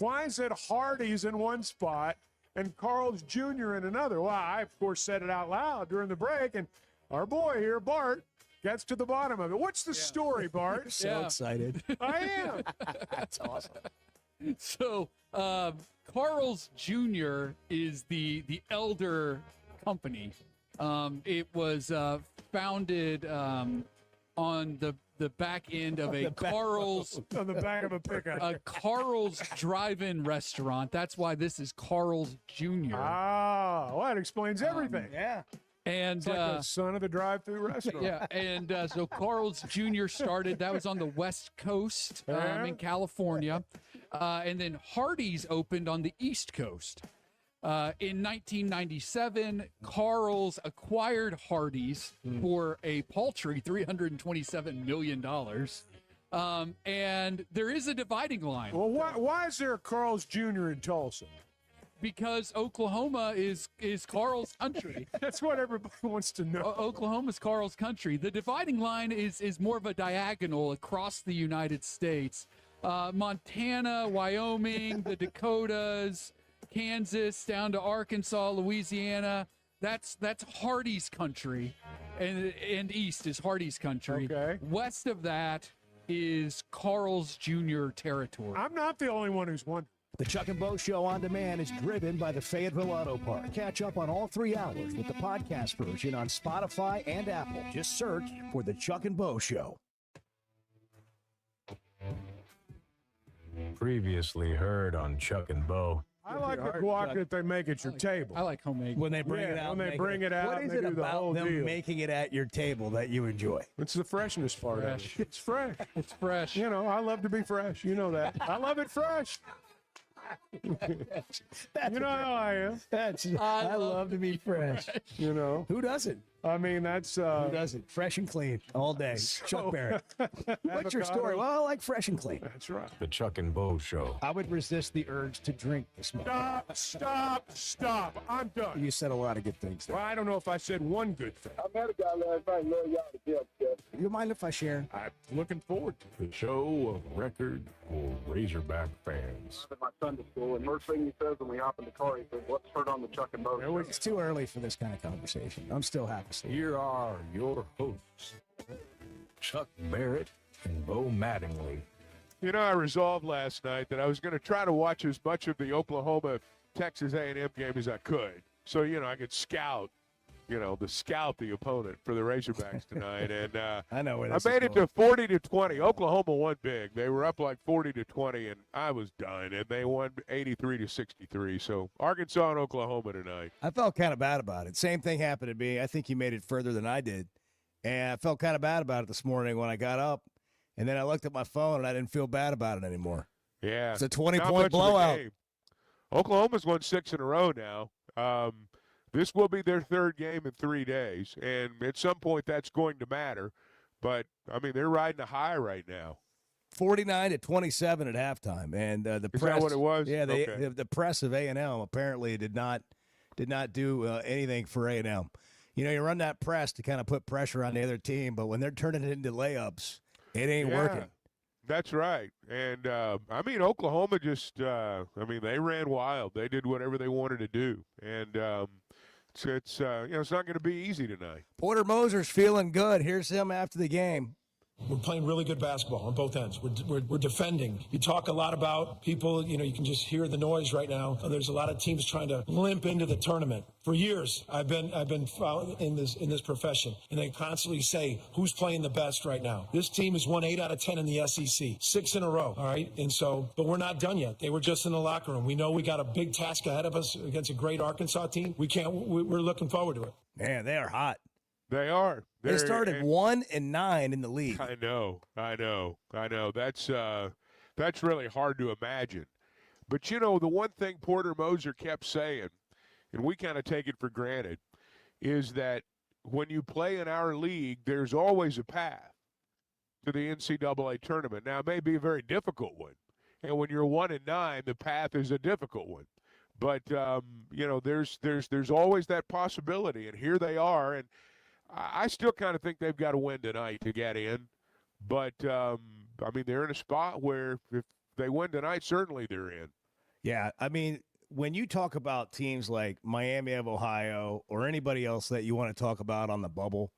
Why is it Hardee's in one spot and Carl's Jr. in another? Well, I, of course, said it out loud during the break, and our boy here, Bart, gets to the bottom of it. What's the story, Bart? So excited. I am. That's awesome. So, Carl's Jr. is the elder company. It was founded on the back end of a Carl's On the back of a pickup. a Carl's drive-in restaurant. That's why this is Carl's Jr. Ah, well, that explains everything. Yeah. And It's like the son of the drive-through restaurant. yeah, and so Carl's Jr. started. That was on the West Coast in California, and then Hardee's opened on the East Coast. In 1997, Carl's acquired Hardee's for a paltry $327 million. And there is a dividing line. Well, why is there a Carl's Jr. in Tulsa? Because Oklahoma is Carl's country. That's what everybody wants to know. Oklahoma's Carl's country. The dividing line is more of a diagonal across the United States. Montana, Wyoming, the Dakotas, Kansas, down to Arkansas, Louisiana. That's Hardee's country, and east is Hardee's country. Okay. West of that is Carl's Jr. territory. I'm not the only one who's won. The Chuck and Bo Show on demand is driven by the Fayetteville Auto Park. Catch up on all 3 hours with the podcast version on Spotify and Apple. Just search for the Chuck and Bo Show. Previously heard on Chuck and Bo. I like the guac that they make at your table. I like homemade. When they bring it out. When they bring it out, What is they it do the about whole them deal. making it at your table that you enjoy? It's the freshness part of Fresh. it. It's fresh. It's fresh. You know, I love to be fresh. You know that. I love it fresh. That's You know how I am. I love to be fresh. You know. Who doesn't? I mean, that's Who doesn't? Fresh and clean all day. Chuck Barrett. What's your story? Well, I like fresh and clean. That's right. The Chuck and Bo Show. I would resist the urge to drink this morning. Stop. I'm done. You said a lot of good things there. Well, I don't know if I said one good thing. I met a guy last night, love y'all to death, Jeff. You mind if I share? I'm looking forward to it. The show of record for Razorback fans. I'm at my Sunday school, and first thing he says when we hop in the car, he says, "What's heard on the Chuck and Bo Show?" It's too early for this kind of conversation. I'm still half asleep. Here are your hosts, Chuck Barrett and Bo Mattingly. You know, I resolved last night that I was going to try to watch as much of the Oklahoma-Texas A&M game as I could. So, you know, I could scout the opponent for the Razorbacks tonight. And I know where I this made is it going. to 40-20. Oklahoma won big. They were up like 40-20, and I was done. And they won 83-63. So Arkansas and Oklahoma tonight. I felt kind of bad about it. Same thing happened to me. I think he made it further than I did. And I felt kind of bad about it this morning when I got up. And then I looked at my phone, and I didn't feel bad about it anymore. Yeah. It's a Not 20-point much of a blowout. game. Oklahoma's won 6 in a row now. This will be their third game in 3 days, and at some point that's going to matter. But, I mean, they're riding a high right now. 49-27 at halftime, and the Is press. that what it was? Yeah, Okay. the press of A&M apparently did not do anything for A&M. You know, you run that press to kind of put pressure on the other team, but when they're turning it into layups, it ain't working. That's right. And, I mean, Oklahoma just, they ran wild. They did whatever they wanted to do. And it's not going to be easy tonight. Porter Moser's feeling good. Here's him after the game. We're playing really good basketball on both ends. We're defending. You talk a lot about people, you can just hear the noise right now. There's a lot of teams trying to limp into the tournament. For years, I've been in this profession, and they constantly say, who's playing the best right now? This team has won 8 out of 10 in the SEC, 6 in a row, all right? And so, but we're not done yet. They were just in the locker room. We know we got a big task ahead of us against a great Arkansas team. We're looking forward to it. Man, they are hot. They are. They started 1-9 in the league. I know. That's really hard to imagine. But, the one thing Porter Moser kept saying, and we kind of take it for granted, is that when you play in our league, there's always a path to the NCAA tournament. Now, it may be a very difficult one. And when you're 1-9, the path is a difficult one. But, there's always that possibility. And here they are. And I still kind of think they've got to win tonight to get in. But, they're in a spot where if they win tonight, certainly they're in. Yeah, I mean, when you talk about teams like Miami of Ohio or anybody else that you want to talk about on the bubble,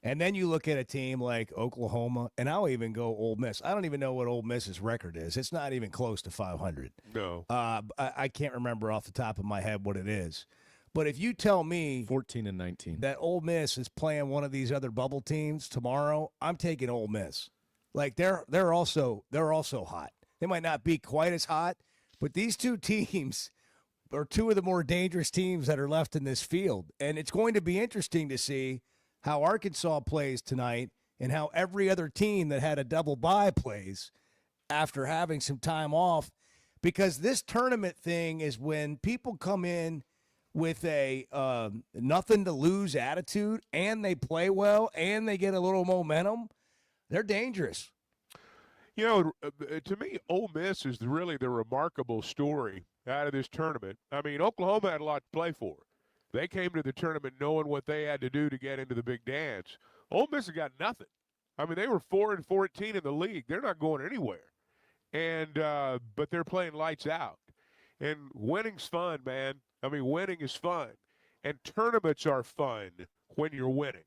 and then you look at a team like Oklahoma, and I'll even go Ole Miss. I don't even know what Ole Miss's record is. It's not even close to 500. No. I can't remember off the top of my head what it is. But if you tell me 14-19 that Ole Miss is playing one of these other bubble teams tomorrow, I'm taking Ole Miss. Like they're also hot. They might not be quite as hot, but these two teams are two of the more dangerous teams that are left in this field. And it's going to be interesting to see how Arkansas plays tonight and how every other team that had a double bye plays after having some time off. Because this tournament thing is when people come in with a nothing to lose attitude and they play well and they get a little momentum, they're dangerous. You know, to me, Ole Miss is really the remarkable story out of this tournament. I mean, Oklahoma had a lot to play for. They came to the tournament knowing what they had to do to get into the big dance. Ole Miss has got nothing. I mean, they were 4-14 in the league. They're not going anywhere. And but they're playing lights out. And winning's fun, man. I mean, winning is fun. And tournaments are fun when you're winning.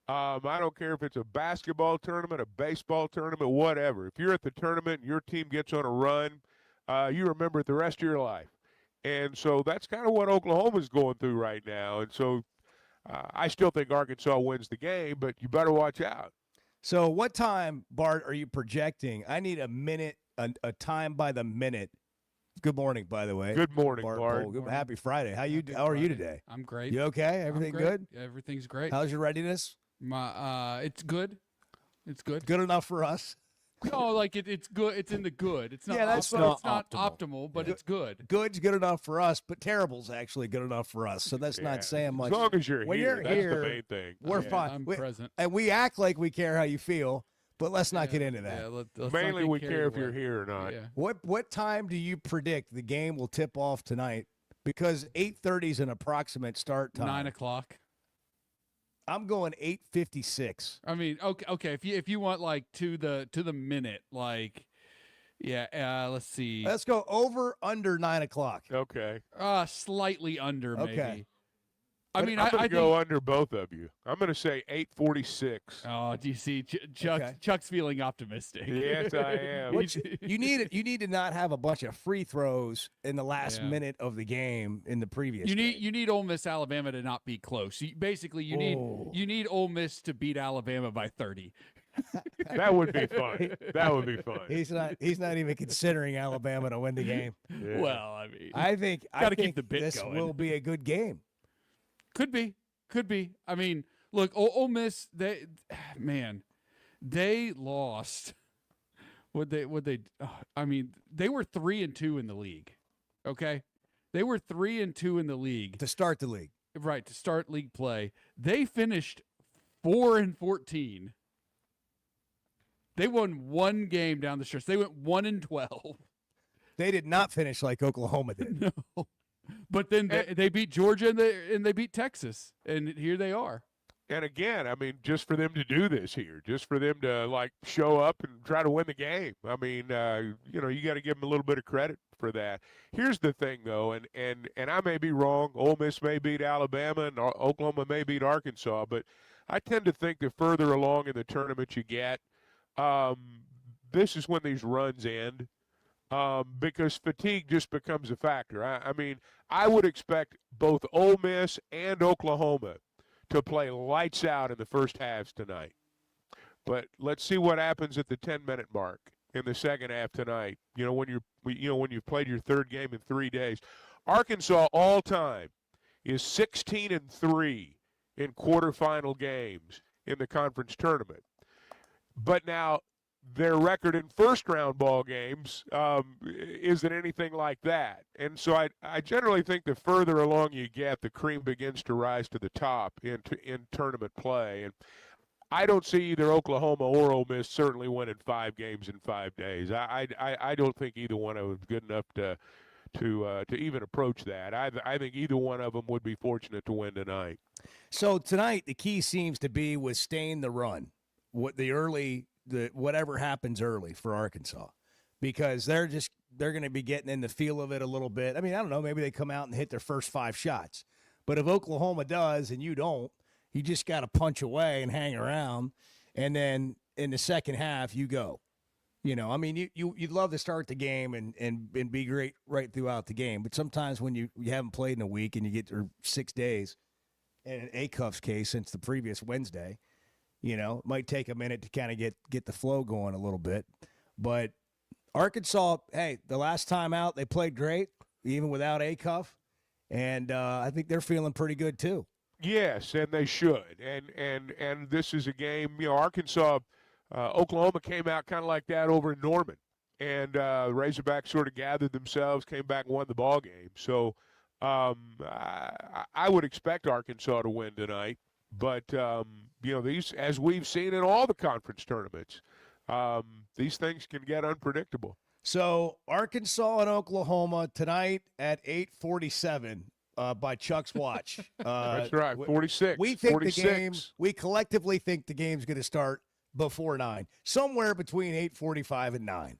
I don't care if it's a basketball tournament, a baseball tournament, whatever. If you're at the tournament and your team gets on a run, you remember it the rest of your life. And so that's kind of what Oklahoma's going through right now. And so I still think Arkansas wins the game, but you better watch out. So what time, Bart, are you projecting? I need a minute, a time by the minute. Good morning, by the way. Good morning, Bart. Bart. Good, happy Friday. How are you today? I'm great. You okay? Everything good? Everything's great. How's your readiness? It's good. It's good. Good enough for us. No, like it's good. It's in the good. It's not. Yeah, that's it's not optimal. optimal, but it's good. Good's good enough for us, but terrible's actually good enough for us. So that's not saying much. As long as you're when here, you're that's here, the main thing. we're fine. I'm present. And we act like we care how you feel, but let's not get into that. Yeah, let's not Mainly get we carried care if away. you're here or not. Yeah. What time do you predict the game will tip off tonight? Because 8:30 is an approximate start time. 9 o'clock. I'm going 8:56. I mean, okay. If you want like to the minute, like, yeah. Let's see. Let's go over under 9 o'clock. Okay. Slightly under, Okay. maybe. I mean, I'm going I to go think. under both of you. I'm going to say 8:46. Oh, do you see? Okay. Chuck's feeling optimistic. Yes, I am. Which you need to not have a bunch of free throws in the last minute of the game in the previous. You game. need Ole Miss Alabama to not be close. Basically, you need Ole Miss to beat Alabama by 30. That would be fun. That would be fun. He's not even considering Alabama to win the game. Yeah. Well, I mean, I think keep the bit this going. will be a good game. Could be. I mean, look, Ole Miss, they lost. I mean, they were 3-2 in the league. Okay, they were 3-2 in the league To start the league. Right, to start league play. They finished 4-14. They won one game down the stretch. They went 1-12. They did not finish like Oklahoma did. No. But then they beat Georgia and they beat Texas, and here they are. And again, I mean, just for them to do this here, just for them to like show up and try to win the game. I mean, you got to give them a little bit of credit for that. Here's the thing, though, and I may be wrong. Ole Miss may beat Alabama, and Oklahoma may beat Arkansas, but I tend to think the further along in the tournament you get, this is when these runs end. Because fatigue just becomes a factor. I mean, I would expect both Ole Miss and Oklahoma to play lights out in the first halves tonight. But let's see what happens at the 10-minute mark in the second half tonight. When you've played your third game in 3 days. Arkansas all time is 16-3 in quarterfinal games in the conference tournament. But now their record in first-round ball games isn't anything like that. And so I generally think the further along you get, the cream begins to rise to the top in tournament play. And I don't see either Oklahoma or Ole Miss certainly winning 5 games in 5 days. I don't think either one of them is good enough to even approach that. I think either one of them would be fortunate to win tonight. So tonight, the key seems to be withstaying the run. Whatever happens early for Arkansas. because they're going to be getting in the feel of it a little bit. I mean, I don't know, maybe they come out and hit their first 5 shots. But if Oklahoma does and you don't, you just got to punch away and hang around, and then in the second half you go. I mean, you'd love to start the game and be great right throughout the game, but sometimes when you haven't played in a week and you get or 6 days, in an A-Cuff's case since the previous Wednesday, it might take a minute to kind of get the flow going a little bit. But Arkansas, hey, the last time out they played great, even without A-Cuff, and I think they're feeling pretty good too. Yes, and they should. And this is a game, Arkansas, Oklahoma came out kind of like that over in Norman. And the Razorbacks sort of gathered themselves, came back and won the ball game. So I would expect Arkansas to win tonight. But, these, as we've seen in all the conference tournaments, these things can get unpredictable. So Arkansas and Oklahoma tonight at 8:47 by Chuck's watch. That's right, 46. We think 46. the game. We collectively think the game's going to start before 9, somewhere between 8:45 and 9.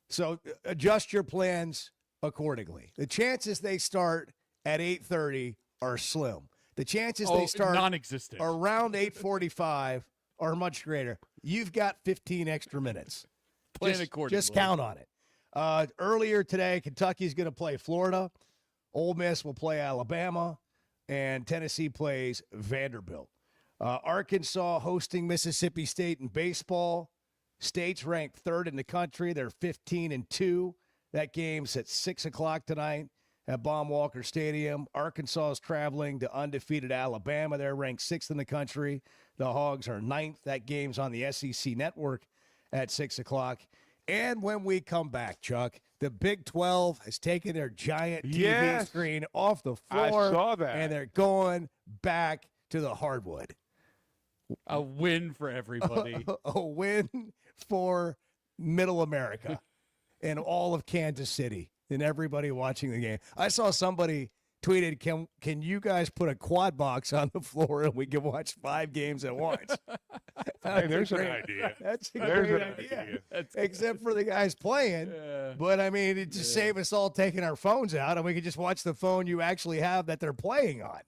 So adjust your plans accordingly. The chances they start at 8:30 are slim. The chances they start non-existent around 8:45 are much greater. You've got 15 extra minutes. Plan accordingly. Just count on it. Earlier today, Kentucky's going to play Florida. Ole Miss will play Alabama, and Tennessee plays Vanderbilt. Arkansas hosting Mississippi State in baseball. State's ranked 3rd in the country. They're 15-2. That game's at 6 o'clock tonight at Baum-Walker Stadium. Arkansas is traveling to undefeated Alabama. They're ranked 6th in the country. The Hogs are 9th. That game's on the SEC Network at 6 o'clock. And when we come back, Chuck, the Big 12 has taken their giant TV screen off the floor. I saw that. And they're going back to the hardwood. A win for everybody. A win for Middle America and all of Kansas City and everybody watching the game. I saw somebody tweeted, can you guys put a quad box on the floor and we can watch 5 games at once? Hey, there's an idea. That's a There's great an idea. idea. Except for the guys playing. But, I mean, it just save us all taking our phones out and we can just watch the phone you actually have that they're playing on.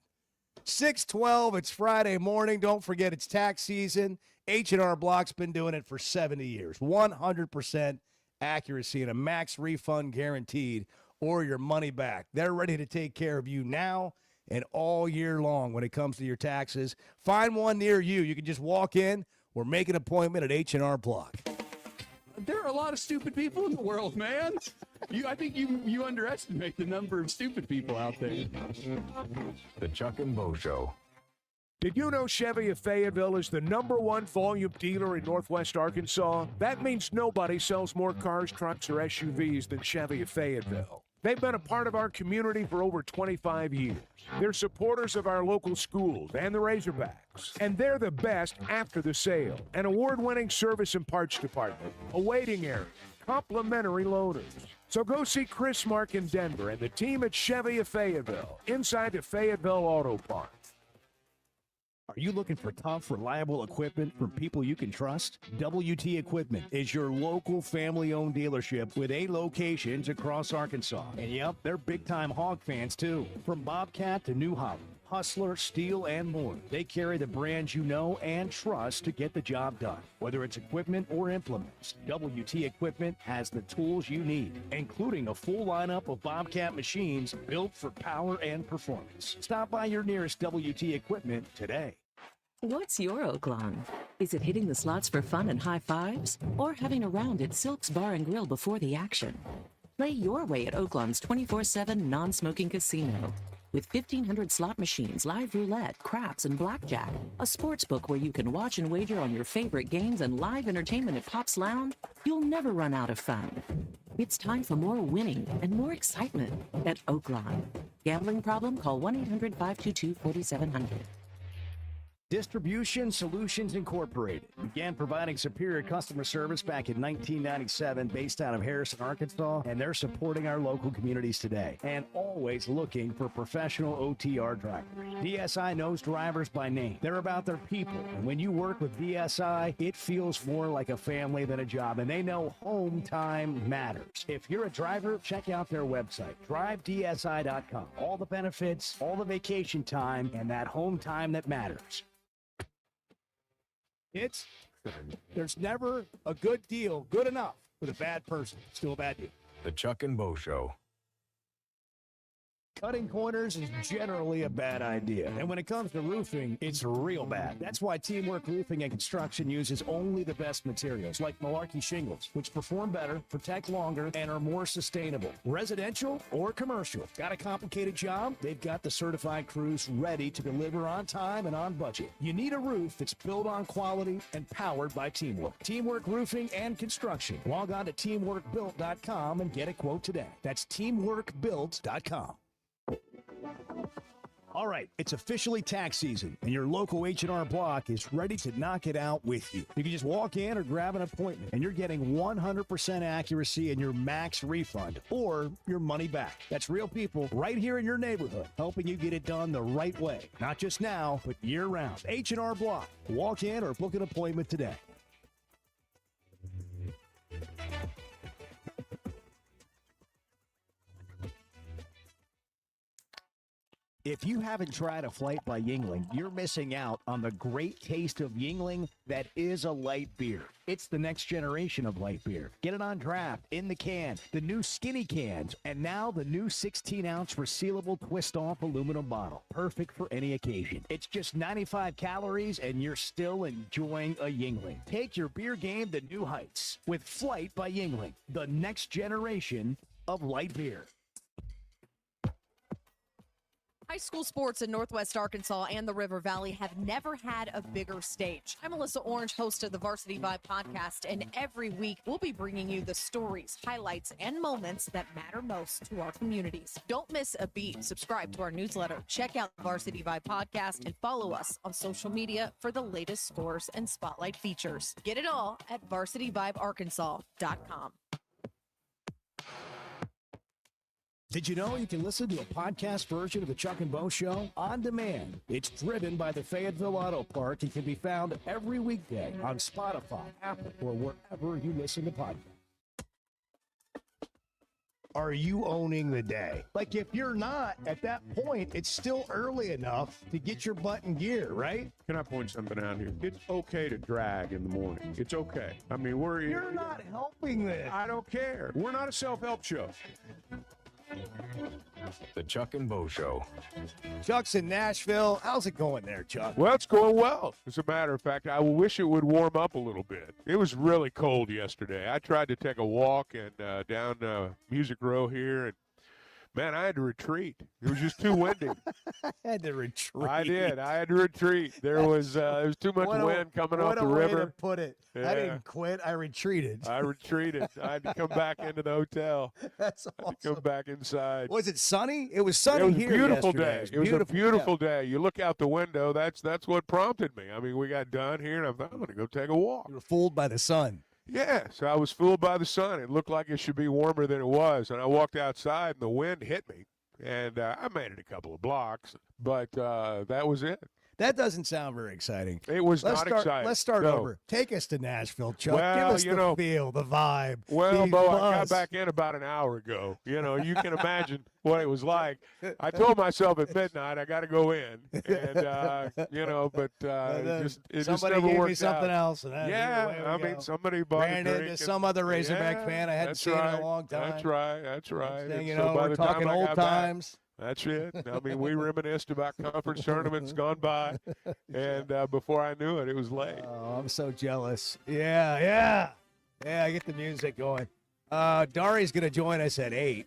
6:12, it's Friday morning. Don't forget it's tax season. H&R Block's been doing it for 70 years. 100% accuracy and a max refund guaranteed or your money back. They're ready to take care of you now and all year long when it comes to your taxes. Find one near you. You can just walk in or make an appointment at H&R Block. There are a lot of stupid people in the world, man. I think you underestimate the number of stupid people out there. The Chuck and Bo Show. Did you know Chevy of Fayetteville is the #1 volume dealer in Northwest Arkansas? That means nobody sells more cars, trucks, or SUVs than Chevy of Fayetteville. They've been a part of our community for over 25 years. They're supporters of our local schools and the Razorbacks. And they're the best after the sale. An award-winning service and parts department, a waiting area, complimentary loaners. So go see Chris Mark in Denver and the team at Chevy of Fayetteville, inside the Fayetteville Auto Park. Are you looking for tough, reliable equipment from people you can trust? WT Equipment is your local family-owned dealership with 8 locations across Arkansas. And yep, they're big-time hog fans too. From Bobcat to New Holland, Hustler, Steel, and more. They carry the brands you know and trust to get the job done. Whether it's equipment or implements, WT Equipment has the tools you need, including a full lineup of Bobcat machines built for power and performance. Stop by your nearest WT Equipment today. What's your Oaklawn? Is it hitting the slots for fun and high fives? Or having a round at Silk's Bar and Grill before the action? Play your way at Oaklawn's 24/7 non-smoking casino. With 1,500 slot machines, live roulette, craps, and blackjack. A sports book where you can watch and wager on your favorite games and live entertainment at Pop's Lounge. You'll never run out of fun. It's time for more winning and more excitement at Oaklawn. Gambling problem? Call 1-800-522-4700. Distribution Solutions Incorporated began providing superior customer service back in 1997 based out of Harrison, Arkansas, and they're supporting our local communities today and always looking for professional OTR drivers. DSI knows drivers by name. They're about their people, and when you work with DSI, it feels more like a family than a job, and they know home time matters. If you're a driver, check out their website, drivedsi.com. All the benefits, all the vacation time, and that home time that matters. There's never a good deal good enough with a bad person. Still a bad deal. The Chuck and Bo Show. Cutting corners is generally a bad idea. And when it comes to roofing, it's real bad. That's why Teamwork Roofing and Construction uses only the best materials, like Malarkey shingles, which perform better, protect longer, and are more sustainable. Residential or commercial. Got a complicated job? They've got the certified crews ready to deliver on time and on budget. You need a roof that's built on quality and powered by teamwork. Teamwork Roofing and Construction. Log on to teamworkbuilt.com and get a quote today. That's teamworkbuilt.com. All right, it's officially tax season, and your local H&R Block is ready to knock it out with you. You can just walk in or grab an appointment, and you're getting 100% accuracy in your max refund or your money back. That's real people right here in your neighborhood, helping you get it done the right way. Not just now, but year-round. H&R Block. Walk in or book an appointment today. If you haven't tried a flight by Yingling, you're missing out on the great taste of Yingling that is a light beer. It's the next generation of light beer. Get it on draft, in the can, the new skinny cans, and now the new 16-ounce resealable twist-off aluminum bottle. Perfect for any occasion. It's just 95 calories, and you're still enjoying a Yingling. Take your beer game to new heights with Flight by Yingling, the next generation of light beer. High school sports in Northwest Arkansas and the River Valley have never had a bigger stage. I'm Melissa Orange, host of the Varsity Vibe podcast, and every week we'll be bringing you the stories, highlights, and moments that matter most to our communities. Don't miss a beat. Subscribe to our newsletter, check out the Varsity Vibe podcast, and follow us on social media for the latest scores and spotlight features. Get it all at varsityvibearkansas.com. Did you know you can listen to a podcast version of the Chuck and Bo Show on demand? It's driven by the Fayetteville Auto Park and can be found every weekday on Spotify, Apple, or wherever you listen to podcasts. Are you owning the day? Like, if you're not, at that point, it's still early enough to get your butt in gear, right? Can I point something out here? It's okay to drag in the morning. It's okay. I mean, You're not helping this. I don't care. We're not a self-help show. The Chuck and Bo Show. Chuck's in Nashville. How's it going there, Chuck? Well, it's going well. As a matter of fact, I wish it would warm up a little bit. It was really cold yesterday. I tried to take a walk and down Music Row here, and man, I had to retreat. It was just too windy. I had to retreat. I did. I had to retreat. There was too much wind coming off the river. What a way to put it. Yeah. I didn't quit. I retreated. I retreated. I had to come back into the hotel. That's awesome. Come back inside. Was it sunny? It was sunny It was a here beautiful yesterday. day. It was a beautiful day. You look out the window. That's what prompted me. I mean, we got done here, and I thought, I'm going to go take a walk. You were fooled by the sun. Yes, I was fooled by the sun. It looked like it should be warmer than it was, and I walked outside, and the wind hit me, and I made it a couple of blocks, but that was it. That doesn't sound very exciting. It was exciting. Let's start No. over. Take us to Nashville, Chuck. Well, Give us you the know, feel, the vibe. Well, the Bo, I got buzz. back in about an hour ago. You know, you can imagine what it was like. I told myself at midnight I got to go in, and you know, but it just somebody never gave me worked something out. else. And Yeah, I mean, somebody bought ran a into drink. some other Razorback fan I hadn't that's seen in right. a long time. That's right. That's right. Next thing And you so know, by we're the time talking I old got back, times. that's it. I mean, we reminisced about conference tournaments gone by, and before I knew it, it was late. Oh, I'm so jealous. Yeah. I get the music going. Dari's going to join us at 8.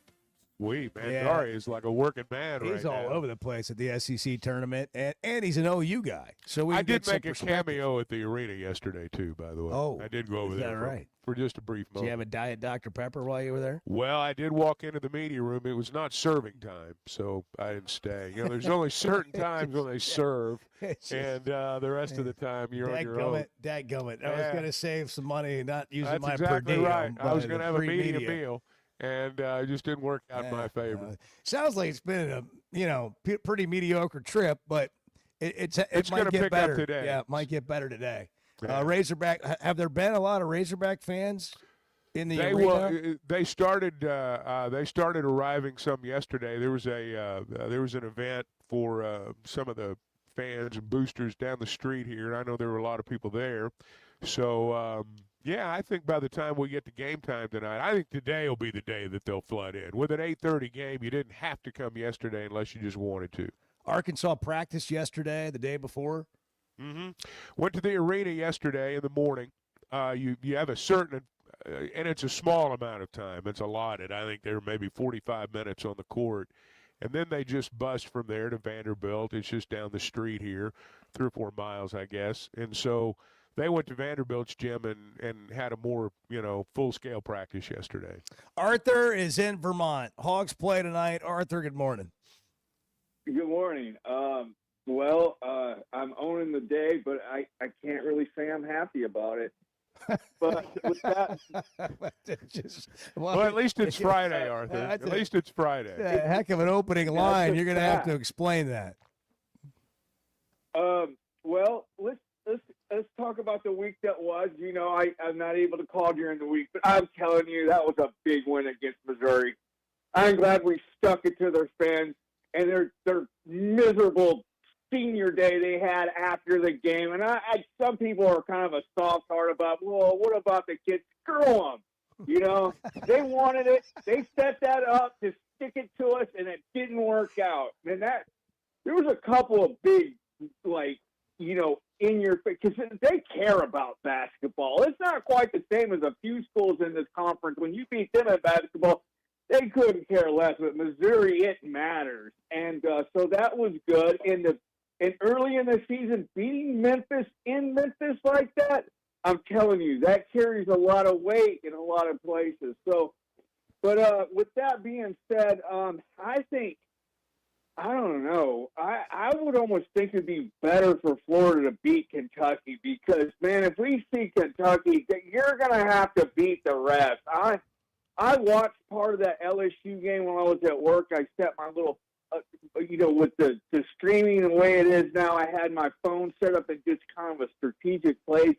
Mandari is like a working man He's right all now. over the place at the SEC tournament, and he's an OU guy. So we I can did get some make a perspective. cameo at the arena yesterday too, by the way. Oh, I did go over is there that right? for just a brief Did you moment. have a Diet Dr. Pepper while you were there? Well, I did walk into the media room. It was not serving time, so I didn't stay. There's only certain times when they serve, and the rest of the time you're on your own. Dadgummit. I was Yeah. going to save some money not using That's my exactly per diem. right. I was by going to the have a free media media. meal, and it just didn't work out in my favor. Sounds like it's been a pretty mediocre trip, but it It's might gonna get pick up better today. Yeah, it might get better today. Yeah. Razorback. Have there been a lot of Razorback fans in the arena? They started arriving some yesterday. There was an event for some of the fans and boosters down the street here, and I know there were a lot of people there. So yeah, I think by the time we get to game time tonight, I think today will be the day that they'll flood in. With an 8:30 game, you didn't have to come yesterday unless you just wanted to. Arkansas practiced yesterday, the day before. Mm-hmm. Went to the arena yesterday in the morning. You have a certain, and it's a small amount of time. It's allotted. I think there were maybe 45 minutes on the court. And then they just bus from there to Vanderbilt. It's just down the street here, 3 or 4 miles, I guess. And so they went to Vanderbilt's gym and had a more, full-scale practice yesterday. Arthur is in Vermont. Hogs play tonight. Arthur, good morning. Good morning. I'm owning the day, but I can't really say I'm happy about it. But with that, well, at least it's Friday, Arthur. At least it's Friday. A heck of an opening line. You're going to have to fact. explain that. Well, let's talk about the week that was. I'm not able to call during the week, but I'm telling you, that was a big win against Missouri. I'm glad we stuck it to their fans and their miserable senior day they had after the game. And some people are kind of a soft heart about, well, what about the kids? Screw them. They wanted it. They set that up to stick it to us, and it didn't work out. And there was a couple of big, in your face, because they care about basketball. It's not quite the same as a few schools in this conference. When you beat them at basketball, they couldn't care less. But Missouri, it matters. And so that was good. And early in the season, beating Memphis in Memphis like that, I'm telling you, that carries a lot of weight in a lot of places. So, but with that being said, I don't know. I would almost think it'd be better for Florida to beat Kentucky because, man, if we see Kentucky, you're going to have to beat the rest. I watched part of that LSU game when I was at work. I set my little, with the streaming the way it is now, I had my phone set up in just kind of a strategic place.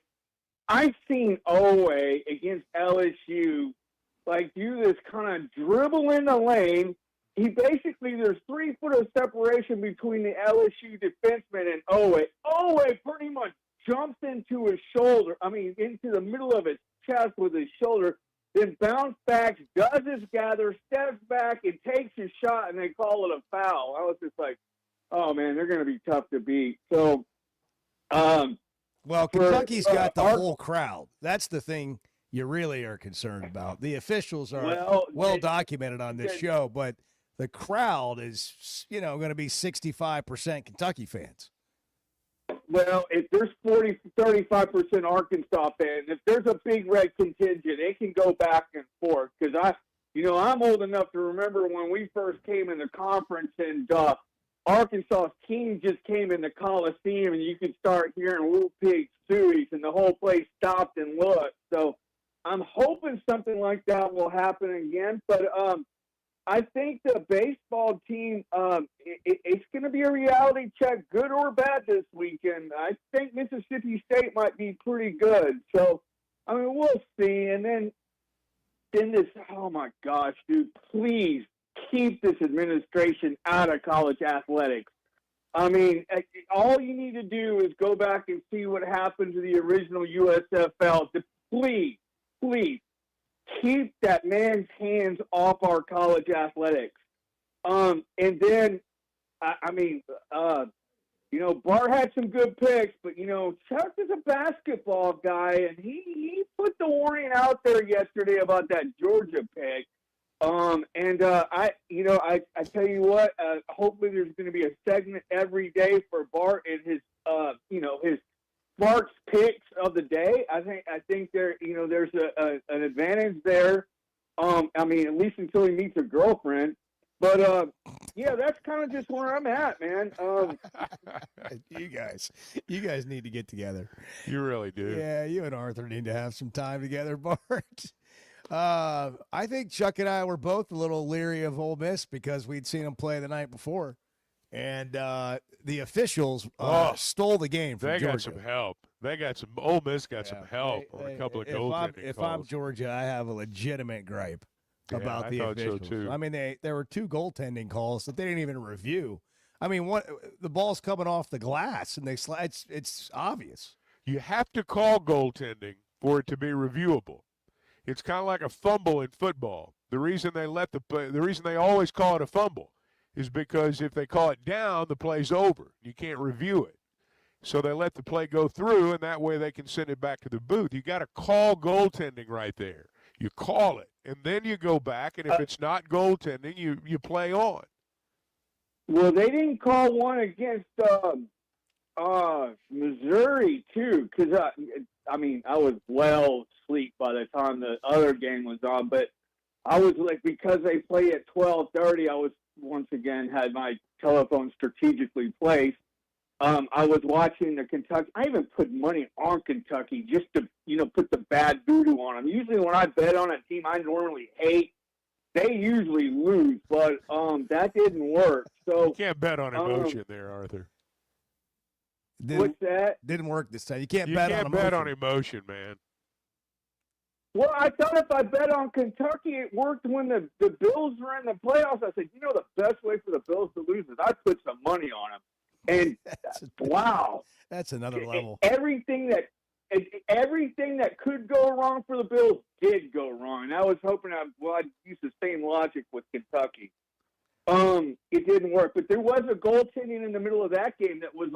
I've seen Owe against LSU, do this kind of dribble in the lane. There's 3 foot of separation between the LSU defenseman and Owe. Owe pretty much jumps into his shoulder, into the middle of his chest with his shoulder, then bounce back, does his gather, steps back, and takes his shot, and they call it a foul. I was just like, oh, man, they're going to be tough to beat. So, well, Kentucky's got the whole crowd. That's the thing you really are concerned about. The officials are well documented on this show, but the crowd is, going to be 65% Kentucky fans. Well, if there's 35% Arkansas fans, if there's a big red contingent, it can go back and forth. Because I'm old enough to remember when we first came in the conference and Arkansas's team just came in the Coliseum and you could start hearing Little Pig Suey's and the whole place stopped and looked. So I'm hoping something like that will happen again. But I think the baseball team, it's going to be a reality check, good or bad, this weekend. I think Mississippi State might be pretty good. So, we'll see. And then this, oh, my gosh, dude, please keep this administration out of college athletics. All you need to do is go back and see what happened to the original USFL. Please, keep that man's hands off our college athletics. And then, Bart had some good picks, but, Chuck is a basketball guy, and he put the warning out there yesterday about that Georgia pick. I tell you what, hopefully there's going to be a segment every day for Bart and his, his Bart's picks of the day. I think there's an advantage there. At least until he meets a girlfriend. But that's kind of just where I'm at, man. You guys need to get together. You really do. Yeah, you and Arthur need to have some time together, Bart. I think Chuck and I were both a little leery of Ole Miss because we'd seen them play the night before, and the officials stole the game from Georgia. They got some help. Ole Miss got some help on a couple of goaltending If calls. I'm Georgia, I have a legitimate gripe about the thought so officials. too. There were 2 goaltending calls that they didn't even review. The ball's coming off the glass, and they slide. It's obvious. You have to call goaltending for it to be reviewable. It's kind of like a fumble in football. The reason they always call it a fumble is because if they call it down, the play's over. You can't review it. So they let the play go through, and that way they can send it back to the booth. You got to call goaltending right there. You call it, and then you go back, and if it's not goaltending, you play on. Well, they didn't call one against Missouri, too, because, I was well asleep by the time the other game was on, but I was because they play at 12:30, I was once again had my telephone strategically placed. I was watching the Kentucky. I even put money on Kentucky just to, put the bad voodoo on them. Usually when I bet on a team I normally hate, they usually lose, but that didn't work. So you can't bet on emotion there, Arthur. What's that? Didn't work this time. You can't bet on emotion, man. Well, I thought if I bet on Kentucky, it worked when the Bills were in the playoffs. I said, the best way for the Bills to lose is I put some money on them. And wow, that's another level. Everything that could go wrong for the Bills did go wrong. And I was hoping I'd use the same logic with Kentucky. It didn't work, but there was a goaltending in the middle of that game that was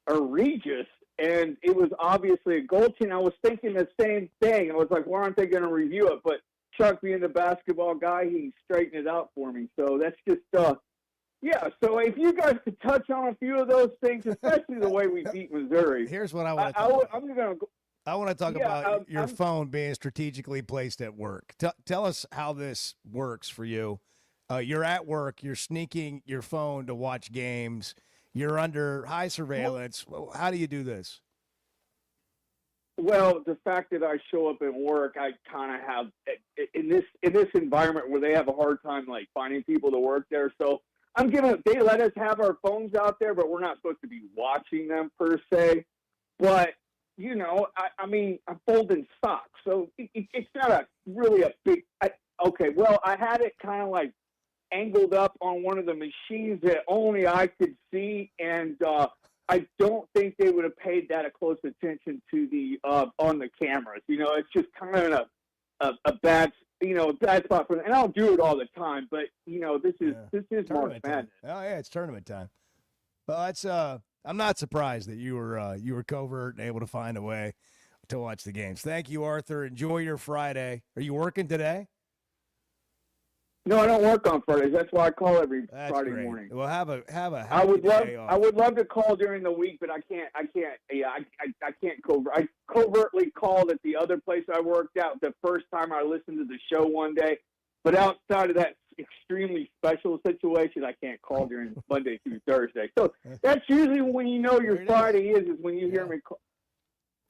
egregious, and it was obviously a goaltending. I was thinking the same thing. I was like, why aren't they going to review it? But Chuck, being the basketball guy, he straightened it out for me. So that's just so if you guys could touch on a few of those things, especially the way we beat Missouri. Here's what I want to talk about. I want to talk about your phone being strategically placed at work. Tell us how this works for you. You're at work. You're sneaking your phone to watch games. You're under high surveillance. How do you do this? Well, the fact that I show up at work, I kind of have in this environment where they have a hard time finding people to work there. So they let us have our phones out there, but we're not supposed to be watching them per se. But, I'm folding socks. So it's not really a big, I had it kind of angled up on one of the machines that only I could see. And I don't think they would have paid that a close attention to the, on the cameras. It's just kind of a bad spot for them. And I don't do it all the time, but this is March Madness. Oh yeah, it's tournament time. Well, that's I'm not surprised that you were covert and able to find a way to watch the games. Thank you, Arthur. Enjoy your Friday. Are you working today? No, I don't work on Fridays. That's why I call every Friday great. morning. Well, have a I would day off. I would love to call during the week, but I can't. Yeah, I can't covert. I covertly called at the other place I worked out the first time I listened to the show one day. But outside of that extremely special situation, I can't call during Monday through Thursday. So that's usually when your Friday is when you hear me call.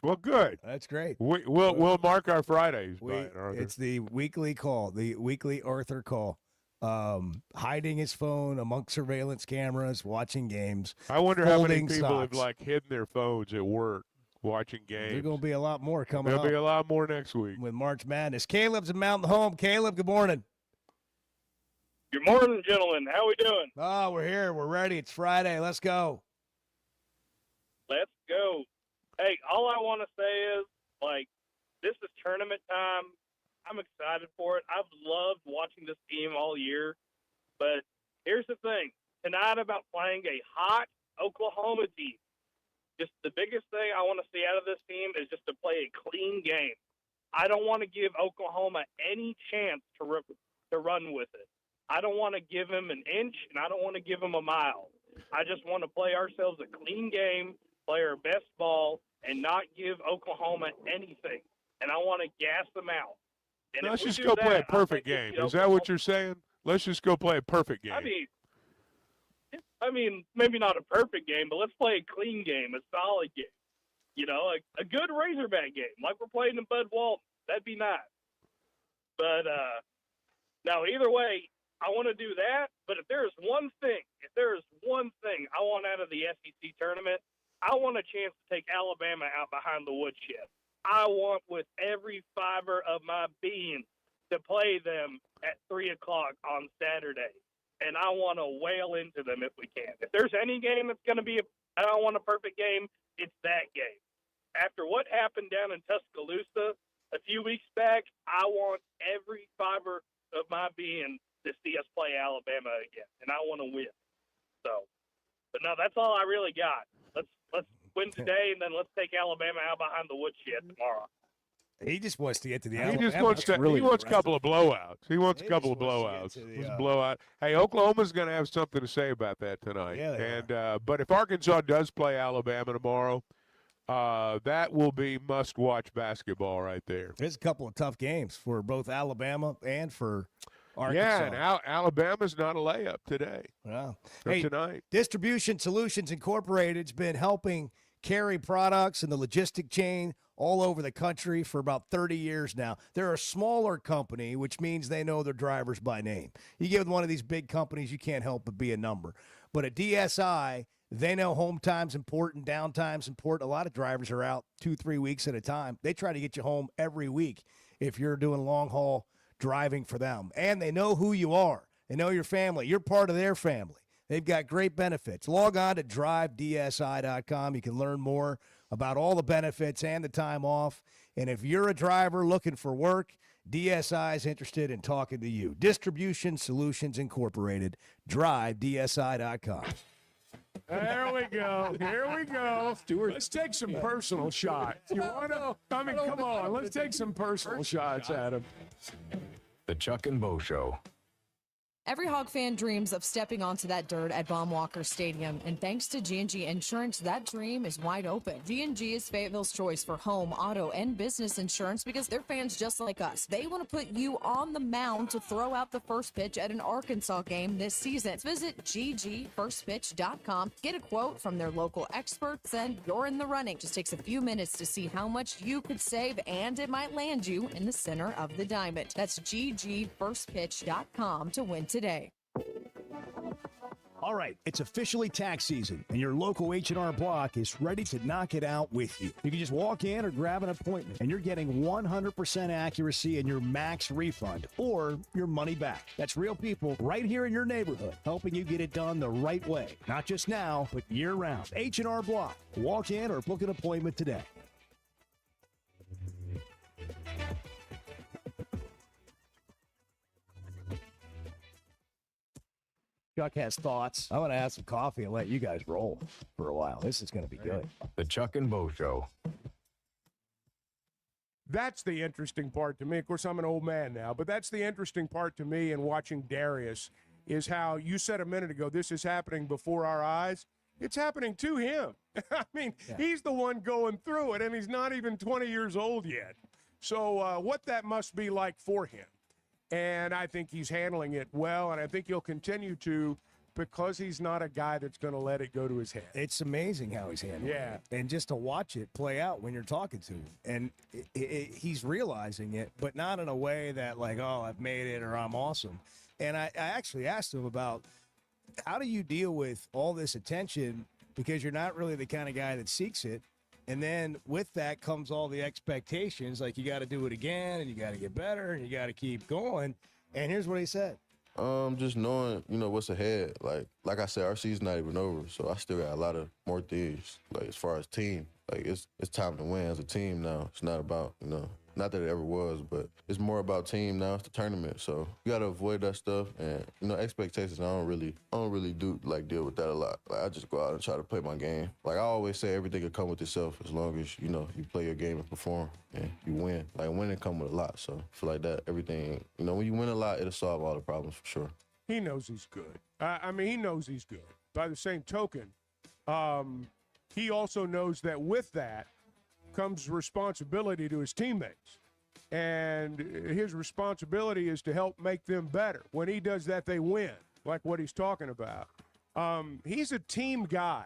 Well, good. That's great. We'll mark our Fridays by it, Arthur. It's the weekly call, the weekly Arthur call. Hiding his phone amongst surveillance cameras, watching games. I wonder how many people socks. have hidden their phones at work watching games. There's going to be a lot more coming There'll up. be a lot more next week with March Madness. Caleb's in Mountain Home. Caleb, good morning. Good morning, gentlemen. How we doing? Oh, we're here. We're ready. It's Friday. Let's go. Let's go. Hey, all I want to say is, this is tournament time. I'm excited for it. I've loved watching this team all year. But here's the thing. Tonight about playing a hot Oklahoma team. Just the biggest thing I want to see out of this team is just to play a clean game. I don't want to give Oklahoma any chance to to run with it. I don't want to give him an inch, and I don't want to give him a mile. I just want to play ourselves a clean game, play our best ball, and not give Oklahoma anything. And I want to gas them out. And Let's if we just do go that, play a I perfect think game. we beat Is that what Oklahoma. you're saying? Let's just go play a perfect game. I mean, maybe not a perfect game, but let's play a clean game, a solid game. You know, a good Razorback game, like we're playing in Bud Walton. That'd be nice. But now, either way, I want to do that. But if there is one thing I want out of the SEC tournament, I want a chance to take Alabama out behind the woodshed. I want, with every fiber of my being, to play them at 3 o'clock on Saturday. And I want to wail into them if we can. If there's any game that's going to be I don't want a perfect game, it's that game. After what happened down in Tuscaloosa a few weeks back, I want every fiber of my being to see us play Alabama again, and I want to win. So, but no, that's all I really got. Let's win today, and then let's take Alabama out behind the woodshed tomorrow. He just wants to get to the He Alabama. just wants to. Really he wants a aggressive. couple of blowouts. He wants a He couple of just wants blowouts. to get to the, Just blowout. Hey, Oklahoma's going to have something to say about that tonight. Yeah, they and but if Arkansas does play Alabama tomorrow, that will be must-watch basketball right there. There's a couple of tough games for both Alabama and for Arkansas. Yeah, and Alabama's not a layup today. Wow. Or Hey, tonight. Distribution Solutions Incorporated's been helping carry products in the logistic chain all over the country for about 30 years now. They're a smaller company, which means they know their drivers by name. You give one of these big companies, you can't help but be a number. But at DSI, they know home time's important, downtime's important. A lot of drivers are out 2-3 weeks at a time. They try to get you home every week if you're doing long-haul driving for them. And they know who you are. They know your family. You're part of their family. They've got great benefits. Log on to drivedsi.com. You can learn more about all the benefits and the time off. And if you're a driver looking for work, DSI is interested in talking to you. Distribution Solutions Incorporated, drivedsi.com. There we go. Here we go. Let's take some personal shots. You want to? I mean, come on. Let's take some personal shots at him. The Chuck and Bo Show. Every Hog fan dreams of stepping onto that dirt at Baum-Walker Stadium, and thanks to G&G Insurance, that dream is wide open. G&G is Fayetteville's choice for home, auto, and business insurance because they're fans just like us. They want to put you on the mound to throw out the first pitch at an Arkansas game this season. Visit ggfirstpitch.com, get a quote from their local experts, and you're in the running. Just takes a few minutes to see how much you could save, and it might land you in the center of the diamond. That's ggfirstpitch.com to win today. All right, it's officially tax season, and your local H&R Block is ready to knock it out with you. You can just walk in or grab an appointment, and you're getting 100% accuracy in your max refund or your money back. That's real people right here in your neighborhood, helping you get it done the right way. Not just now, but year-round. H&R Block. Walk in or book an appointment today. Chuck has thoughts. I want to have some coffee and let you guys roll for a while. This is going to be good. The Chuck and Bo Show. That's the interesting part to me. Of course, I'm an old man now, but that's the interesting part to me in watching Darius is how you said a minute ago, this is happening before our eyes. It's happening to him. I mean, he's the one going through it, and he's not even 20 years old yet. So what that must be like for him. And I think he's handling it well, and I think he'll continue to because he's not a guy that's going to let it go to his head. It's amazing how he's handling it. And just to watch it play out when you're talking to him. And he's realizing it, but not in a way that like, oh, I've made it or I'm awesome. And I actually asked him about how do you deal with all this attention because you're not really the kind of guy that seeks it. And then with that comes all the expectations, like you got to do it again and you got to get better and you got to keep going. And here's what he said. Just knowing, what's ahead. Like I said, our season's not even over, so I still got a lot of more things. Like as far as team, like it's time to win as a team now. It's not about, Not that it ever was, but it's more about team now. It's the tournament, so you gotta avoid that stuff. And expectations. I don't really do deal with that a lot. Like I just go out and try to play my game. Like I always say, everything will come with itself as long as you play your game and perform and you win. Like winning come with a lot. So I feel like that everything. When you win a lot, it'll solve all the problems for sure. He knows he's good. He knows he's good. By the same token, he also knows that with that comes responsibility to his teammates. And his responsibility is to help make them better. When he does that, they win, like what he's talking about. He's a team guy.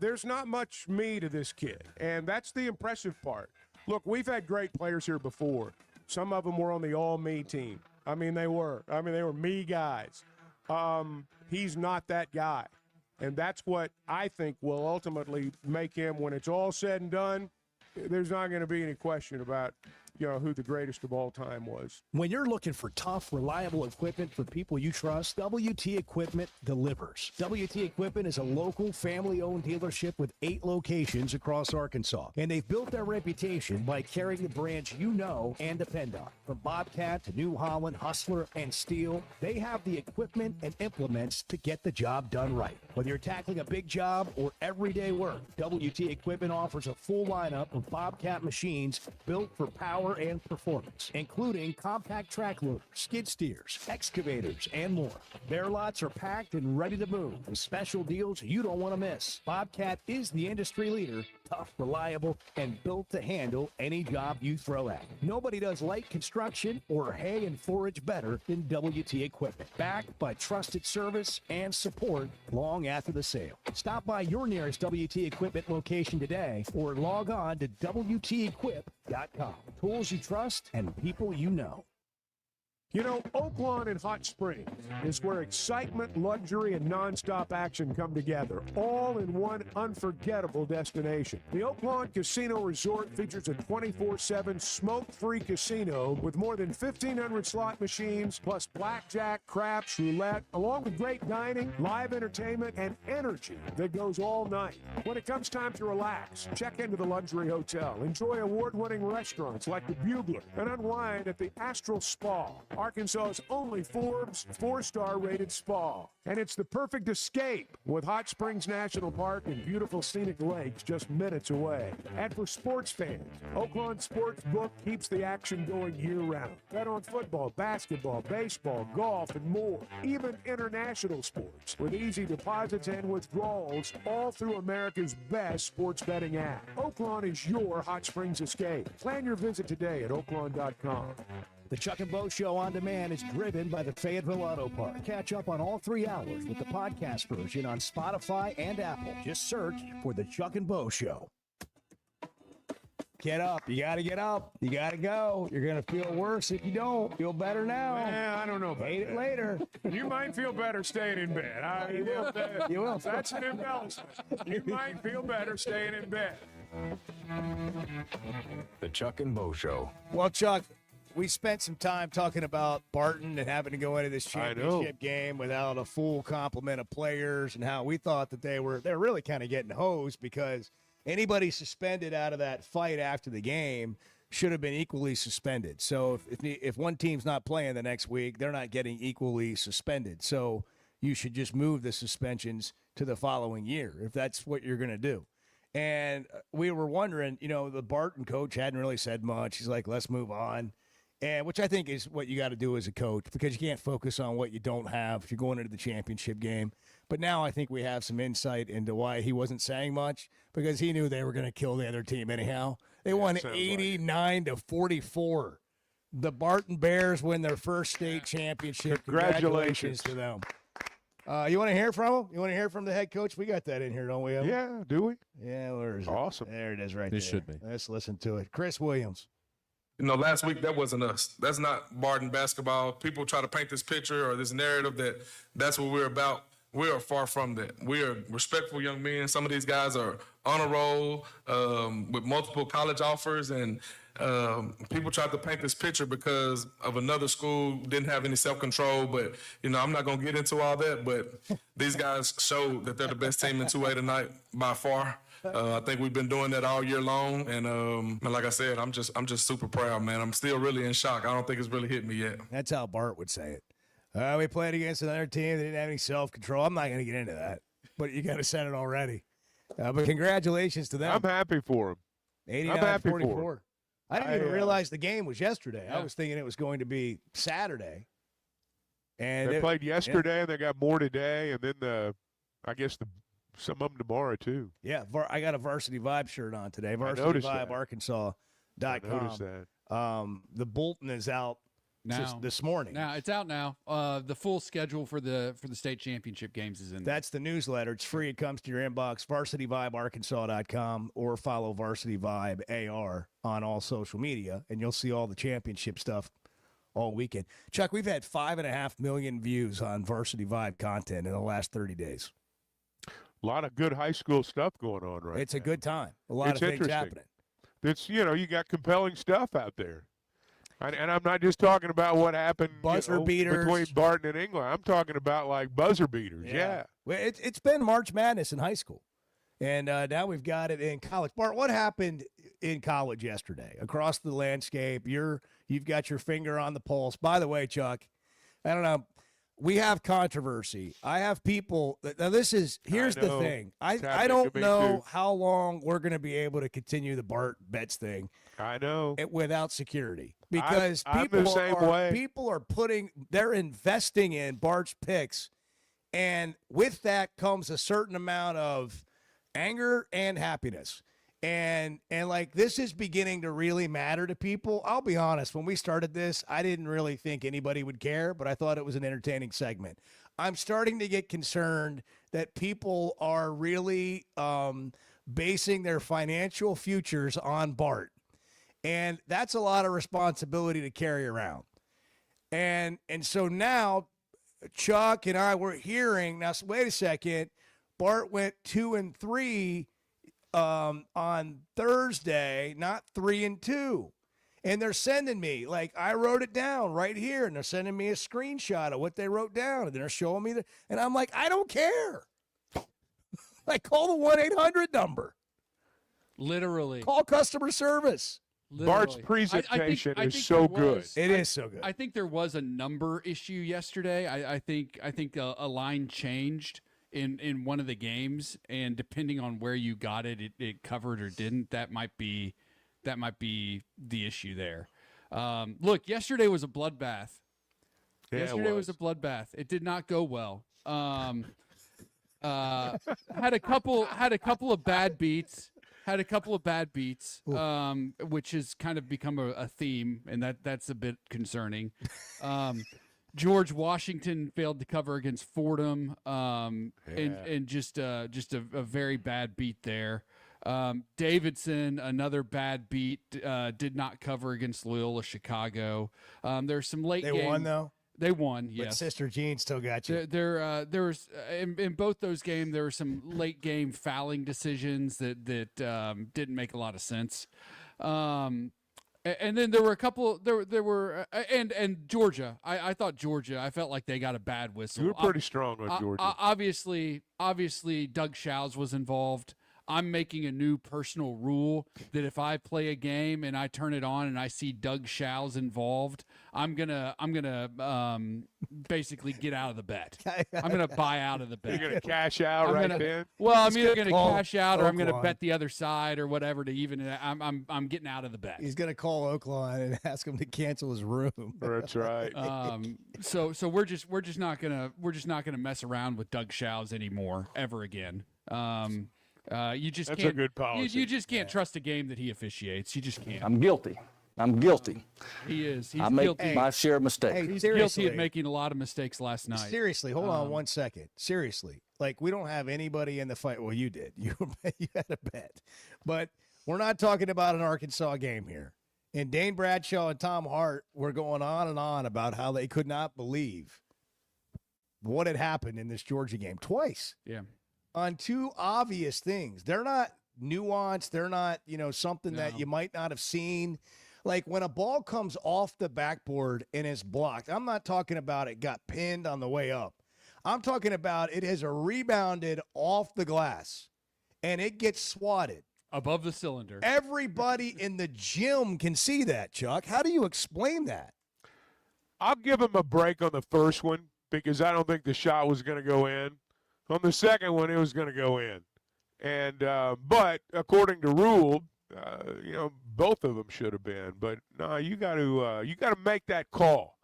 There's not much me to this kid, and that's the impressive part. Look, we've had great players here before. Some of them were on the all-me team. They were me guys. He's not that guy. And that's what I think will ultimately make him, when it's all said and done, there's not going to be any question about who the greatest of all time was. When you're looking for tough, reliable equipment for people you trust, WT Equipment delivers. WT Equipment is a local, family-owned dealership with 8 locations across Arkansas. And they've built their reputation by carrying the brands you know and depend on. From Bobcat to New Holland, Hustler, and Steel, they have the equipment and implements to get the job done right. Whether you're tackling a big job or everyday work, WT Equipment offers a full lineup of Bobcat machines built for power and performance, including compact track loaders, skid steers, excavators, and more. Their lots are packed and ready to move with special deals you don't want to miss. Bobcat is the industry leader, tough, reliable, and built to handle any job you throw at. Nobody does light construction or hay and forage better than WT Equipment, backed by trusted service and support long after the sale. Stop by your nearest WT Equipment location today or log on to WTEquip.com. Tools you trust and people you know. Oaklawn and Hot Springs is where excitement, luxury, and nonstop action come together, all in one unforgettable destination. The Oaklawn Casino Resort features a 24/7 smoke-free casino with more than 1,500 slot machines, plus blackjack, craps, roulette, along with great dining, live entertainment, and energy that goes all night. When it comes time to relax, check into the luxury hotel, enjoy award-winning restaurants like the Bugler, and unwind at the Astral Spa, Arkansas's only Forbes 4-star rated spa. And it's the perfect escape with Hot Springs National Park and beautiful scenic lakes just minutes away. And for sports fans, Oaklawn Sportsbook keeps the action going year-round. Bet on football, basketball, baseball, golf, and more. Even international sports with easy deposits and withdrawals, all through America's best sports betting app. Oaklawn is your Hot Springs escape. Plan your visit today at oaklawn.com. The Chuck and Bo Show on demand is driven by the Fayetteville Auto Park. Catch up on all 3 hours with the podcast version on Spotify and Apple. Just search for the Chuck and Bo Show. Get up. You got to get up. You got to go. You're going to feel worse if you don't. Feel better now. I don't know about Hate it that. later. You might feel better staying in bed. You will. That's an embellishment. You might feel better staying in bed. The Chuck and Bo Show. Well, Chuck, we spent some time talking about Barton and having to go into this championship game without a full complement of players and how we thought that they're really kind of getting hosed because anybody suspended out of that fight after the game should have been equally suspended. So if one team's not playing the next week, they're not getting equally suspended. So you should just move the suspensions to the following year if that's what you're going to do. And we were wondering, the Barton coach hadn't really said much. He's like, let's move on. And which I think is what you got to do as a coach because you can't focus on what you don't have if you're going into the championship game. But now I think we have some insight into why he wasn't saying much because he knew they were going to kill the other team anyhow. They won 89-44. The Barton Bears win their first state championship. Congratulations to them. You want to hear from him? You want to hear from the head coach? We got that in here, don't we? Evan? Yeah, do we? Yeah, where is it? Awesome. There it is right there. It should be. Let's listen to it. Chris Williams. Last week, that wasn't us. That's not Barton basketball. People try to paint this picture or this narrative that's what we're about. We are far from that. We are respectful young men. Some of these guys are on a roll with multiple college offers, and people tried to paint this picture because of another school didn't have any self-control. But, I'm not going to get into all that. But these guys showed that they're the best team in 2A tonight by far. I think we've been doing that all year long, and like I said, I'm just super proud, man. I'm still really in shock. I don't think it's really hit me yet. That's how Bart would say it. We played against another team that didn't have any self-control. I'm not going to get into that, but you got to said it already. But congratulations to them. I'm happy for him. 89-44. I didn't even realize the game was yesterday. I was thinking it was going to be Saturday. And they played yesterday, and they got more today, and then I guess some of them tomorrow too. Yeah, I got a Varsity Vibe shirt on today. VarsityVibe, VarsityVibeArkansas.com. I noticed that. The bulletin is out now this morning. Now it's out now. The full schedule for the state championship games is in. That's the newsletter. It's free. It comes to your inbox. VarsityVibeArkansas.com or follow Varsity Vibe AR on all social media, and you'll see all the championship stuff all weekend. Chuck, we've had 5.5 million views on Varsity Vibe content in the last 30 days. A lot of good high school stuff going on right It's now. a good time. A lot of things happening. It's, you got compelling stuff out there. And I'm not just talking about what happened Buzzer beaters. between Barton and England. I'm talking about, like, buzzer beaters, yeah. Well, it's been March Madness in high school, and now we've got it in college. Bart, what happened in college yesterday across the landscape? You've got your finger on the pulse. By the way, Chuck, I don't know. We have controversy. I have people. Now, here's the thing. I don't know how long we're going to be able to continue the Bart Betts thing. I know. Without security. Because I'm the same way. People are they're investing in Bart's picks. And with that comes a certain amount of anger and happiness. And like, this is beginning to really matter to people. I'll be honest, when we started this, I didn't really think anybody would care, but I thought it was an entertaining segment. I'm starting to get concerned that people are really basing their financial futures on Bart. And that's a lot of responsibility to carry around. And so now Chuck and I were hearing, now wait a second, Bart went 2-3 on Thursday, not 3-2. And they're sending me, like, I wrote it down right here, and they're sending me a screenshot of what they wrote down, and they're showing me and I'm like, I don't care. Like, call the 1-800 number. Literally. Call customer service. Literally. Bart's presentation I think is so good. It is so good. I think there was a number issue yesterday. I think a line changed in one of the games, and depending on where you got it, it covered or didn't. That might be the issue there. Look, yesterday was a bloodbath. Yeah, Yesterday was a bloodbath. It did not go well. Had a couple of bad beats. Which has kind of become a theme, and that's a bit concerning. George Washington failed to cover against Fordham, and just a very bad beat there. Davidson, another bad beat, did not cover against Loyola Chicago. There's some late. They won though. They won, yes. But Sister Jean still got you. There was in both those games there were some late game fouling decisions that didn't make a lot of sense. And then there were a couple. There were and Georgia. I thought Georgia. I felt like they got a bad whistle. You were pretty strong on Georgia. Obviously, Doug Shows was involved. I'm making a new personal rule that if I play a game and I turn it on and I see Doug Shows involved, I'm gonna basically get out of the bet. I'm gonna buy out of the bet. You're gonna cash out then. Well, I'm either gonna cash out or I'm gonna bet the other side or whatever to even. I'm getting out of the bet. He's gonna call Oakland and ask him to cancel his room. That's right. So we're just not gonna mess around with Doug Shows anymore ever again. You just That's can't. a good policy. You just can't trust a game that he officiates. You just can't. I'm guilty. He is. He's I make guilty. my share of mistakes. Hey, He's seriously. guilty of making a lot of mistakes last night. Seriously, hold on 1 second. Seriously, like, we don't have anybody in the fight. Well, you did. You had a bet, but we're not talking about an Arkansas game here. And Dane Bradshaw and Tom Hart were going on and on about how they could not believe what had happened in this Georgia game twice. Yeah. On two obvious things. They're not nuanced. They're not, something that you might not have seen. Like, when a ball comes off the backboard and is blocked, I'm not talking about it got pinned on the way up. I'm talking about it has rebounded off the glass and it gets swatted above the cylinder. Everybody in the gym can see that, Chuck. How do you explain that? I'll give him a break on the first one because I don't think the shot was going to go in. On the second one, it was going to go in. And but according to rule, both of them should have been. But no, you got to make that call.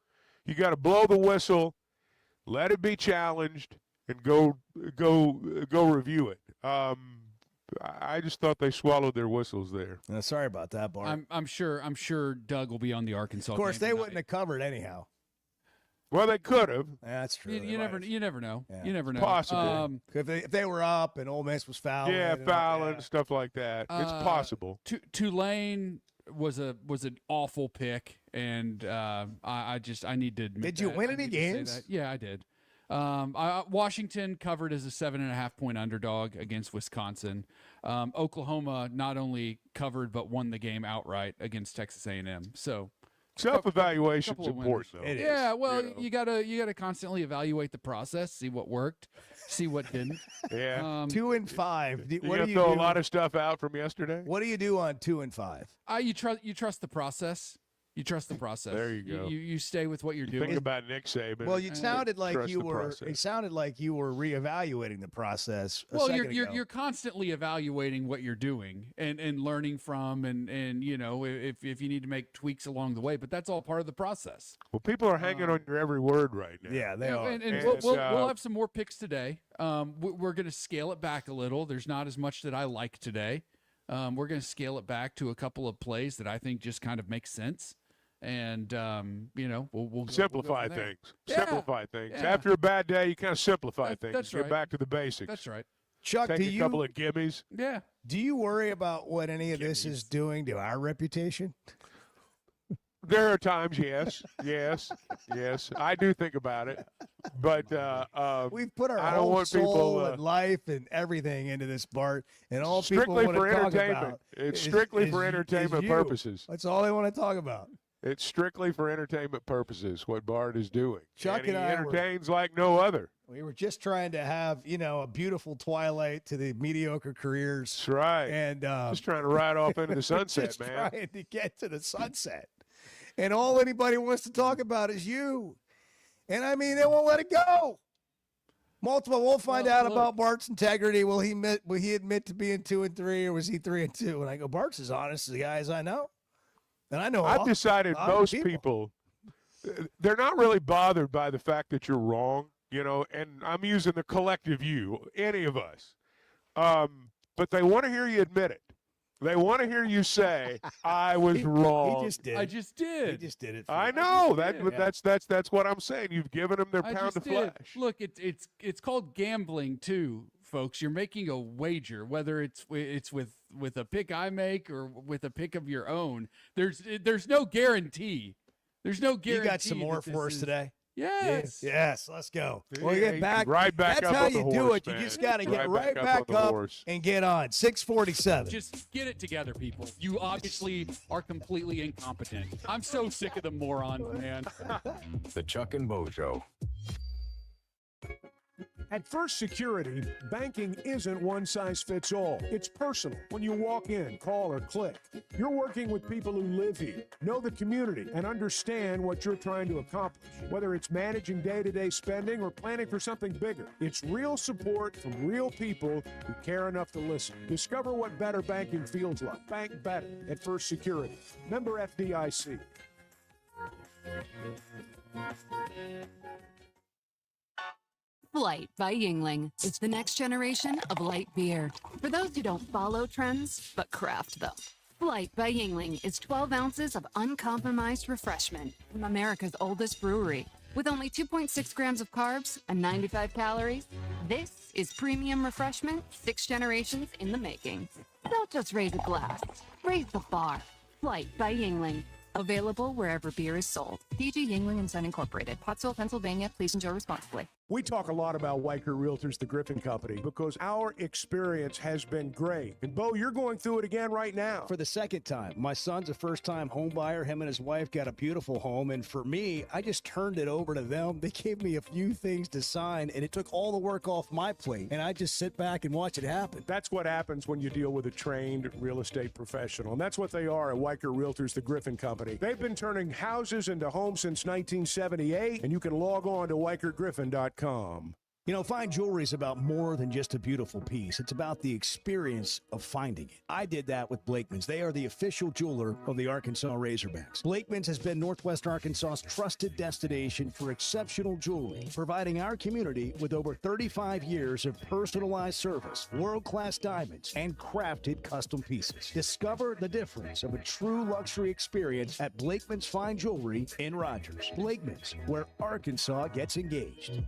You got to blow the whistle, let it be challenged, and go review it. I just thought they swallowed their whistles there. Sorry about that, Bart. I'm sure Doug will be on the Arkansas. Of course, game they tonight. wouldn't have covered anyhow. Well, they could have. That's true. You never know. Yeah. You never know. Possibly. If they were up and Ole Miss was fouling. Fouling, stuff like that. It's possible. Tulane was an awful pick, and I need to admit. Did you that. win I any need to say games? that. Yeah, I did. Washington covered as a 7.5-point underdog against Wisconsin. Oklahoma not only covered but won the game outright against Texas A&M. So self-evaluation is important, though. Yeah, well, you gotta constantly evaluate the process, see what worked, see what didn't. Yeah. 2 and 5. You gonna throw a lot of stuff out from yesterday? What do you do on 2 and 5? You trust the process. You trust the process. There you go. You stay with what you're doing. Think about Nick Saban. Well, you sounded like trust you the were. process. It sounded like you were reevaluating the process. Well, you're constantly evaluating what you're doing and learning from and if you need to make tweaks along the way, but that's all part of the process. Well, people are hanging on your every word right now. Yeah, they are. And we'll have some more picks today. We're going to scale it back a little. There's not as much that I like today. We're going to scale it back to a couple of plays that I think just kind of make sense. And we'll simplify go things. Yeah. Simplify things. Yeah. After a bad day, you kind of simplify things. that's Get right. back to the basics. That's right. Chuck, Take a couple of gimmies. Yeah. Do you worry about what any of this is doing to our reputation? There are times, yes, I do think about it, but we've put our I don't whole want soul people, and life and everything into this, Bart, and all strictly people want for to talk entertainment. about. It's strictly for entertainment you. purposes. That's all they want to talk about. It's strictly for entertainment purposes. What Bart is doing, Chuck and he and I entertains like no other. We were just trying to have, a beautiful twilight to the mediocre careers. That's right. And just trying to ride off into the sunset, just man. trying to get to the sunset. And all anybody wants to talk about is you. And I mean, they won't let it go. Multiple. We'll find out about Bart's integrity. Will he admit to being 2 and 3, or was he 3 and 2? And I go, Bart's as honest as the guys I know. And I know. I've decided most people, they're not really bothered by the fact that you're wrong, and I'm using the collective you, any of us. But they want to hear you admit it. They want to hear you say, "I was wrong." He just did. I just did. He just did it. I know that's what I'm saying. You've given them their pound of flesh. Look, it's called gambling too, folks. You're making a wager, whether it's with a pick I make or with a pick of your own. There's no guarantee. There's no guarantee. You got some more for us today? Yes. Yes, let's go. We'll Yeah, get back. right back That's up how on you the do horse, it. You man. just got to get right on back the up horse. and get on. 647. Just get it together, people. You obviously are completely incompetent. I'm so sick of the morons, man. The Chuck and Bo Show. At First Security, banking isn't one size fits all. It's personal. When you walk in, call, or click, you're working with people who live here, know the community, and understand what you're trying to accomplish. Whether it's managing day-to-day spending or planning for something bigger, it's real support from real people who care enough to listen. Discover what better banking feels like. Bank better at First Security. Member FDIC. Flight by Yingling is the next generation of light beer. For those who don't follow trends, but craft them. Flight by Yingling is 12 ounces of uncompromised refreshment from America's oldest brewery. With only 2.6 grams of carbs and 95 calories, this is premium refreshment 6 generations in the making. Don't just raise a glass, raise the bar. Flight by Yingling. Available wherever beer is sold. DG Yingling and Son Incorporated, Pottsville, Pennsylvania. Please enjoy responsibly. We talk a lot about Weicker Realtors, the Griffin Company, because our experience has been great. And Bo, you're going through it again right now. For the second time. My son's a first-time home buyer. Him and his wife got a beautiful home. And for me, I just turned it over to them. They gave me a few things to sign, and it took all the work off my plate. And I just sit back and watch it happen. That's what happens when you deal with a trained real estate professional. And that's what they are at Weicker Realtors, the Griffin Company. They've been turning houses into homes since 1978, and you can log on to WeicherGriffin.com. You know, fine jewelry is about more than just a beautiful piece. It's about the experience of finding it. I did that with Blakeman's. They are the official jeweler of the Arkansas Razorbacks. Blakeman's has been Northwest Arkansas's trusted destination for exceptional jewelry, providing our community with over 35 years of personalized service, world-class diamonds, and crafted custom pieces. Discover the difference of a true luxury experience at Blakeman's Fine Jewelry in Rogers. Blakeman's, where Arkansas gets engaged.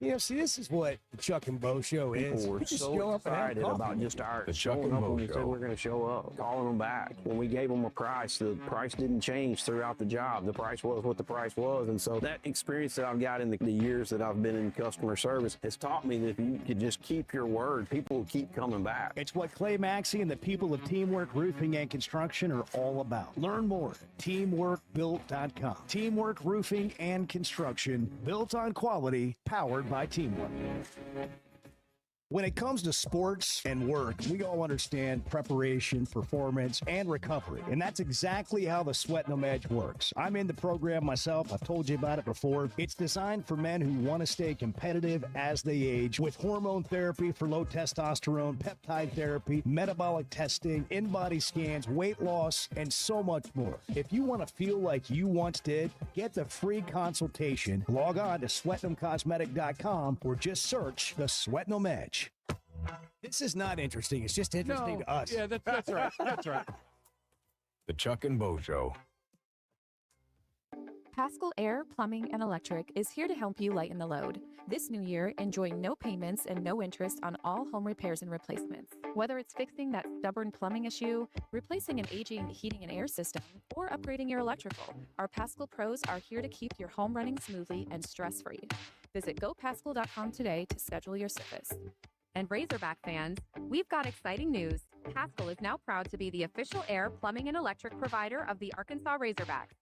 You know, see, this is what the Chuck and Bo show is. People were We just so show up and have excited coffee. about just our The Chuck showing and up Bo when we said Show. we're going to show up, calling them back. When we gave them a price, the price didn't change throughout the job. The price was what the price was. And so that experience that I've got in the years that I've been in customer service has taught me that if you could just keep your word, people will keep coming back. It's what Clay Maxey and the people of Teamwork Roofing and Construction are all about. Learn more at teamworkbuilt.com. Teamwork Roofing and Construction, built on quality, powered by teamwork. When it comes to sports and work, we all understand preparation, performance, and recovery. And that's exactly how the Sweat No Edge works. I'm in the program myself. I've told you about it before. It's designed for men who want to stay competitive as they age with hormone therapy for low testosterone, peptide therapy, metabolic testing, in-body scans, weight loss, and so much more. If you want to feel like you once did, get the free consultation. Log on to sweatnomcosmetic.com or just search the Sweat No Edge. This is not interesting. It's just interesting to us. Yeah, that's right. That's right. The Chuck and Bo Show. Pascal Air, Plumbing, and Electric is here to help you lighten the load. This new year, enjoy no payments and no interest on all home repairs and replacements. Whether it's fixing that stubborn plumbing issue, replacing an aging heating and air system, or upgrading your electrical, our Pascal pros are here to keep your home running smoothly and stress-free. Visit gopascal.com today to schedule your service. And Razorback fans, we've got exciting news. Pascal is now proud to be the official air, plumbing, and electric provider of the Arkansas Razorbacks.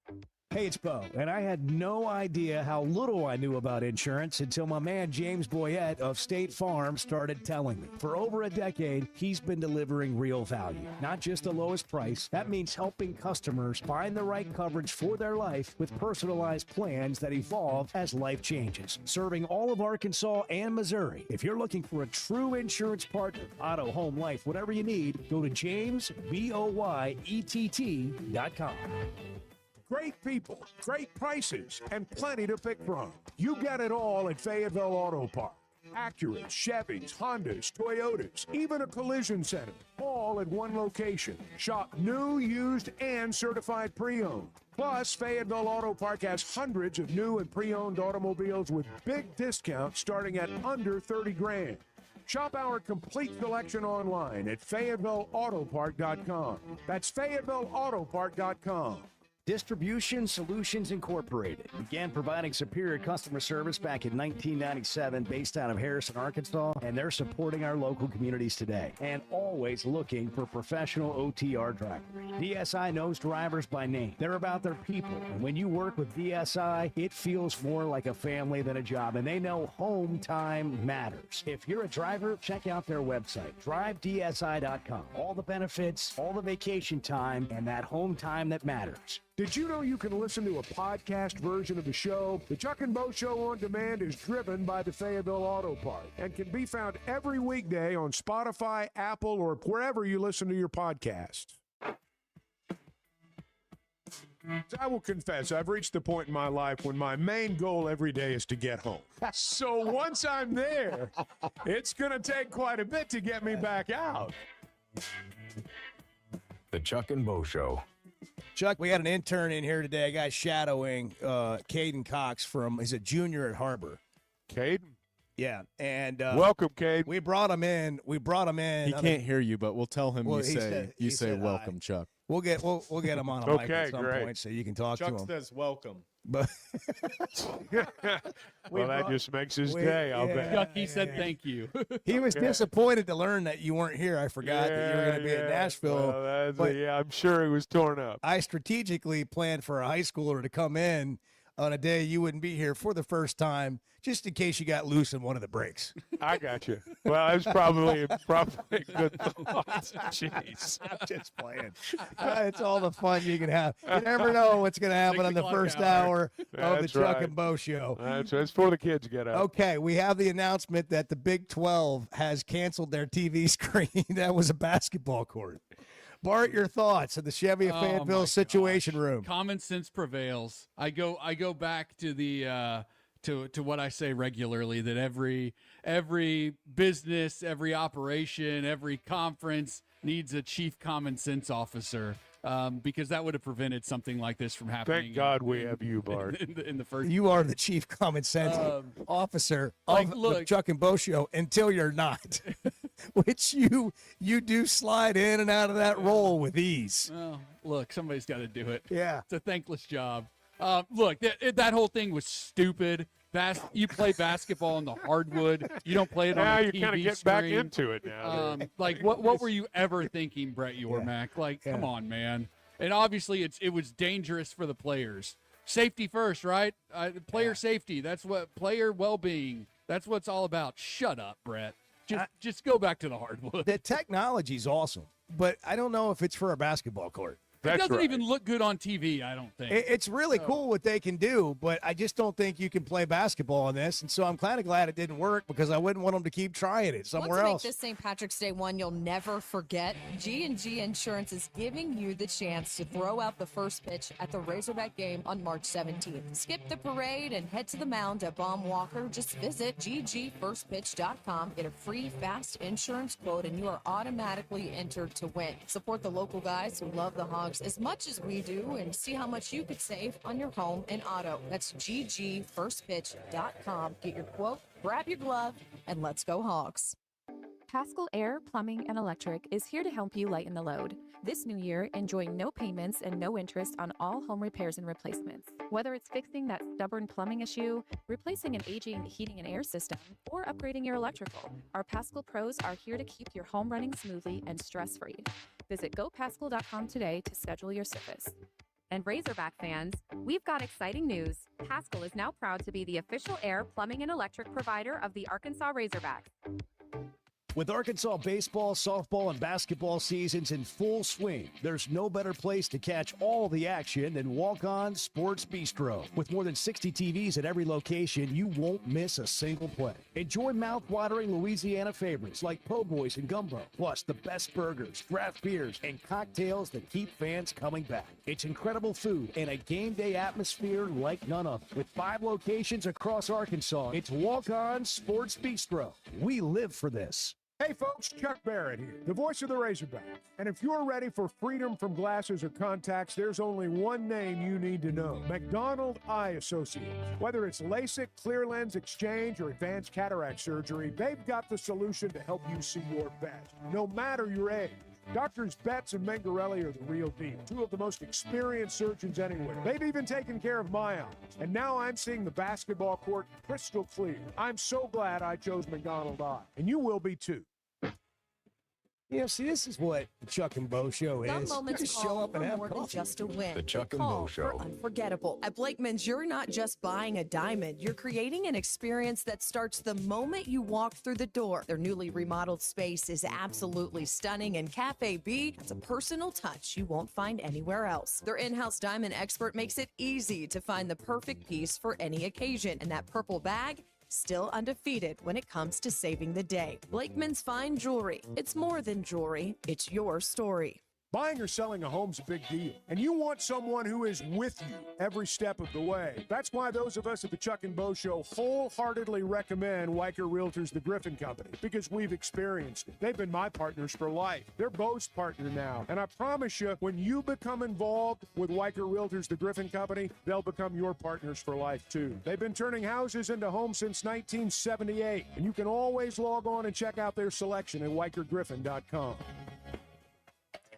Hey, it's Bo, and I had no idea how little I knew about insurance until my man James Boyette of State Farm started telling me. For over a decade, he's been delivering real value, not just the lowest price. That means helping customers find the right coverage for their life with personalized plans that evolve as life changes. Serving all of Arkansas and Missouri. If you're looking for a true insurance partner, auto, home, life, whatever you need, go to JamesBoyett.com. Great people, great prices, and plenty to pick from. You get it all at Fayetteville Auto Park. Acura, Chevys, Hondas, Toyotas, even a collision center, all at one location. Shop new, used, and certified pre-owned. Plus, Fayetteville Auto Park has hundreds of new and pre-owned automobiles with big discounts starting at under $30,000. Shop our complete selection online at FayettevilleAutopark.com. That's FayettevilleAutopark.com. Distribution Solutions Incorporated began providing superior customer service back in 1997 based out of Harrison, Arkansas, and they're supporting our local communities today and always looking for professional OTR drivers. DSI knows drivers by name. They're about their people, and when you work with DSI, it feels more like a family than a job, and they know home time matters. If you're a driver, check out their website, drivedsi.com. All the benefits, all the vacation time, and that home time that matters. Did you know you can listen to a podcast version of the show? The Chuck and Bo Show on Demand is driven by the Fayetteville Auto Park and can be found every weekday on Spotify, Apple, or wherever you listen to your podcasts. I will confess, I've reached the point in my life when my main goal every day is to get home. So once I'm there, it's going to take quite a bit to get me back out. The Chuck and Bo Show. Chuck, we had an intern in here today, a guy shadowing Caden Cox he's a junior at Harbor. Caden? Yeah, and welcome, Caden. We brought him in. He can't hear you, but we'll tell him you say said welcome, hi. Chuck. We'll get him on a mic at some point so you can talk Chuck to him. says welcome. But well, that just makes his day. I'll bet. Chucky said thank you. He was disappointed to learn that you weren't here. I forgot that you were going to be at Nashville. Well, but yeah, I'm sure he was torn up. I strategically planned for a high schooler to come in on a day you wouldn't be here for the first time, just in case you got loose in one of the breaks. I got you. Well, that's probably a good thought. Jeez. I'm just playing. It's all the fun you can have. You never know what's going to happen on the first hour of the Chuck and Bo Show. It's for the kids to get up. Okay, we have the announcement that the Big 12 has canceled their TV screen. That was a basketball court. Bart, your thoughts of the Chevy of Fayetteville Situation Room. Common sense prevails. I go back to the to what I say regularly, that every business, every operation, every conference needs a chief common sense officer. Because that would have prevented something like this from happening. Thank God we have you, Bart. In the first, you are the chief common sense officer like, of look, the Chuck and Bo Show until you're not, which you do slide in and out of that role with ease. Well, look, somebody's got to do it. Yeah, it's a thankless job. Look, that whole thing was stupid. You play basketball on the hardwood. You don't play it on the TV you're kind of getting back into it now. Like, what were you ever thinking, Brett Yormack? Like, come on, man. And obviously, it was dangerous for the players. Safety first, right? Player safety. That's what player well-being. That's what it's all about. Shut up, Brett. Just go back to the hardwood. The technology's awesome, but I don't know if it's for a basketball court. It doesn't even look good on TV, I don't think. It's really cool what they can do, but I just don't think you can play basketball on this. And so I'm kind of glad it didn't work because I wouldn't want them to keep trying it somewhere Want to else. make this St. Patrick's Day one you'll never forget? G&G Insurance is giving you the chance to throw out the first pitch at the Razorback game on March 17th. Skip the parade and head to the mound at Baum Walker. Just visit ggfirstpitch.com, get a free fast insurance quote, and you are automatically entered to win. Support the local guys who love the Hogs as much as we do and see how much you could save on your home and auto. That's ggfirstpitch.com. Get your quote, grab your glove, and let's go Hogs. Paschal Air, Plumbing, and Electric is here to help you lighten the load. This new year, enjoy no payments and no interest on all home repairs and replacements. Whether it's fixing that stubborn plumbing issue, replacing an aging heating and air system, or upgrading your electrical, our Paschal pros are here to keep your home running smoothly and stress-free. Visit gopaschal.com today to schedule your service. And Razorback fans, we've got exciting news. Paschal is now proud to be the official air, plumbing, and electric provider of the Arkansas Razorbacks. With Arkansas baseball, softball, and basketball seasons in full swing, there's no better place to catch all the action than Walk On Sports Bistro. With more than 60 TVs at every location, you won't miss a single play. Enjoy mouth-watering Louisiana favorites like po' boys and gumbo, plus the best burgers, draft beers, and cocktails that keep fans coming back. It's incredible food and a game day atmosphere like none other. With 5 locations across Arkansas, it's Walk On Sports Bistro. We live for this. Hey folks, Chuck Barrett here, the voice of the Razorback. And if you're ready for freedom from glasses or contacts, there's only one name you need to know: McDonald Eye Associates. Whether it's LASIK, clear lens exchange, or advanced cataract surgery, they've got the solution to help you see your best, no matter your age. Doctors Betts and Mengarelli are the real deal, 2 of the most experienced surgeons anywhere. They've even taken care of my eyes, and now I'm seeing the basketball court crystal clear. I'm so glad I chose McDonald Eye, and you will be too. Yeah, see, this is what the Chuck and Bo Show Some is. You moments just call show up and for have more than coffee. just a win. The Chuck They and Bo call Show. for unforgettable. At Blakeman's, you're not just buying a diamond. You're creating an experience that starts the moment you walk through the door. Their newly remodeled space is absolutely stunning, and Cafe B has a personal touch you won't find anywhere else. Their in-house diamond expert makes it easy to find the perfect piece for any occasion, and that purple bag, still undefeated when it comes to saving the day. Blakeman's Fine Jewelry. It's more than jewelry. It's your story. Buying or selling a home's a big deal, and you want someone who is with you every step of the way. That's why those of us at the Chuck and Bo Show wholeheartedly recommend Weicker Realtors, the Griffin Company, because we've experienced it. They've been my partners for life. They're Bo's partner now, and I promise you, when you become involved with Weicker Realtors, the Griffin Company, they'll become your partners for life too. They've been turning houses into homes since 1978, and you can always log on and check out their selection at WeicherGriffin.com.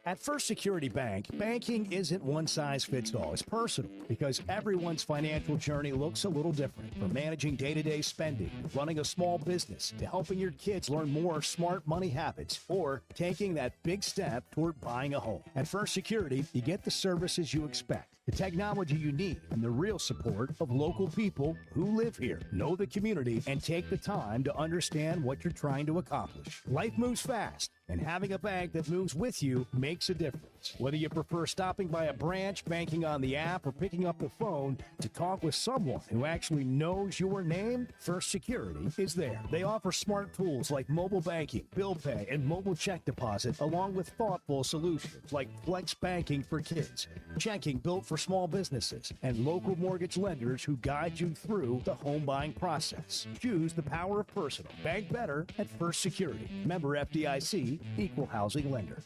At First Security Bank, banking isn't one size fits all. It's personal because everyone's financial journey looks a little different. From managing day-to-day spending, running a small business, to helping your kids learn more smart money habits, or taking that big step toward buying a home. At First Security, you get the services you expect, the technology you need, and the real support of local people who live here, know the community, and take the time to understand what you're trying to accomplish. Life moves fast, and having a bank that moves with you makes a difference. Whether you prefer stopping by a branch, banking on the app, or picking up the phone to talk with someone who actually knows your name, First Security is there. They offer smart tools like mobile banking, bill pay, and mobile check deposit, along with thoughtful solutions like flex banking for kids, checking built for small businesses, and local mortgage lenders who guide you through the home buying process. Choose the power of personal. Bank better at First Security. Member FDIC, equal housing lender.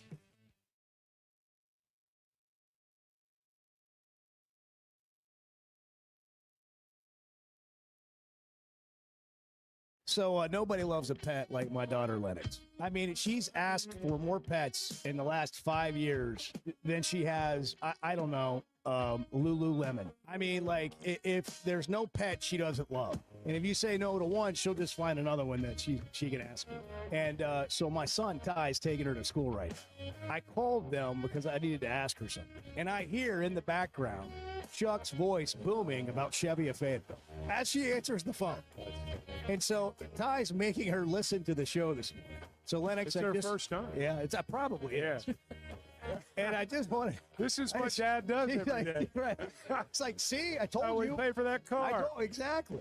So nobody loves a pet like my daughter Lennox. I mean, she's asked for more pets in the last 5 years than she has, I don't know, Lululemon. I mean, like, if there's no pet she doesn't love. And if you say no to one, she'll just find another one that she can ask for. And so my son, Ty, is taking her to school right now. I called them because I needed to ask her something. And I hear in the background Chuck's voice booming about Chevy of Fayetteville as she answers the phone. And so Ty's making her listen to the show this morning. So Lennox, it's her first time. Yeah, it's probably is. And I just want to. This is what Dad does every day. Right. It's like, see, I told How you. we pay for that car. Exactly.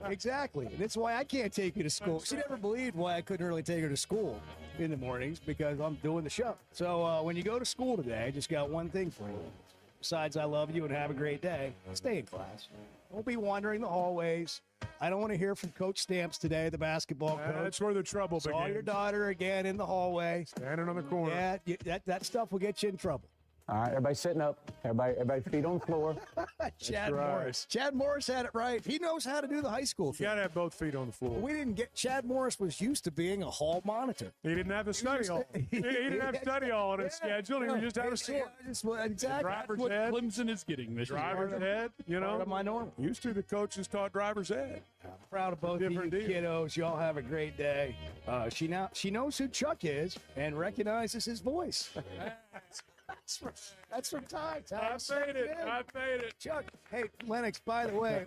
Exactly. And that's why I can't take you to school. She never believed why I couldn't really take her to school in the mornings because I'm doing the show. So when you go to school today, I just got one thing for you. Besides, I love you and have a great day. Stay in class. Don't be wandering the hallways. I don't want to hear from Coach Stamps today, the basketball coach. That's where the trouble begins. Saw your daughter again in the hallway. Standing on the corner. Yeah, that stuff will get you in trouble. All right, everybody sitting up. Everybody feet on the floor. Chad Morris. Chad Morris had it right. He knows how to do the high school thing. You got to have both feet on the floor. We didn't get. Chad Morris was used to being a hall monitor. He didn't have the study hall. He didn't have study hall on his schedule. He was just out of school. Exactly. Driver's what ed. Clemson is getting this year. Driver's ed. You know, part of my normal. Used to the coaches taught driver's ed. I'm proud of both of you kiddos. Y'all have a great day. She knows who Chuck is and recognizes his voice. That's from Ty. I made it. Chuck, hey, Lennox, by the way,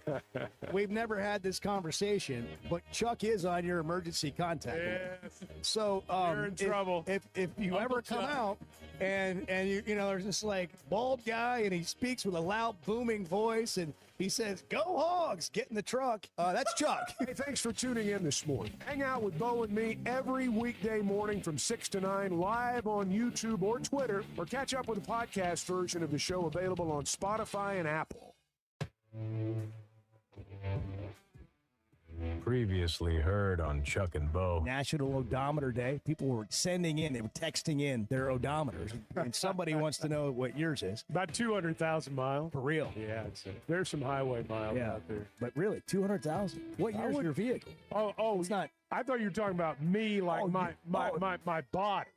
we've never had this conversation, but Chuck is on your emergency contact list. So you're in trouble. If you ever come out and you know, there's this like bald guy and he speaks with a loud booming voice and he says, "Go Hogs, get in the truck." That's Chuck. Hey, thanks for tuning in this morning. Hang out with Bo and me every weekday morning from 6 to 9 live on YouTube or Twitter, or catch up with the podcast version of the show available on Spotify and Apple. Previously heard on Chuck and Bo. National Odometer Day. People were sending in, they were texting in their odometers, and somebody wants to know what yours is. About 200,000 miles. For real? Yeah, there's some highway miles out there. But really, 200,000. What year is your vehicle? Oh, it's not. I thought you were talking about me, like my body.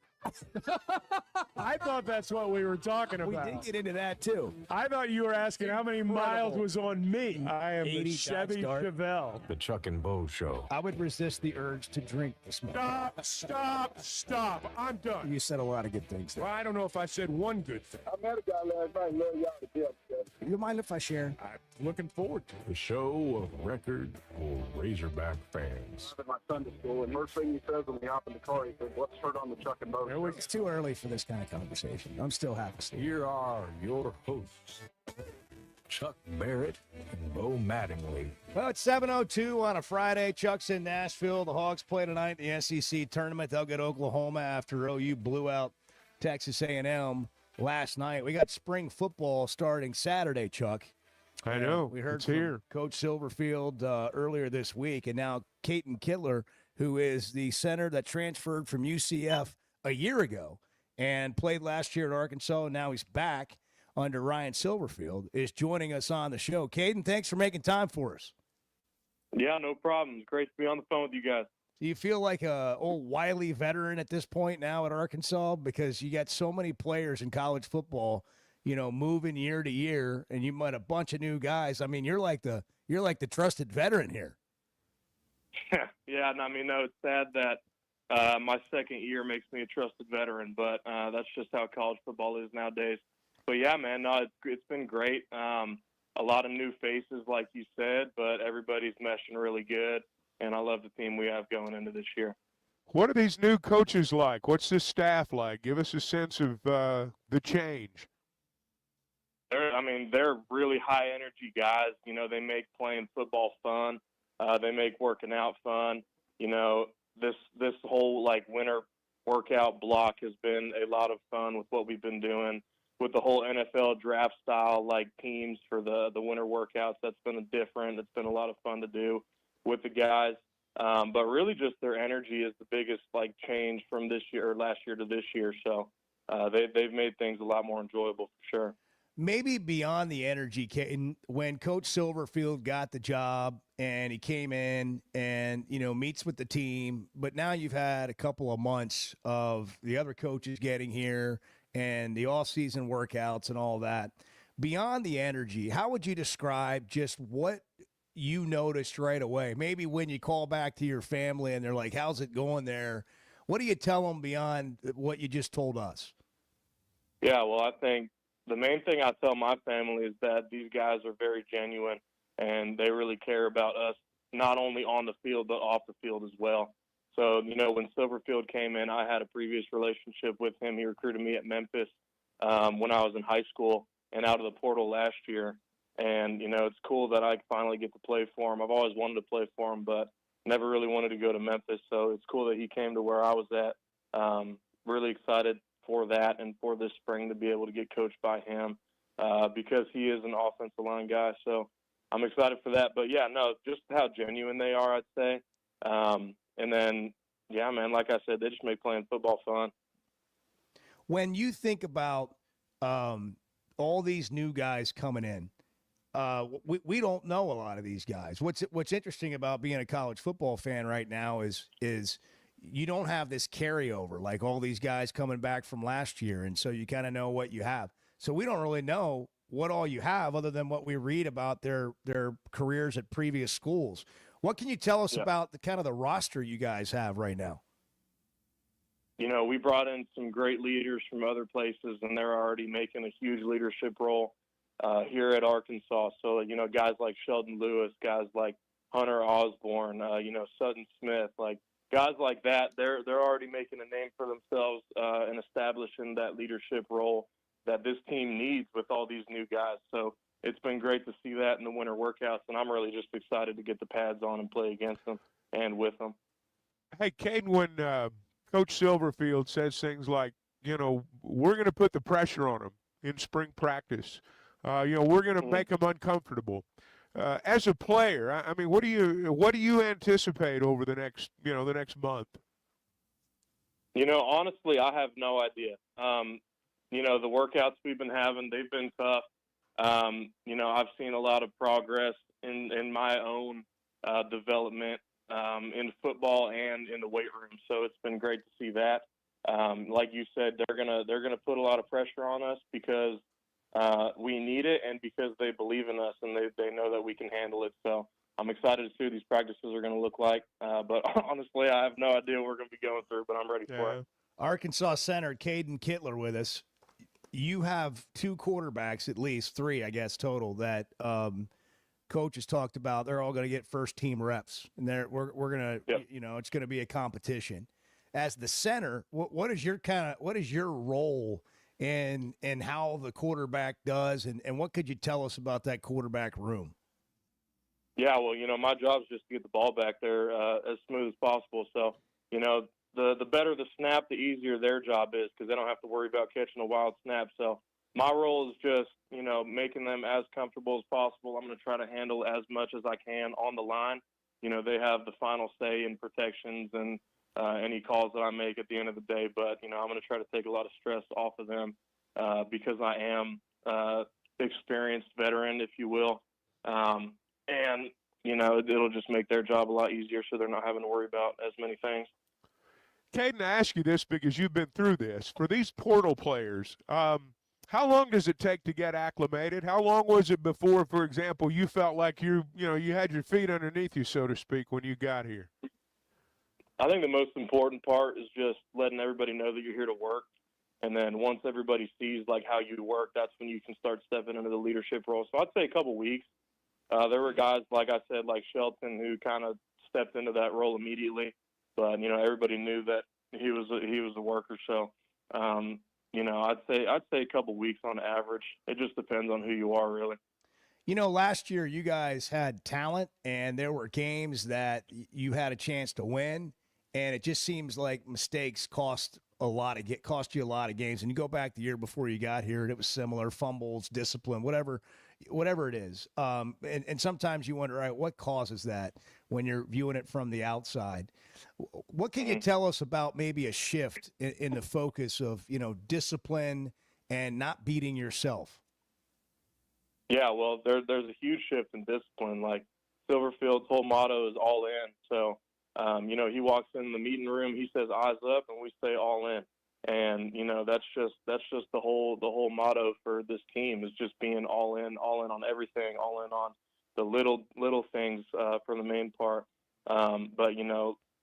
I thought that's what we were talking about. We did get into that too. I thought you were asking how many miles was on me. I am the Chevy Chevelle. The Chuck and Bo Show. I would resist the urge to drink this morning. Stop. I'm done. You said a lot of good things there. Well, I don't know if I said one good thing. I met a guy last night, love y'all to death. You mind if I share? I'm looking forward to it. The show of record for Razorback fans. I'm at my Sunday school, and first thing he says when we hop in the car, he says, "What's heard on the Chuck and Bo?" It's too early for this kind of conversation. I'm still half asleep. Here are your hosts, Chuck Barrett and Bo Mattingly. Well, it's 7:02 on a Friday. Chuck's in Nashville. The Hogs play tonight in the SEC tournament. They'll get Oklahoma after OU blew out Texas A&M last night. We got spring football starting Saturday, Chuck. I know. We heard it's from here. Coach Silverfield earlier this week, and now Caton Kittler, who is the center that transferred from UCF a year ago and played last year at Arkansas, and now he's back under Ryan Silverfield, is joining us on the show. Caden, thanks for making time for us. Yeah, no problem. It's great to be on the phone with you guys. Do you feel like a old wily veteran at this point now at Arkansas? Because you got so many players in college football, moving year to year, and you met a bunch of new guys. I mean, you're like the trusted veteran here. Yeah, and I mean, no, it's sad that my second year makes me a trusted veteran, but that's just how college football is nowadays. But yeah, man, no, it's been great. A lot of new faces, like you said, but everybody's meshing really good, and I love the team we have going into this year. What are these new coaches like? What's this staff like? Give us a sense of the change. They're really high energy guys. They make playing football fun. They make working out fun. This whole winter workout block has been a lot of fun with what we've been doing with the whole NFL draft style teams for the winter workouts. That's been different. It's been a lot of fun to do with the guys. But really just their energy is the biggest change from this year or last year to this year. So they've made things a lot more enjoyable for sure. Maybe beyond the energy, when Coach Silverfield got the job and he came in and, meets with the team, but now you've had a couple of months of the other coaches getting here and the off-season workouts and all that. Beyond the energy, how would you describe just what you noticed right away? Maybe when you call back to your family and they're like, how's it going there? What do you tell them beyond what you just told us? Yeah, well, I think the main thing I tell my family is that these guys are very genuine and they really care about us, not only on the field, but off the field as well. So, when Silverfield came in, I had a previous relationship with him. He recruited me at Memphis when I was in high school and out of the portal last year. And, it's cool that I finally get to play for him. I've always wanted to play for him, but never really wanted to go to Memphis. So it's cool that he came to where I was at. Really excited for that and for this spring to be able to get coached by him because he is an offensive line guy. So I'm excited for that. But, yeah, no, just how genuine they are, I'd say. And then, yeah, man, like I said, they just make playing football fun. When you think about all these new guys coming in, we don't know a lot of these guys. What's interesting about being a college football fan right now is you don't have this carryover like all these guys coming back from last year, and so you kind of know what you have. So we don't really know what all you have other than what we read about their careers at previous schools. What can you tell us about the kind of the roster you guys have right now? We brought in some great leaders from other places, and they're already making a huge leadership role here at Arkansas. So, guys like Sheldon Lewis, guys like Hunter Osborne, Sutton Smith, guys like that, they're already making a name for themselves and establishing that leadership role that this team needs with all these new guys. So it's been great to see that in the winter workouts, and I'm really just excited to get the pads on and play against them and with them. Hey, Caden, when Coach Silverfield says things like, we're going to put the pressure on them in spring practice, we're going to make them uncomfortable. As a player, I mean, what do you anticipate over the next month? Honestly, I have no idea. The workouts we've been having, they've been tough. I've seen a lot of progress in my own development in football and in the weight room. So it's been great to see that. Like you said, they're gonna put a lot of pressure on us because we need it and because they believe in us and they know that we can handle it. So I'm excited to see what these practices are going to look like. But honestly, I have no idea what we're going to be going through, but I'm ready for it. Arkansas center Caden Kittler with us. You have two quarterbacks, at least three, I guess, total, that coach has talked about. They're all going to get first-team reps, and we're going to, it's going to be a competition. As the center, what is your role in how the quarterback does, and what could you tell us about that quarterback room? Yeah, well, my job is just to get the ball back there as smooth as possible. So, the better the snap, the easier their job is because they don't have to worry about catching a wild snap. So my role is just, making them as comfortable as possible. I'm going to try to handle as much as I can on the line. They have the final say in protections and any calls that I make at the end of the day. But, I'm going to try to take a lot of stress off of them because I am experienced veteran, if you will. And it'll just make their job a lot easier, so they're not having to worry about as many things. Caden, I ask you this because you've been through this. For these portal players, how long does it take to get acclimated? How long was it before, for example, you felt like you had your feet underneath you, so to speak, when you got here? I think the most important part is just letting everybody know that you're here to work. And then once everybody sees like how you work, that's when you can start stepping into the leadership role. So I'd say a couple weeks. There were guys, like I said, like Shelton, who kind of stepped into that role immediately. But everybody knew that he was a worker. So I'd say a couple weeks on average. It just depends on who you are, really. Last year you guys had talent, and there were games that you had a chance to win, and it just seems like mistakes cost you a lot of games. And you go back the year before you got here, and it was similar: fumbles, discipline, whatever it is. And sometimes you wonder, right, what causes that when you're viewing it from the outside? What can you tell us about maybe a shift in the focus of discipline and not beating yourself? Yeah, well, there's a huge shift in discipline. Like Silverfield's whole motto is all in. So, he walks in the meeting room, he says eyes up, and we say all in. And that's just the whole motto for this team is just being all in on everything, all in on the little things for the main part. But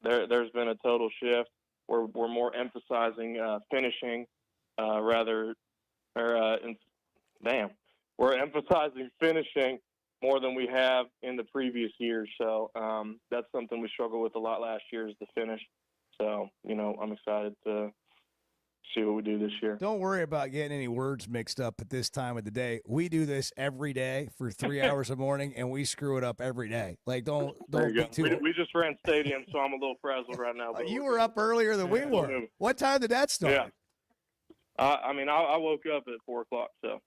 there's been a total shift. We're more emphasizing finishing We're emphasizing finishing more than we have in the previous years. So that's something we struggled with a lot last year, is the finish. So, I'm excited to see what we do this year. Don't worry about getting any words mixed up at this time of the day. We do this every day for 3 hours a morning, and we screw it up every day. Like, don't be too. We just ran stadium, so I'm a little frazzled right now. But you were up earlier than we were. What time did that start? Yeah. I woke up at 4 o'clock, so.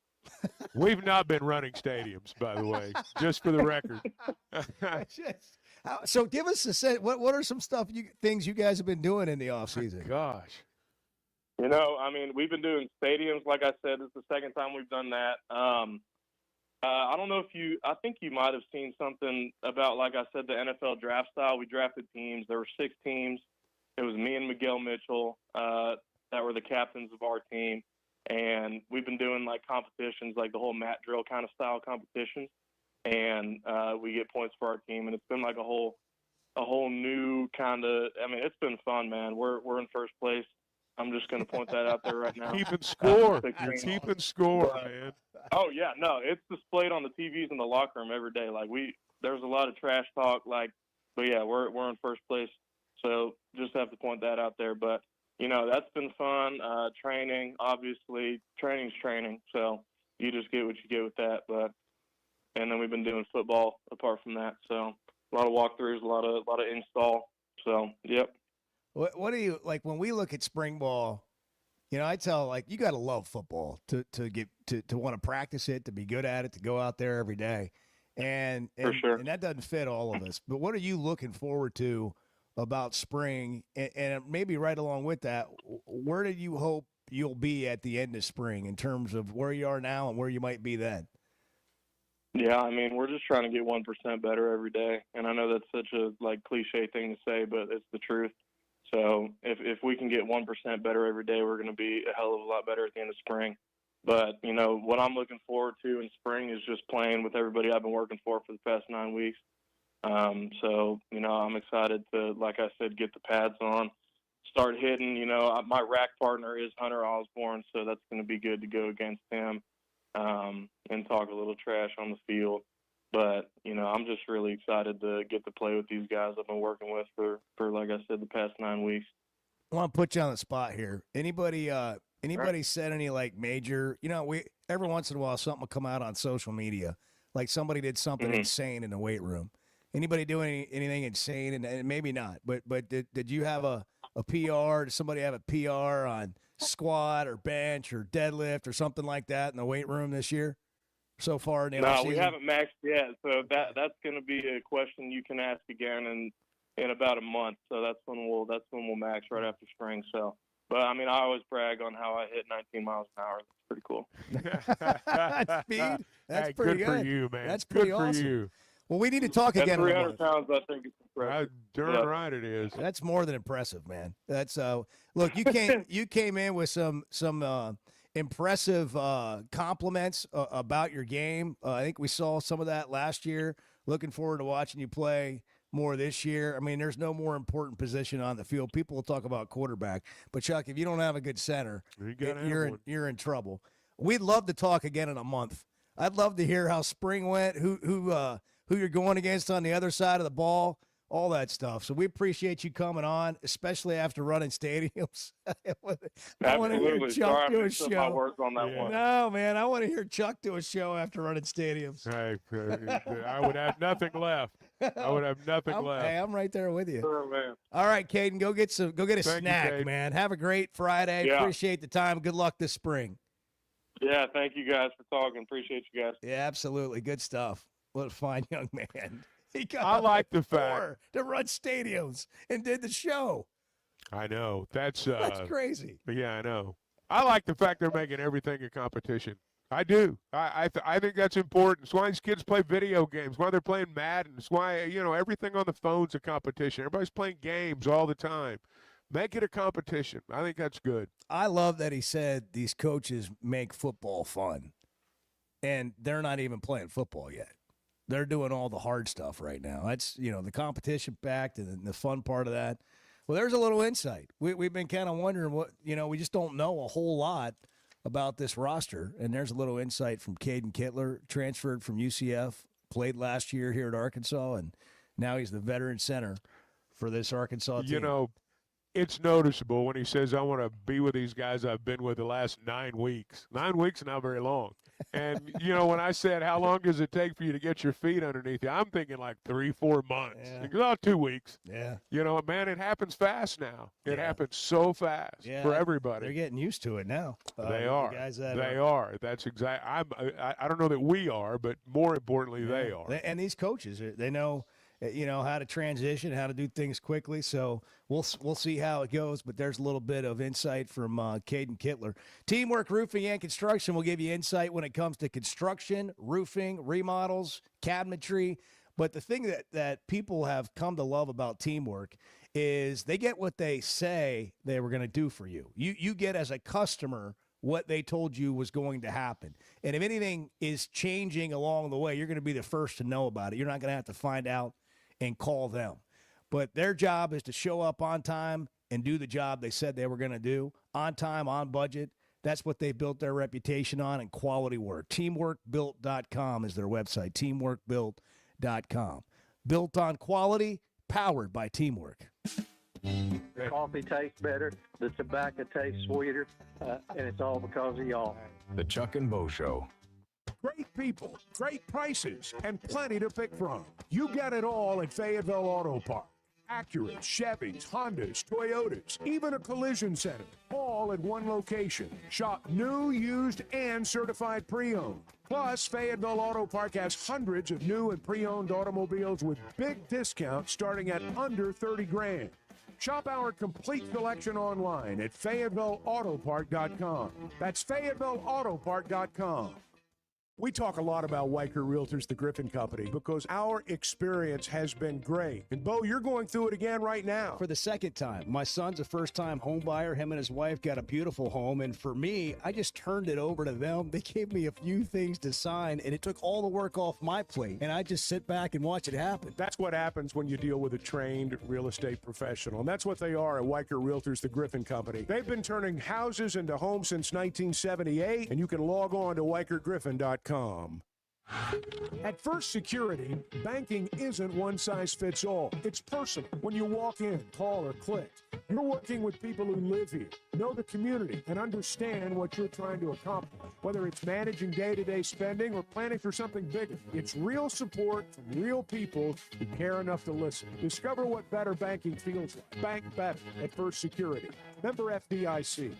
We've not been running stadiums, by the way, just for the record. So give us a sense. What are some things you guys have been doing in the offseason? Gosh. We've been doing stadiums. Like I said, it's the second time we've done that. I don't know I think you might have seen something about, like I said, the NFL draft style. We drafted teams. There were 6 teams. It was me and Miguel Mitchell that were the captains of our team. And we've been doing like competitions, like the whole mat drill kind of style competitions. And we get points for our team. And it's been like a whole new kind of, it's been fun, man. We're in first place. I'm just going to point that out there right now. Keeping score. You're keeping score, man. Oh, yeah. No, it's displayed on the TVs in the locker room every day. Like, there's a lot of trash talk, but yeah, we're in first place. So just have to point that out there. But, that's been fun. Training, obviously. Training's training. So you just get what you get with that. And then we've been doing football apart from that. So a lot of walkthroughs, a lot of install. So, yep. What do you like when we look at spring ball? I tell you got to love football to want to practice it, to be good at it, to go out there every day, and for sure. And that doesn't fit all of us. But what are you looking forward to about spring? And maybe right along with that, where do you hope you'll be at the end of spring in terms of where you are now and where you might be then? Yeah, we're just trying to get 1% better every day, and I know that's such a cliche thing to say, but it's the truth. So if we can get 1% better every day, we're going to be a hell of a lot better at the end of spring. But, what I'm looking forward to in spring is just playing with everybody I've been working for the past 9 weeks. So, I'm excited to, like I said, get the pads on, start hitting. My rack partner is Hunter Osborne, so that's going to be good to go against him and talk a little trash on the field. But, I'm just really excited to get to play with these guys I've been working with for like I said, the past 9 weeks. I want to put you on the spot here. Anybody said any major, we every once in a while something will come out on social media, like somebody did something insane in the weight room. Anybody doing anything insane? And maybe not, but did you have a PR? Did somebody have a PR on squat or bench or deadlift or something like that in the weight room this year? So far in the offseason? No, we haven't maxed yet. So that's going to be a question you can ask again in about a month. So that's when we'll max right after spring. So, but I always brag on how I hit 19 miles an hour. That's pretty cool. Speed. That's pretty good for you, man. That's pretty good awesome. for you. Well, we need to talk At again in a 300 month. pounds, I think it's impressive. Darn right it is. That's more than impressive, man. That's look, you came in with some impressive compliments about your game. I think we saw some of that last year. Looking forward to watching you play more this year. I mean, there's no more important position on the field. People will talk about quarterback, but Chuck, if you don't have a good center, you're in trouble. We'd love to talk again in a month. I'd love to hear how spring went, who you're going against on the other side of the ball, all that stuff. So we appreciate you coming on, especially after running stadiums. I want to hear Absolutely. Chuck Sorry, do I a mixed up my show. words on that one. No, man, I want to hear Chuck do a show after running stadiums. Hey, I would have nothing left. I would have nothing left. Hey, I'm right there with you. Sure, man. All right, Caden, go get a Thank you, snack, Caden. man. Have a great Friday. Yeah. Appreciate the time. Good luck this spring. Yeah, thank you guys for talking. Appreciate you guys. Yeah, absolutely. Good stuff. What a fine young man. He got I up like at the fact- 4 to run stadiums and did the show. I know. That's crazy. Yeah, I know. I like the fact they're making everything a competition. I do. I think that's important. It's why these kids play video games. Why they're playing Madden. It's why everything on the phone's a competition. Everybody's playing games all the time. Make it a competition. I think that's good. I love that he said these coaches make football fun, and they're not even playing football yet. They're doing all the hard stuff right now. That's, the competition packed and the fun part of that. Well, there's a little insight. We've been kind of wondering what, we just don't know a whole lot about this roster. And there's a little insight from Caden Kittler, transferred from UCF, played last year here at Arkansas, and now he's the veteran center for this Arkansas team. It's noticeable when he says, I want to be with these guys I've been with the last 9 weeks. 9 weeks, not very long. And, when I said, how long does it take for you to get your feet underneath you? I'm thinking like 3-4 months. Yeah. About 2 weeks. Yeah. Man, it happens fast now. It happens so fast for everybody. They're getting used to it now. They the are. guys that they are. That's exactly. I don't know that we are, but more importantly, they are. And these coaches, they know, how to transition, how to do things quickly. So we'll see how it goes. But there's a little bit of insight from Caden Kittler. Teamwork Roofing and Construction will give you insight when it comes to construction, roofing, remodels, cabinetry. But the thing that people have come to love about Teamwork is they get what they say they were going to do for you. You get, as a customer, what they told you was going to happen. And if anything is changing along the way, you're going to be the first to know about it. You're not going to have to find out and call them. But their job is to show up on time and do the job they said they were going to do, on time, on budget. That's what they built their reputation on, and quality work. Teamworkbuilt.com is their website, teamworkbuilt.com. Built on quality, powered by Teamwork. The coffee tastes better, the tobacco tastes sweeter, and it's all because of y'all. The Chuck and Bo Show. Great people, great prices, and plenty to pick from. You get it all at Fayetteville Auto Park. Acura, Chevys, Hondas, Toyotas, even a collision center, all at one location. Shop new, used, and certified pre-owned. Plus, Fayetteville Auto Park has hundreds of new and pre-owned automobiles with big discounts starting at under $30,000. Shop our complete selection online at FayettevilleAutopark.com. That's FayettevilleAutopark.com. We talk a lot about Weicker Realtors, the Griffin Company, because our experience has been great. And, Bo, you're going through it again right now. For the second time. My son's a first-time home buyer. Him and his wife got a beautiful home. And for me, I just turned it over to them. They gave me a few things to sign, and it took all the work off my plate. And I just sit back and watch it happen. That's what happens when you deal with a trained real estate professional. And that's what they are at Weicker Realtors, the Griffin Company. They've been turning houses into homes since 1978, and you can log on to WeicherGriffin.com. At First Security, banking isn't one size fits all. It's personal. When you walk in, call, or click, you're working with people who live here, know the community, and understand what you're trying to accomplish. Whether it's managing day-to-day spending or planning for something bigger, it's real support from real people who care enough to listen. Discover what better banking feels like. Bank better at First Security. Member FDIC.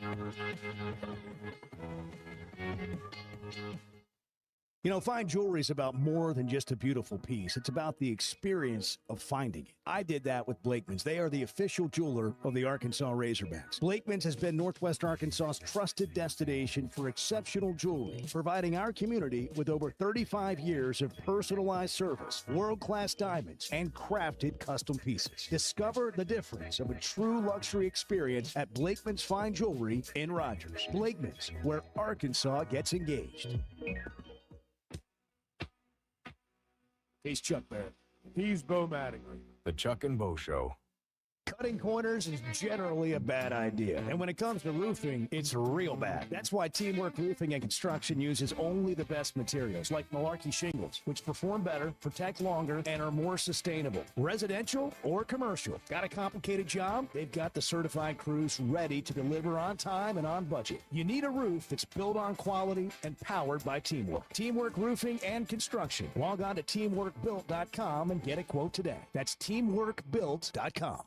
You know, fine jewelry is about more than just a beautiful piece. It's about the experience of finding it. I did that with Blakeman's. They are the official jeweler of the Arkansas Razorbacks. Blakeman's has been Northwest Arkansas's trusted destination for exceptional jewelry, providing our community with over 35 years of personalized service, world-class diamonds, and crafted custom pieces. Discover the difference of a true luxury experience at Blakeman's Fine Jewelry in Rogers. Blakeman's, where Arkansas gets engaged. He's Chuck Barrett. He's Bo Mattingly. The Chuck and Bo Show. Cutting corners is generally a bad idea. And when it comes to roofing, it's real bad. That's why Teamwork Roofing and Construction uses only the best materials, like Malarkey shingles, which perform better, protect longer, and are more sustainable. Residential or commercial. Got a complicated job? They've got the certified crews ready to deliver on time and on budget. You need a roof that's built on quality and powered by Teamwork. Teamwork Roofing and Construction. Log on to teamworkbuilt.com and get a quote today. That's teamworkbuilt.com.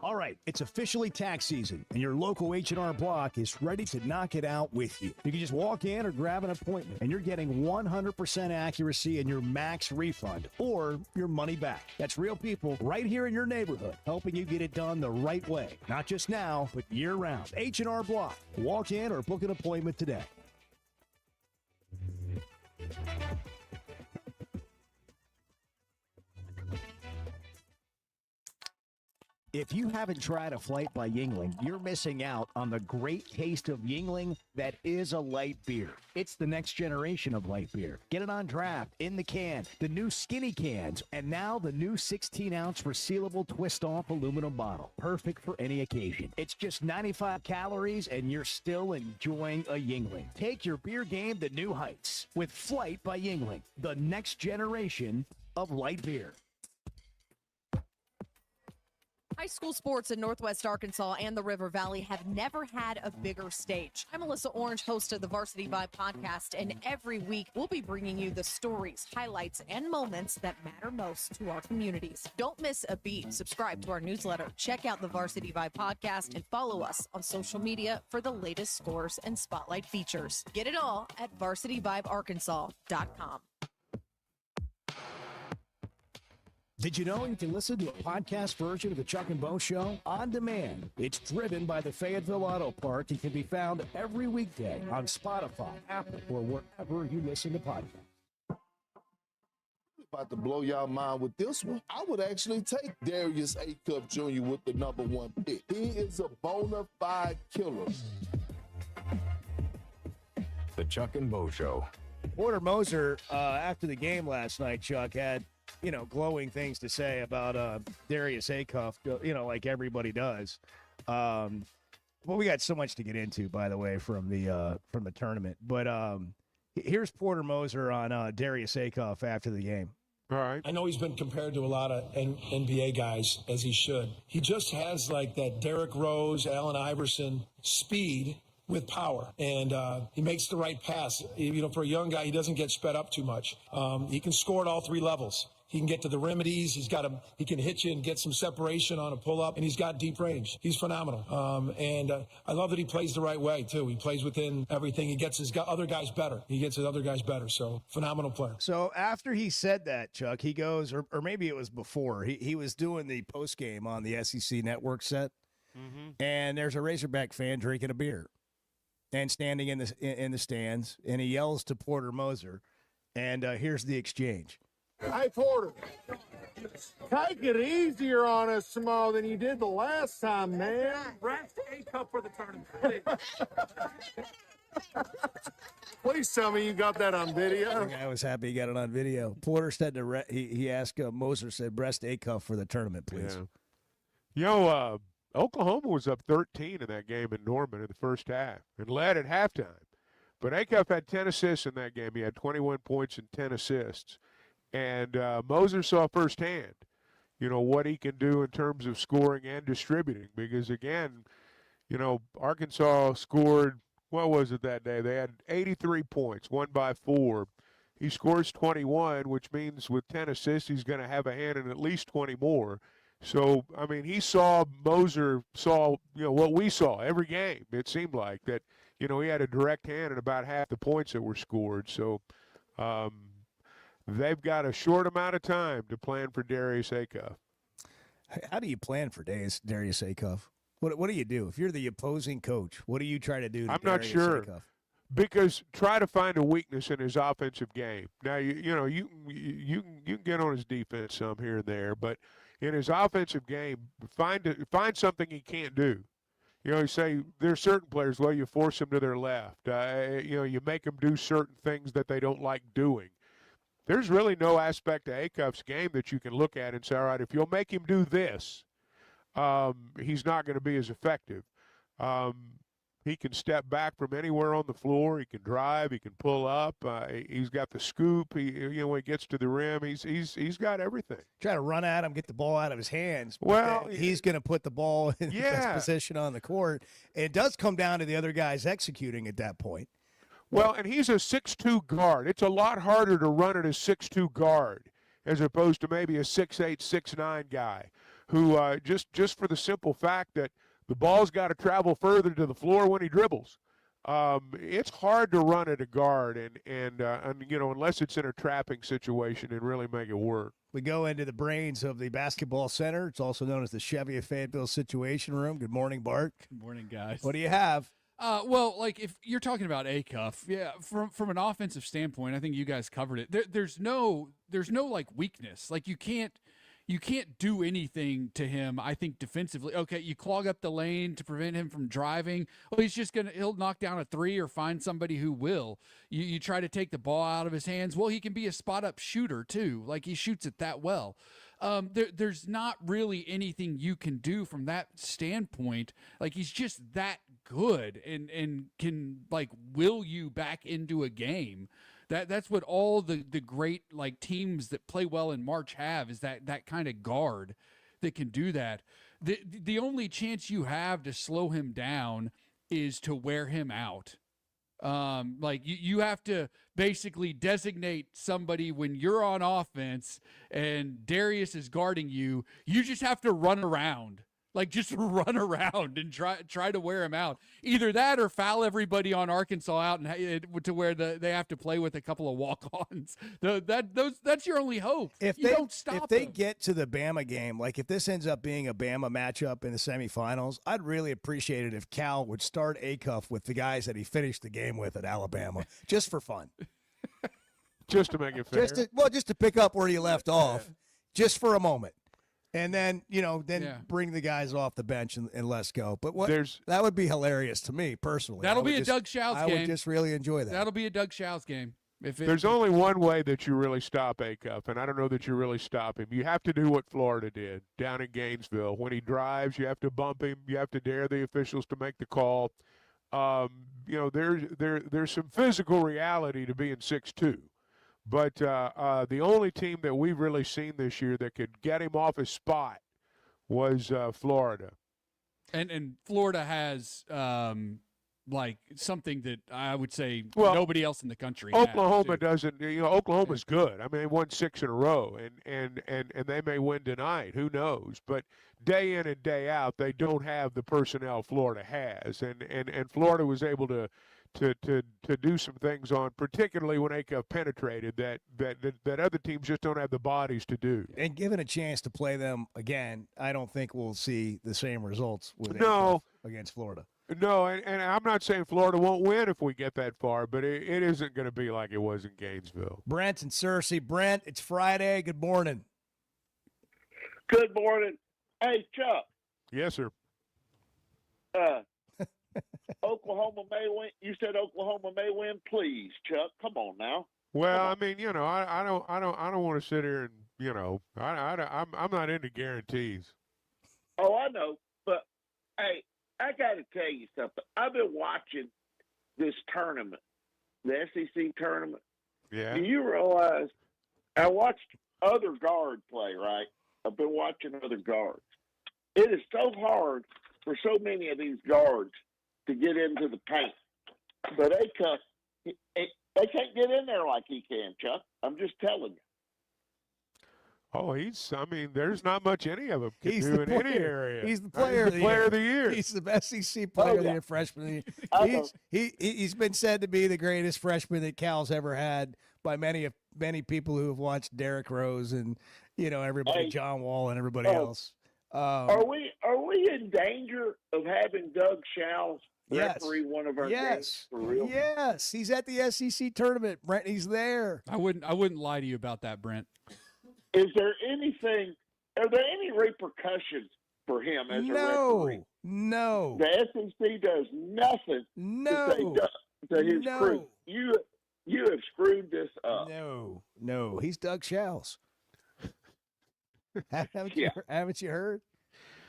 All right, it's officially tax season, and your local H&R Block is ready to knock it out with you. You can just walk in or grab an appointment, and you're getting 100% accuracy in your max refund or your money back. That's real people right here in your neighborhood, helping you get it done the right way. Not just now, but year-round. H&R Block. Walk in or book an appointment today. If you haven't tried a flight by Yingling, you're missing out on the great taste of Yingling that is a light beer. It's the next generation of light beer. Get it on draft, in the can, the new skinny cans, and now the new 16-ounce resealable twist-off aluminum bottle. Perfect for any occasion. It's just 95 calories, and you're still enjoying a Yingling. Take your beer game to new heights with Flight by Yingling, the next generation of light beer. High school sports in Northwest Arkansas and the River Valley have never had a bigger stage. I'm Melissa Orange, host of the Varsity Vibe podcast, and every week we'll be bringing you the stories, highlights, and moments that matter most to our communities. Don't miss a beat. Subscribe to our newsletter, check out the Varsity Vibe podcast, and follow us on social media for the latest scores and spotlight features. Get it all at varsityvibearkansas.com. Did you know you can listen to a podcast version of the Chuck and Bo Show on demand? It's driven by the Fayetteville Auto Park and can be found every weekday on Spotify, Apple, or wherever you listen to podcasts. About to blow y'all mind with this one. I would actually take Darius Acuff Jr. with the #1 pick. He is a bona fide killer. The Chuck and Bo Show. Porter Moser, after the game last night, Chuck, had glowing things to say about Darius Acuff, like everybody does. Well, we got so much to get into, by the way, from the tournament. But here's Porter Moser on Darius Acuff after the game. All right. I know he's been compared to a lot of NBA guys, as he should. He just has like that Derrick Rose, Allen Iverson speed with power, and he makes the right pass. For a young guy, he doesn't get sped up too much. He can score at all three levels. He can get to the remedies. He can hit you and get some separation on a pull-up, and he's got deep range. He's phenomenal. And I love that he plays the right way, too. He plays within everything. He gets his other guys better. So, phenomenal player. So after he said that, Chuck, he goes, or maybe it was before, he was doing the post-game on the SEC Network set, and there's a Razorback fan drinking a beer and standing in the stands, and he yells to Porter Moser, and here's the exchange. Hey, Porter, take it easier on us some more than you did the last time, man. Rest A-Cup for the tournament. Please tell me you got that on video. I was happy he got it on video. Porter said he asked Moser, said, breast Acuff for the tournament, please. Yeah. Oklahoma was up 13 in that game in Norman in the first half and led at halftime. But Acuff had 10 assists in that game. He had 21 points and 10 assists. And Moser saw firsthand, what he can do in terms of scoring and distributing. Because, again, Arkansas scored, what was it that day? They had 83 points, won by 4. He scores 21, which means with 10 assists, he's going to have a hand in at least 20 more. So, Moser saw, what we saw every game. It seemed like that he had a direct hand in about half the points that were scored. So they've got a short amount of time to plan for Darius Acuff. How do you plan for Darius Acuff? What do you do if you're the opposing coach? What do you try to do to I'm Darius not sure. Acuff? Because try to find a weakness in his offensive game. Now you can get on his defense some here and there, but in his offensive game, find something he can't do. You say there's certain players. Well, you force them to their left. You make them do certain things that they don't like doing. There's really no aspect of Acuff's game that you can look at and say, all right, if you'll make him do this, he's not going to be as effective. He can step back from anywhere on the floor. He can drive. He can pull up. He's got the scoop. When he gets to the rim, he's got everything. Try to run at him, get the ball out of his hands. Well, he's going to put the ball in the best position on the court. It does come down to the other guys executing at that point. Well, and he's a 6'2" guard. It's a lot harder to run at a 6'2" guard as opposed to maybe a 6'8", 6'9" guy who just for the simple fact that the ball's got to travel further to the floor when he dribbles. It's hard to run at a guard, and unless it's in a trapping situation and really make it work. We go into the brains of the basketball center. It's also known as the Chevy of Fayetteville Situation Room. Good morning, Bart. Good morning, guys. What do you have? Well, if you're talking about Acuff, yeah, from an offensive standpoint, I think you guys covered it. There's no weakness. You can't do anything to him, I think, defensively. Okay, you clog up the lane to prevent him from driving. Well, he'll knock down a three or find somebody who will. You try to take the ball out of his hands. Well, he can be a spot-up shooter, too. He shoots it that well. There's not really anything you can do from that standpoint. He's just that good and can, will you back into a game. That's what all the great teams that play well in March have, is that kind of guard that can do that. The only chance you have to slow him down is to wear him out. You have to basically designate somebody when you're on offense and Darius is guarding you. You just have to run around. Just run around and try to wear him out. Either that or foul everybody on Arkansas out and to where they have to play with a couple of walk-ons. That's your only hope. If they get to the Bama game, if this ends up being a Bama matchup in the semifinals, I'd really appreciate it if Cal would start Acuff with the guys that he finished the game with at Alabama, just for fun. Just to make it fair. Just to pick up where you left off, just for a moment. And then, bring the guys off the bench and let's go. But that would be hilarious to me personally. That'll be a Doug Shouse game. I would just really enjoy that. That'll be a Doug Shouse game. There's only one way that you really stop Acuff, and I don't know that you really stop him. You have to do what Florida did down in Gainesville. When he drives, you have to bump him. You have to dare the officials to make the call. There's some physical reality to being 6'2". But the only team that we've really seen this year that could get him off his spot was Florida. And Florida has something that I would say nobody else in the country Oklahoma has, doesn't. Oklahoma's good. I mean, they won 6 in a row, and they may win tonight. Who knows? But day in and day out, they don't have the personnel Florida has, and Florida was able to do some things on, particularly when Acuff penetrated, that other teams just don't have the bodies to do. And given a chance to play them again, I don't think we'll see the same results with Acuff against Florida. No, and I'm not saying Florida won't win if we get that far, but it isn't going to be like it was in Gainesville. Brent and Cersei. Brent, it's Friday. Good morning. Good morning. Hey, Chuck. Yes, sir. Oklahoma may win. You said Oklahoma may win. Please, Chuck. Come on now. Well, I mean, I don't want to sit here and I'm not into guarantees. Oh, I know, but hey, I got to tell you something. I've been watching this tournament, the SEC tournament. Yeah. Do you realize I watched other guard play? Right. I've been watching other guards. It is so hard for so many of these guards to get into the paint. But Acuff, they can't get in there like he can, Chuck. I'm just telling you. Oh, I mean, there's not much any of them can He's do the in player. any area. He's the player, He's the player of the year. He's the SEC player of the year, freshman of the year. He's been said to be the greatest freshman that Cal's ever had by many people who have watched Derrick Rose and everybody, John Wall and everybody else. Are we in danger of having Doug Shouse referee one of our games for real? Yes, he's at the SEC tournament, Brent. He's there. I wouldn't lie to you about that, Brent. Is there anything? Are there any repercussions for him as a referee? No. The SEC does nothing to his crew. You have screwed this up. No. He's Doug Shouse. Haven't you heard?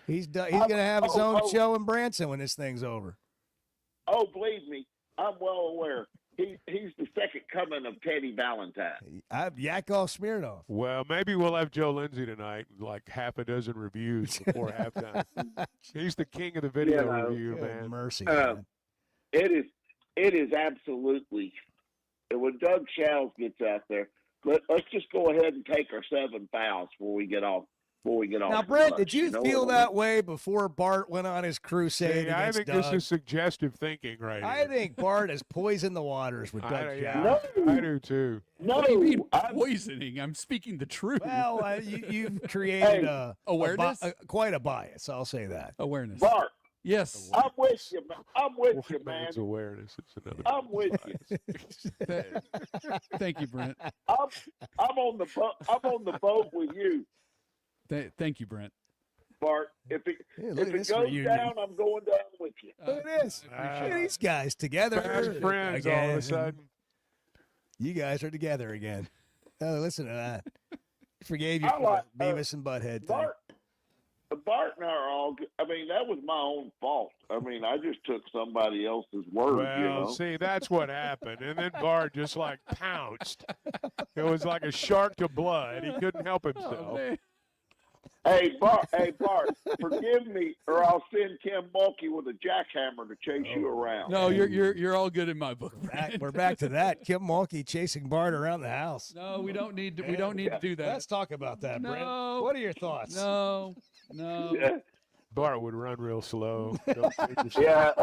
He's going to have his own show in Branson when this thing's over. Oh, believe me, I'm well aware. He's the second coming of Teddy Valentine. Yakov Smirnoff. Well, maybe we'll have Joe Lindsay tonight, like half a dozen reviews before halftime. He's the king of the video review, man. Mercy. It is absolutely. When Doug Shouse gets out there, let's just go ahead and take our 7 fouls before we get off. Now, Brett, did you feel that way before Bart went on his crusade against I think Doug? this is suggestive thinking right I here. think Bart has poisoned the waters with Doug Shouse. No. I do too. No, What do you mean poisoning? I'm speaking the truth. Well, you've created awareness, quite a bias. I'll say that. Awareness. Bart. Yes. I'm with you, man. I'm with you, man. It's awareness. It's another. I'm with you. Thank you, Brent. I'm on the boat with you. Thank you, Brent. Bart, if it goes down, I'm going down with you. Look at this. Look at these guys together. Fast friends all of a sudden. You guys are together again. Oh, listen to that. Forgave you for the Beavis and Butthead thing. Bart and I are all good. I mean, that was my own fault. I mean, I just took somebody else's word, Well, see, that's what happened. And then Bart just like pounced. It was like a shark to blood. He couldn't help himself. Oh, Hey, Bart, forgive me, or I'll send Kim Mulkey with a jackhammer to chase you around. No, you're all good in my book. We're back to that. Kim Mulkey chasing Bart around the house. No, we don't need to do that. Let's talk about that, Brent. No. What are your thoughts? No. Bart would run real slow. Yeah.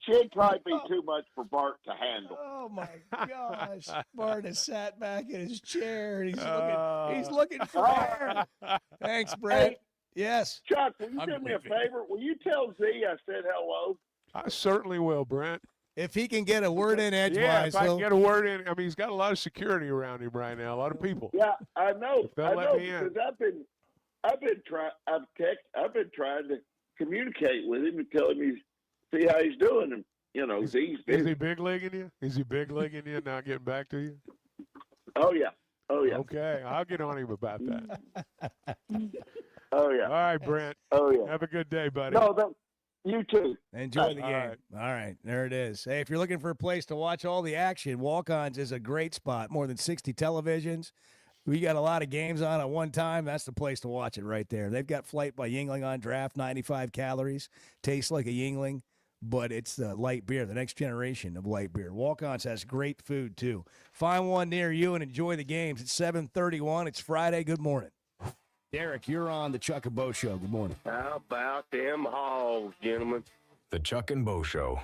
She'd probably be too much for Bart to handle. Oh my gosh! Bart has sat back in his chair and he's looking for air. Thanks, Brett. Hey, yes, Chuck, will you do me a favor? Will you tell Z I said hello? I certainly will, Brent. If he can get a word in edgewise, yeah, if I can get a word in. I mean, he's got a lot of security around him right now. A lot of people. Yeah, I know. If they'll let me because in. I've been trying to communicate with him and tell him see how he's doing. And is he big leaguing you? Is he big leaguing you? Not getting back to you? Oh yeah. Okay, I'll get on him about that. Oh yeah. All right, Brent. Oh yeah. Have a good day, buddy. No, you too. Enjoy the All game. right. All right, there it is. Hey, if you're looking for a place to watch all the action, Walk-Ons is a great spot. More than 60 televisions. We got a lot of games on at one time. That's the place to watch it right there. They've got Flight by Yuengling on draft, 95 calories. Tastes like a Yuengling, but it's the light beer, the next generation of light beer. Walk-Ons has great food, too. Find one near you and enjoy the games. It's 7:31. It's Friday. Good morning. Derek, you're on the Chuck and Bo Show. Good morning. How about them hogs, gentlemen? The Chuck and Bo Show.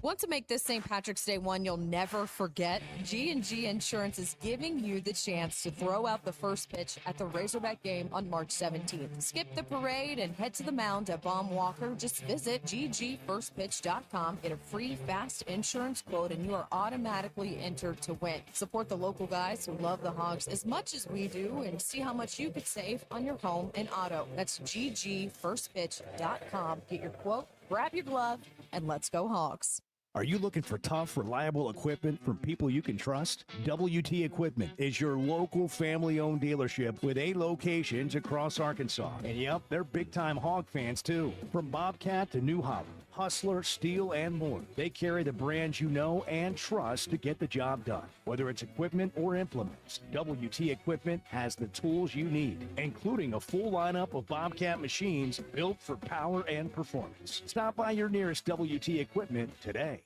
Want to make this St. Patrick's Day one you'll never forget? G&G Insurance is giving you the chance to throw out the first pitch at the Razorback game on March 17th. Skip the parade and head to the mound at Baum Walker. Just visit ggfirstpitch.com, get a free fast insurance quote, and you are automatically entered to win. Support the local guys who love the Hogs as much as we do and see how much you could save on your home and auto. That's ggfirstpitch.com. Get your quote, grab your glove, and let's go Hogs. Are you looking for tough, reliable equipment from people you can trust? WT Equipment is your local family-owned dealership with 8 locations across Arkansas. And yep, they're big-time hog fans too. From Bobcat to New Holland, Hustler, Steel, and more. They carry the brands you know and trust to get the job done. Whether it's equipment or implements, WT Equipment has the tools you need, including a full lineup of Bobcat machines built for power and performance. Stop by your nearest WT Equipment today.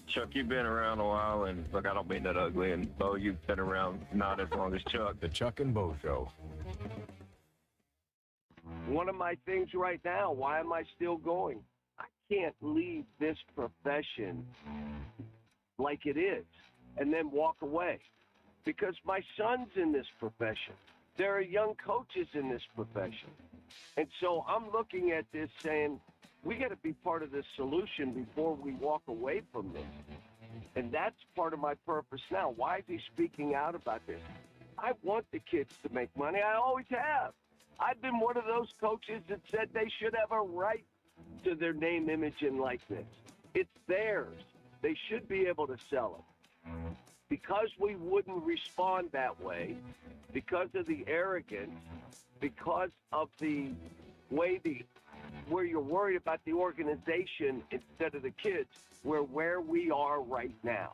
Chuck, you've been around a while, and look, I don't mean that ugly, and Bo, you've been around not as long as Chuck. The Chuck and Bo Show. One of my things right now, why am I still going? I can't leave this profession like it is and then walk away because my son's in this profession. There are young coaches in this profession. And so I'm looking at this saying, we got to be part of this solution before we walk away from this. And that's part of my purpose now. Why is he speaking out about this? I want the kids to make money. I always have. I've been one of those coaches that said they should have a right to their name, image, and likeness. It's theirs. They should be able to sell it. Because we wouldn't respond that way, because of the arrogance, because of the way where you're worried about the organization instead of the kids, we're where we are right now.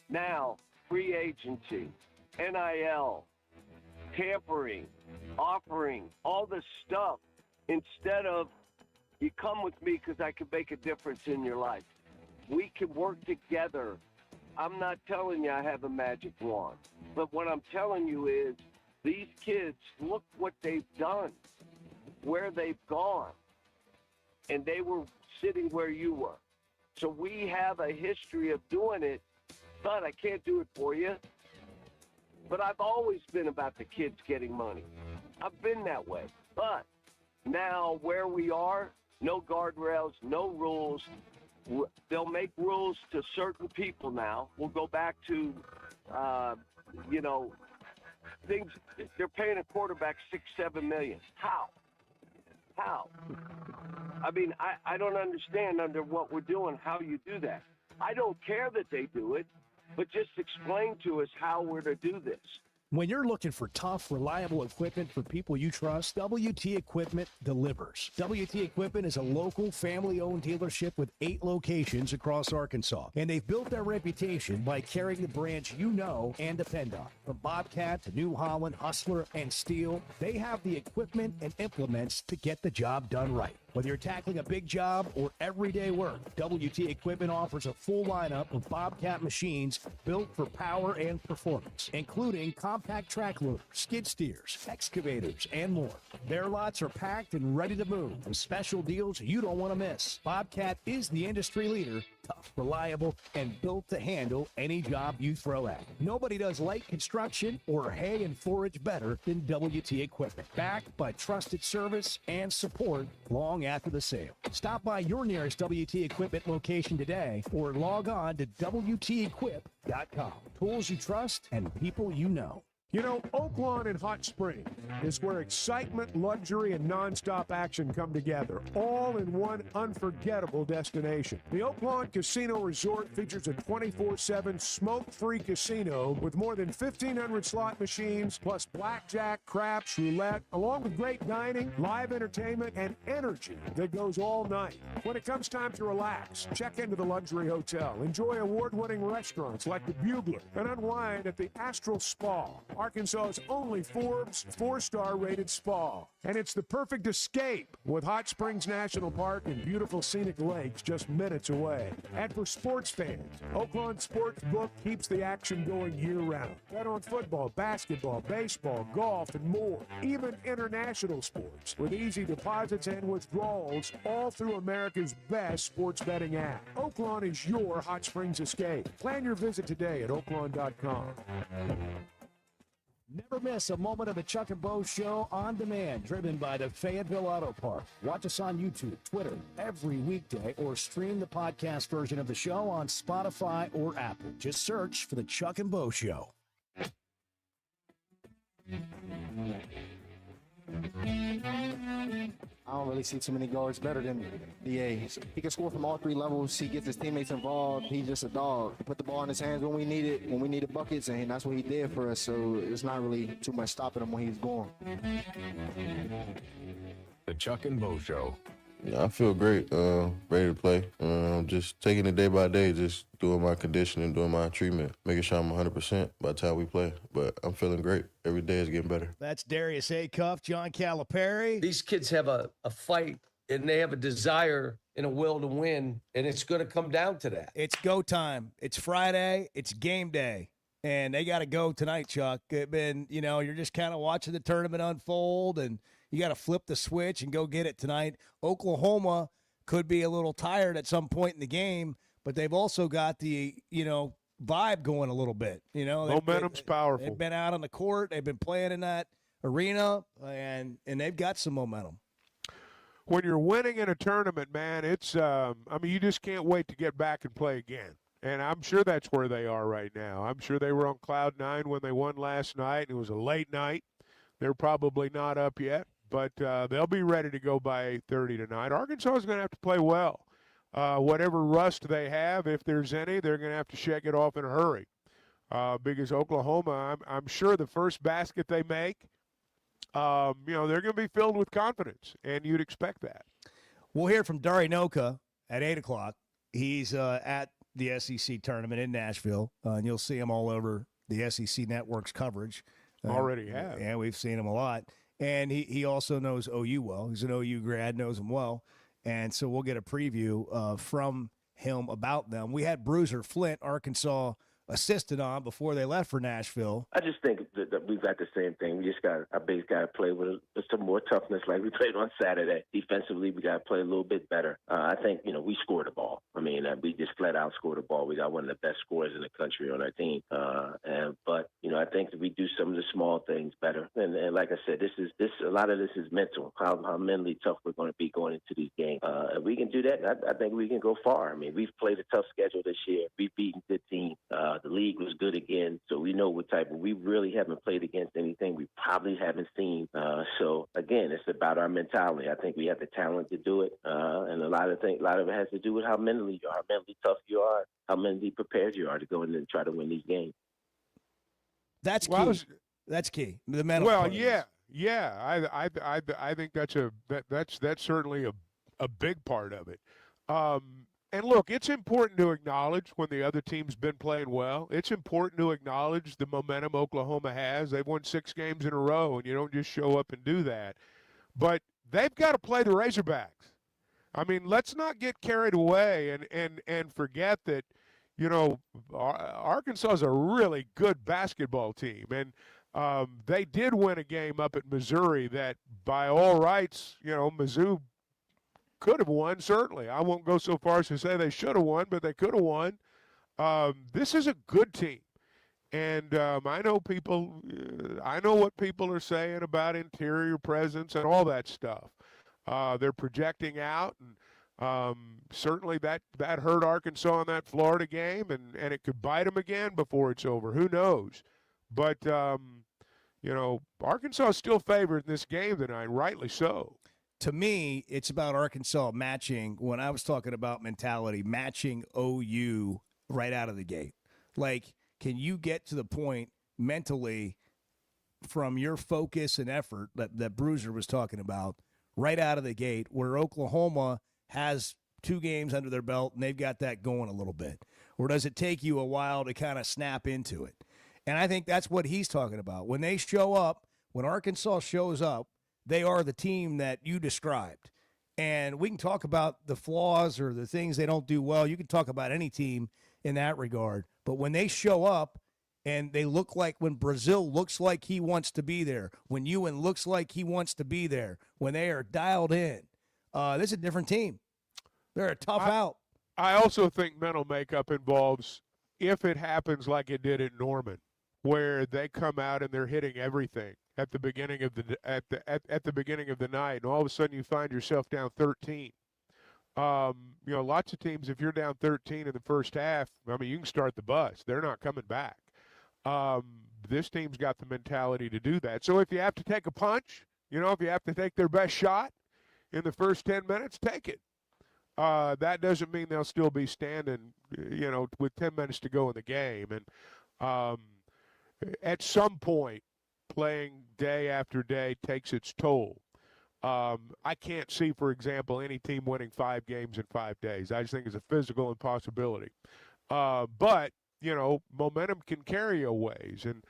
Now, free agency, NIL, tampering, offering, all this stuff, instead of you come with me because I can make a difference in your life. We can work together. I'm not telling you I have a magic wand, but what I'm telling you is these kids, look what they've done, where they've gone, and they were sitting where you were. So we have a history of doing it, but I can't do it for you. But I've always been about the kids getting money. I've been that way. But now where we are, no guardrails, no rules. They'll make rules to certain people now. We'll go back to, things. They're paying a quarterback $6-7 million. How? I mean, I don't understand under what we're doing how you do that. I don't care that they do it, but just explain to us how we're to do this. When you're looking for tough, reliable equipment for people you trust, WT Equipment delivers. WT Equipment is a local, family-owned dealership with 8 locations across Arkansas. And they've built their reputation by carrying the brands you know and depend on. From Bobcat to New Holland, Hustler, and Steel, they have the equipment and implements to get the job done right. Whether you're tackling a big job or everyday work, WT Equipment offers a full lineup of Bobcat machines built for power and performance, including compact track loaders, skid steers, excavators, and more. Their lots are packed and ready to move with special deals you don't want to miss. Bobcat is the industry leader, tough, reliable, and built to handle any job you throw at. Nobody does light construction or hay and forage better than WT Equipment. Backed by trusted service and support long after the sale. Stop by your nearest WT Equipment location today or log on to WTEquip.com. Tools you trust and people you know. You know, Oaklawn and Hot Springs is where excitement, luxury, and nonstop action come together, all in one unforgettable destination. The Oaklawn Casino Resort features a 24/7 smoke-free casino with more than 1,500 slot machines, plus blackjack, craps, roulette, along with great dining, live entertainment, and energy that goes all night. When it comes time to relax, check into the luxury hotel, enjoy award-winning restaurants like the Bugler, and unwind at the Astral Spa, Arkansas's only Forbes 4-star rated spa. And it's the perfect escape with Hot Springs National Park and beautiful scenic lakes just minutes away. And for sports fans, Oaklawn Sportsbook keeps the action going year-round. Bet on football, basketball, baseball, golf, and more. Even international sports with easy deposits and withdrawals all through America's best sports betting app. Oaklawn is your Hot Springs escape. Plan your visit today at oaklawn.com. Never miss a moment of the Chuck and Bo Show on demand, driven by the Fayetteville Auto Park. Watch us on YouTube, Twitter, every weekday, or stream the podcast version of the show on Spotify or Apple. Just search for the Chuck and Bo Show. I don't really see too many guards better than DA. He can score from all 3 levels. He gets his teammates involved. He's just a dog. He put the ball in his hands when we needed buckets, and that's what he did for us. So it's not really too much stopping him when he's going. The Chuck and Bo Show. Yeah, I feel great, ready to play. Just taking it day by day, just doing my conditioning, doing my treatment, making sure I'm 100% by the time we play. But I'm feeling great. Every day is getting better. That's Darius Acuff, John Calipari. These kids have a fight, and they have a desire and a will to win, and it's going to come down to that. It's go time. It's Friday. It's game day. And they got to go tonight, Chuck. You're just kind of watching the tournament unfold, and you got to flip the switch and go get it tonight. Oklahoma could be a little tired at some point in the game, but they've also got the, vibe going a little bit. Momentum's powerful. They've been out on the court. They've been playing in that arena, and they've got some momentum. When you're winning in a tournament, man, it's you just can't wait to get back and play again. And I'm sure that's where they are right now. I'm sure they were on cloud nine when they won last night. It was a late night. They're probably not up yet, but they'll be ready to go by 8:30 tonight. Arkansas is going to have to play well. Whatever rust they have, if there's any, they're going to have to shake it off in a hurry. Because Oklahoma, I'm sure the first basket they make, they're going to be filled with confidence, and you'd expect that. We'll hear from Dari Noka at 8 o'clock. He's at the SEC tournament in Nashville, and you'll see him all over the SEC Network's coverage. Already have. Yeah, we've seen him a lot. And he also knows OU well. He's an OU grad, knows him well. And so we'll get a preview from him about them. We had Bruiser Flint, Arkansas assisted on before they left for Nashville. I just think that we've got the same thing. We just got our base got to play with some more toughness like we played on Saturday. Defensively, we got to play a little bit better. I think, we scored the ball. We just flat out scored the ball. We got one of the best scorers in the country on our team. But I think that we do some of the small things better. And like I said, a lot of this is mental, how mentally tough we're going to be going into these games. If we can do that, I think we can go far. We've played a tough schedule this year. We've beaten good teams. The league was good again, so we know what type of. We really haven't played against anything we probably haven't seen. So again, it's about our mentality. I think we have the talent to do it, and a lot of it has to do with how mentally tough you are, how mentally prepared you are to go in and try to win these games. That's key. That's key. The mental. Well, part yeah. I think that's certainly a big part of it. And look, it's important to acknowledge when the other team's been playing well. It's important to acknowledge the momentum Oklahoma has. They've won 6 games in a row, and you don't just show up and do that. But they've got to play the Razorbacks. Let's not get carried away and forget that, Arkansas is a really good basketball team. And they did win a game up at Missouri that, by all rights, Mizzou could have won, certainly. I won't go so far as to say they should have won, but they could have won. This is a good team. And I know what people are saying about interior presence and all that stuff. They're projecting out, and certainly that hurt Arkansas in that Florida game, and it could bite them again before it's over. Who knows? But, Arkansas is still favored in this game tonight, rightly so. To me, it's about Arkansas matching, when I was talking about mentality, matching OU right out of the gate. Like, can you get to the point mentally from your focus and effort that Bruiser was talking about right out of the gate, where Oklahoma has 2 games under their belt and they've got that going a little bit? Or does it take you a while to kind of snap into it? And I think that's what he's talking about. When they show up, when Arkansas shows up, they are the team that you described. And we can talk about the flaws or the things they don't do well. You can talk about any team in that regard. But when they show up and they look like, when Brazil looks like he wants to be there, when Ewan looks like he wants to be there, when they are dialed in, this is a different team. They're a tough out. I also think mental makeup involves, if it happens like it did at Norman, where they come out and they're hitting everything at the beginning of the beginning of the night, and all of a sudden you find yourself down 13. Lots of teams, if you're down 13 in the first half, you can start the bus. They're not coming back. This team's got the mentality to do that. So if you have to take a punch, if you have to take their best shot in the first 10 minutes, take it. That doesn't mean they'll still be standing, with 10 minutes to go in the game. And at some point, playing day after day takes its toll. I can't see, for example, any team winning 5 games in 5 days. I just think it's a physical impossibility. But, momentum can carry you a ways. And,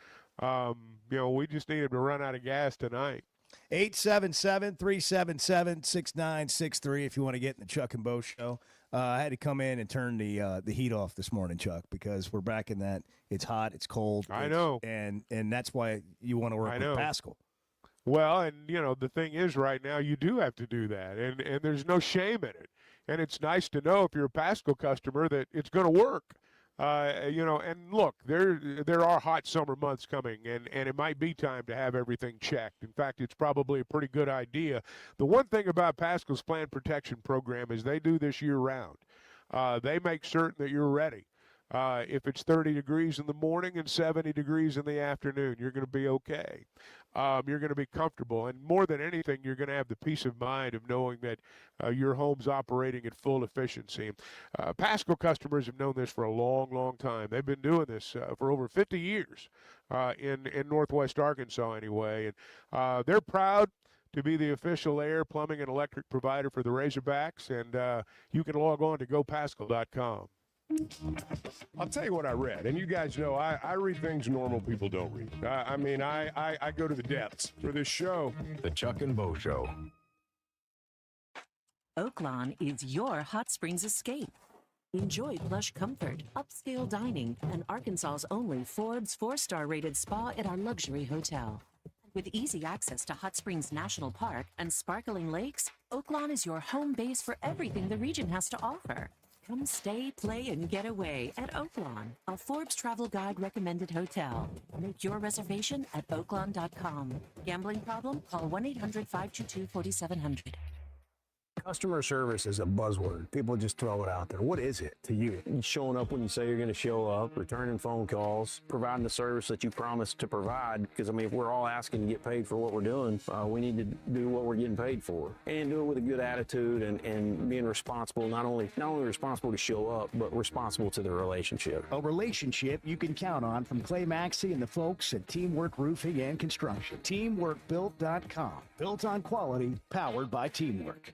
we just need them to run out of gas tonight. 877-377-6963 if you want to get in the Chuck and Bo show. I had to come in and turn the heat off this morning, Chuck, because we're back in that. It's hot, it's cold. I know. And that's why you want to work with Pascal. Well, and, the thing is right now you do have to do that, and there's no shame in it. And it's nice to know if you're a Pascal customer that it's going to work. And look, there are hot summer months coming, and it might be time to have everything checked. In fact, it's probably a pretty good idea. The one thing about Pascal's Plant Protection Program is they do this year-round. They make certain that you're ready. If it's 30 degrees in the morning and 70 degrees in the afternoon, you're going to be okay. You're going to be comfortable. And more than anything, you're going to have the peace of mind of knowing that your home's operating at full efficiency. Pascal customers have known this for a long, long time. They've been doing this for over 50 years in Northwest Arkansas anyway. And they're proud to be the official air, plumbing, and electric provider for the Razorbacks. And you can log on to gopascal.com. I'll tell you what I read, and you guys know I read things normal people don't read. I go to the depths for this show. The Chuck and Bo Show. Oaklawn is your hot springs escape. Enjoy plush comfort, upscale dining, and Arkansas's only Forbes 4-star rated spa at our luxury hotel. With easy access to Hot Springs National Park and sparkling lakes, Oaklawn is your home base for everything the region has to offer. Come stay, play, and get away at Oaklawn, a Forbes Travel Guide recommended hotel. Make your reservation at oaklawn.com. Gambling problem? Call 1-800-522-4700. Customer service is a buzzword. People just throw it out there. What is it to you? Showing up when you say you're going to show up, returning phone calls, providing the service that you promised to provide. Because, if we're all asking to get paid for what we're doing, we need to do what we're getting paid for. And do it with a good attitude and being responsible, not only responsible to show up, but responsible to the relationship. A relationship you can count on from Clay Maxey and the folks at Teamwork Roofing and Construction. TeamworkBuilt.com. Built on quality, powered by teamwork.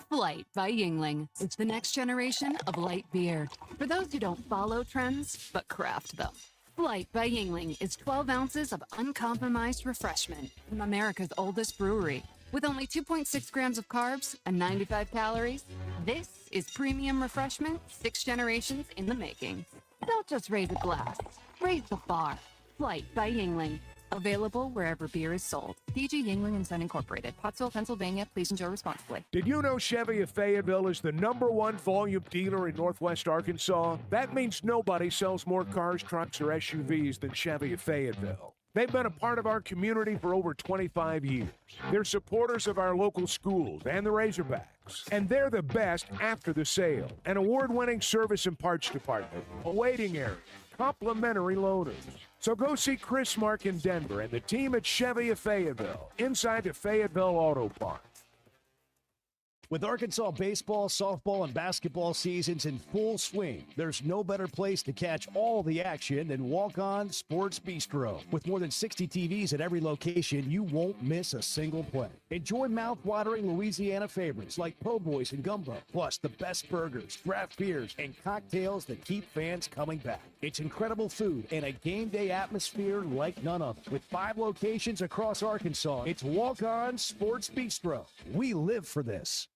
Flight by Yingling. It's the next generation of light beer. For those who don't follow trends, but craft them. Flight by Yingling is 12 ounces of uncompromised refreshment from America's oldest brewery. With only 2.6 grams of carbs and 95 calories, this is premium refreshment 6 generations in the making. Don't just raise a glass, raise the bar. Flight by Yingling. Available wherever beer is sold. DG Yingling & Son Incorporated, Pottsville, Pennsylvania. Please enjoy responsibly. Did you know Chevy of Fayetteville is the #1 volume dealer in Northwest Arkansas? That means nobody sells more cars, trucks, or SUVs than Chevy of Fayetteville. They've been a part of our community for over 25 years. They're supporters of our local schools and the Razorbacks. And they're the best after the sale. An award-winning service and parts department, a waiting area, complimentary loaners. So go see Chris Mark in Denver and the team at Chevy of Fayetteville, inside the Fayetteville Auto Park. With Arkansas baseball, softball, and basketball seasons in full swing, there's no better place to catch all the action than Walk On Sports Bistro. With more than 60 TVs at every location, you won't miss a single play. Enjoy mouth-watering Louisiana favorites like po' boys and gumbo, plus the best burgers, draft beers, and cocktails that keep fans coming back. It's incredible food and a game day atmosphere like none other. With 5 locations across Arkansas, it's Walk On Sports Bistro. We live for this.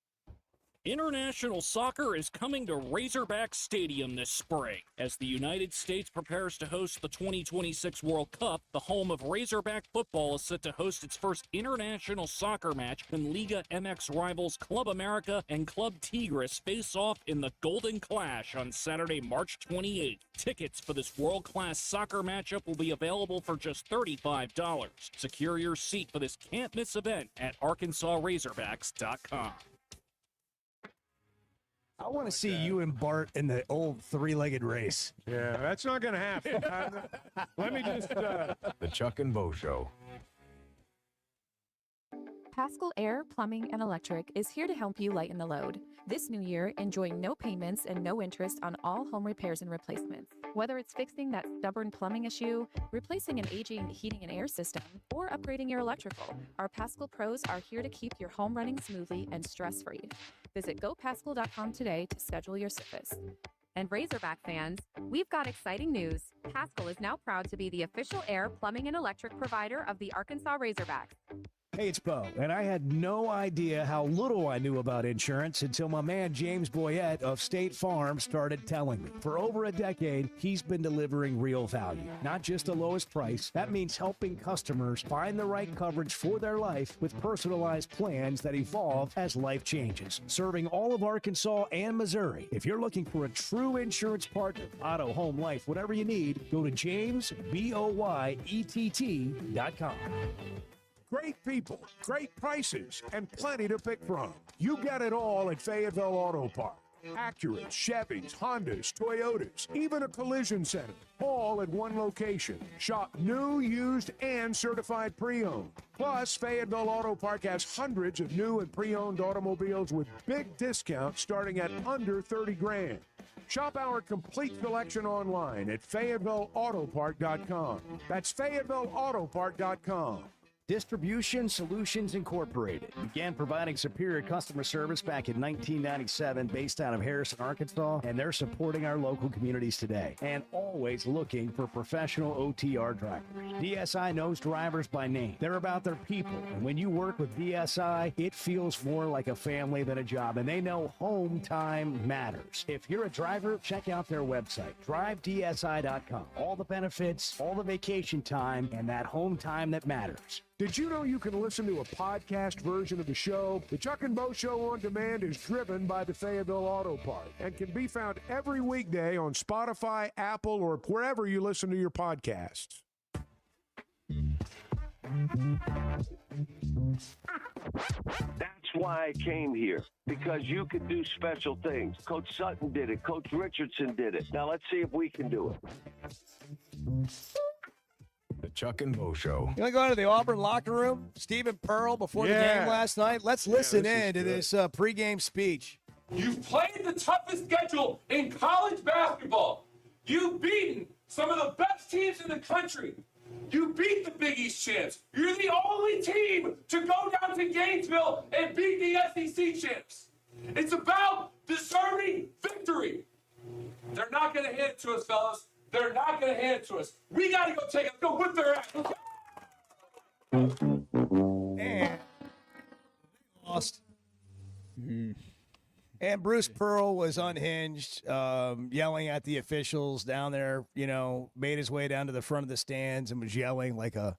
International soccer is coming to Razorback Stadium this spring. As the United States prepares to host the 2026 World Cup, the home of Razorback football is set to host its first international soccer match when Liga MX rivals Club America and Club Tigres face off in the Golden Clash on Saturday, March 28th. Tickets for this world-class soccer matchup will be available for just $35. Secure your seat for this can't-miss event at ArkansasRazorbacks.com. I want to see you and Bart in the old 3-legged race. Yeah, that's not going to happen. Let me just... The Chuck and Bo Show. Pascal Air, Plumbing, and Electric is here to help you lighten the load. This new year, enjoy no payments and no interest on all home repairs and replacements. Whether it's fixing that stubborn plumbing issue, replacing an aging heating and air system, or upgrading your electrical, our Pascal pros are here to keep your home running smoothly and stress-free. Visit gopascal.com today to schedule your service. And Razorback fans, we've got exciting news. Pascal is now proud to be the official air, plumbing, and electric provider of the Arkansas Razorbacks. Hey, it's Bo, and I had no idea how little I knew about insurance until my man James Boyette of State Farm started telling me. For over a decade, he's been delivering real value, not just the lowest price. That means helping customers find the right coverage for their life with personalized plans that evolve as life changes. Serving all of Arkansas and Missouri. If you're looking for a true insurance partner, auto, home, life, whatever you need, go to JamesBoyett.com. Great people, great prices, and plenty to pick from. You get it all at Fayetteville Auto Park. Acuras, Chevys, Hondas, Toyotas, even a collision center, all at one location. Shop new, used, and certified pre-owned. Plus, Fayetteville Auto Park has hundreds of new and pre-owned automobiles with big discounts starting at under $30,000. Shop our complete selection online at FayettevilleAutopark.com. That's FayettevilleAutopark.com. Distribution Solutions Incorporated began providing superior customer service back in 1997 based out of Harrison, Arkansas, and they're supporting our local communities today and always looking for professional OTR drivers. DSI knows drivers by name. They're about their people, and when you work with DSI, it feels more like a family than a job, and they know home time matters. If you're a driver, check out their website, drivedsi.com. All the benefits, all the vacation time, and that home time that matters. Did you know you can listen to a podcast version of the show? The Chuck and Bo Show on Demand is driven by the Fayetteville Auto Park and can be found every weekday on Spotify, Apple, or wherever you listen to your podcasts. That's why I came here, because you could do special things. Coach Sutton did it. Coach Richardson did it. Now let's see if we can do it. The Chuck and Bo Show. You want to go into the Auburn locker room? Stephen Pearl before the game last night? Let's listen in to this pregame speech. You've played the toughest schedule in college basketball. You've beaten some of the best teams in the country. You beat the Big East champs. You're the only team to go down to Gainesville and beat the SEC champs. It's about deserving victory. They're not going to hand it to us, fellas. They're not going to hand it to us. We got to go take it. Let's go whip their ass. And lost. And Bruce Pearl was unhinged, yelling at the officials down there, made his way down to the front of the stands and was yelling like a,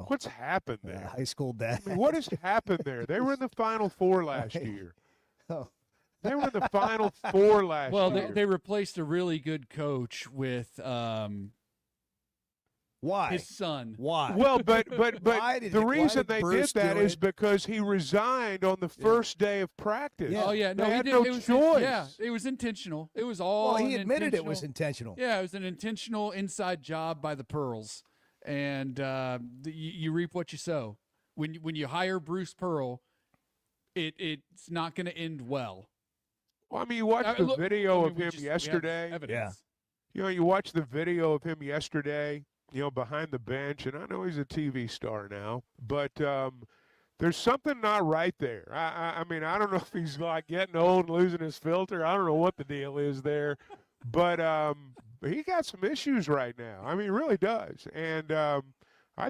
What's happened there? High school dad. I mean, what has happened there? They were in the Final Four last year. Oh. They were in the Final Four last year. Well, they replaced a really good coach with why? His son. Why? Well, but the reason they did that is because he resigned on the first day of practice. Yeah. Oh yeah, no, they he had did. no it was, choice. Yeah, it was intentional. It was all. Well, he admitted it was intentional. Yeah, it was an intentional inside job by the Pearls, and you reap what you sow. When you hire Bruce Pearl, it's not going to end well. Well, I mean, you watched the video of him yesterday. Yeah. You watched the video of him yesterday, behind the bench, and I know he's a TV star now, but there's something not right there. I mean, I don't know if he's like getting old and losing his filter. I don't know what the deal is there, but he got some issues right now. I mean, he really does. And I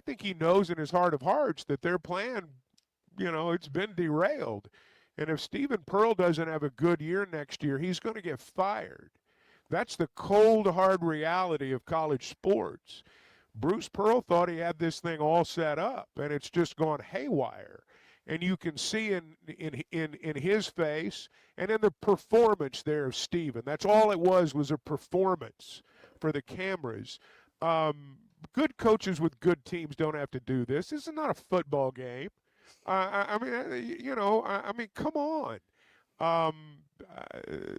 think he knows in his heart of hearts that their plan, it's been derailed. And if Stephen Pearl doesn't have a good year next year, he's going to get fired. That's the cold, hard reality of college sports. Bruce Pearl thought he had this thing all set up, and it's just gone haywire. And you can see in his face and in the performance there of Stephen. That's all it was a performance for the cameras. Good coaches with good teams don't have to do this. This is not a football game. I mean, come on.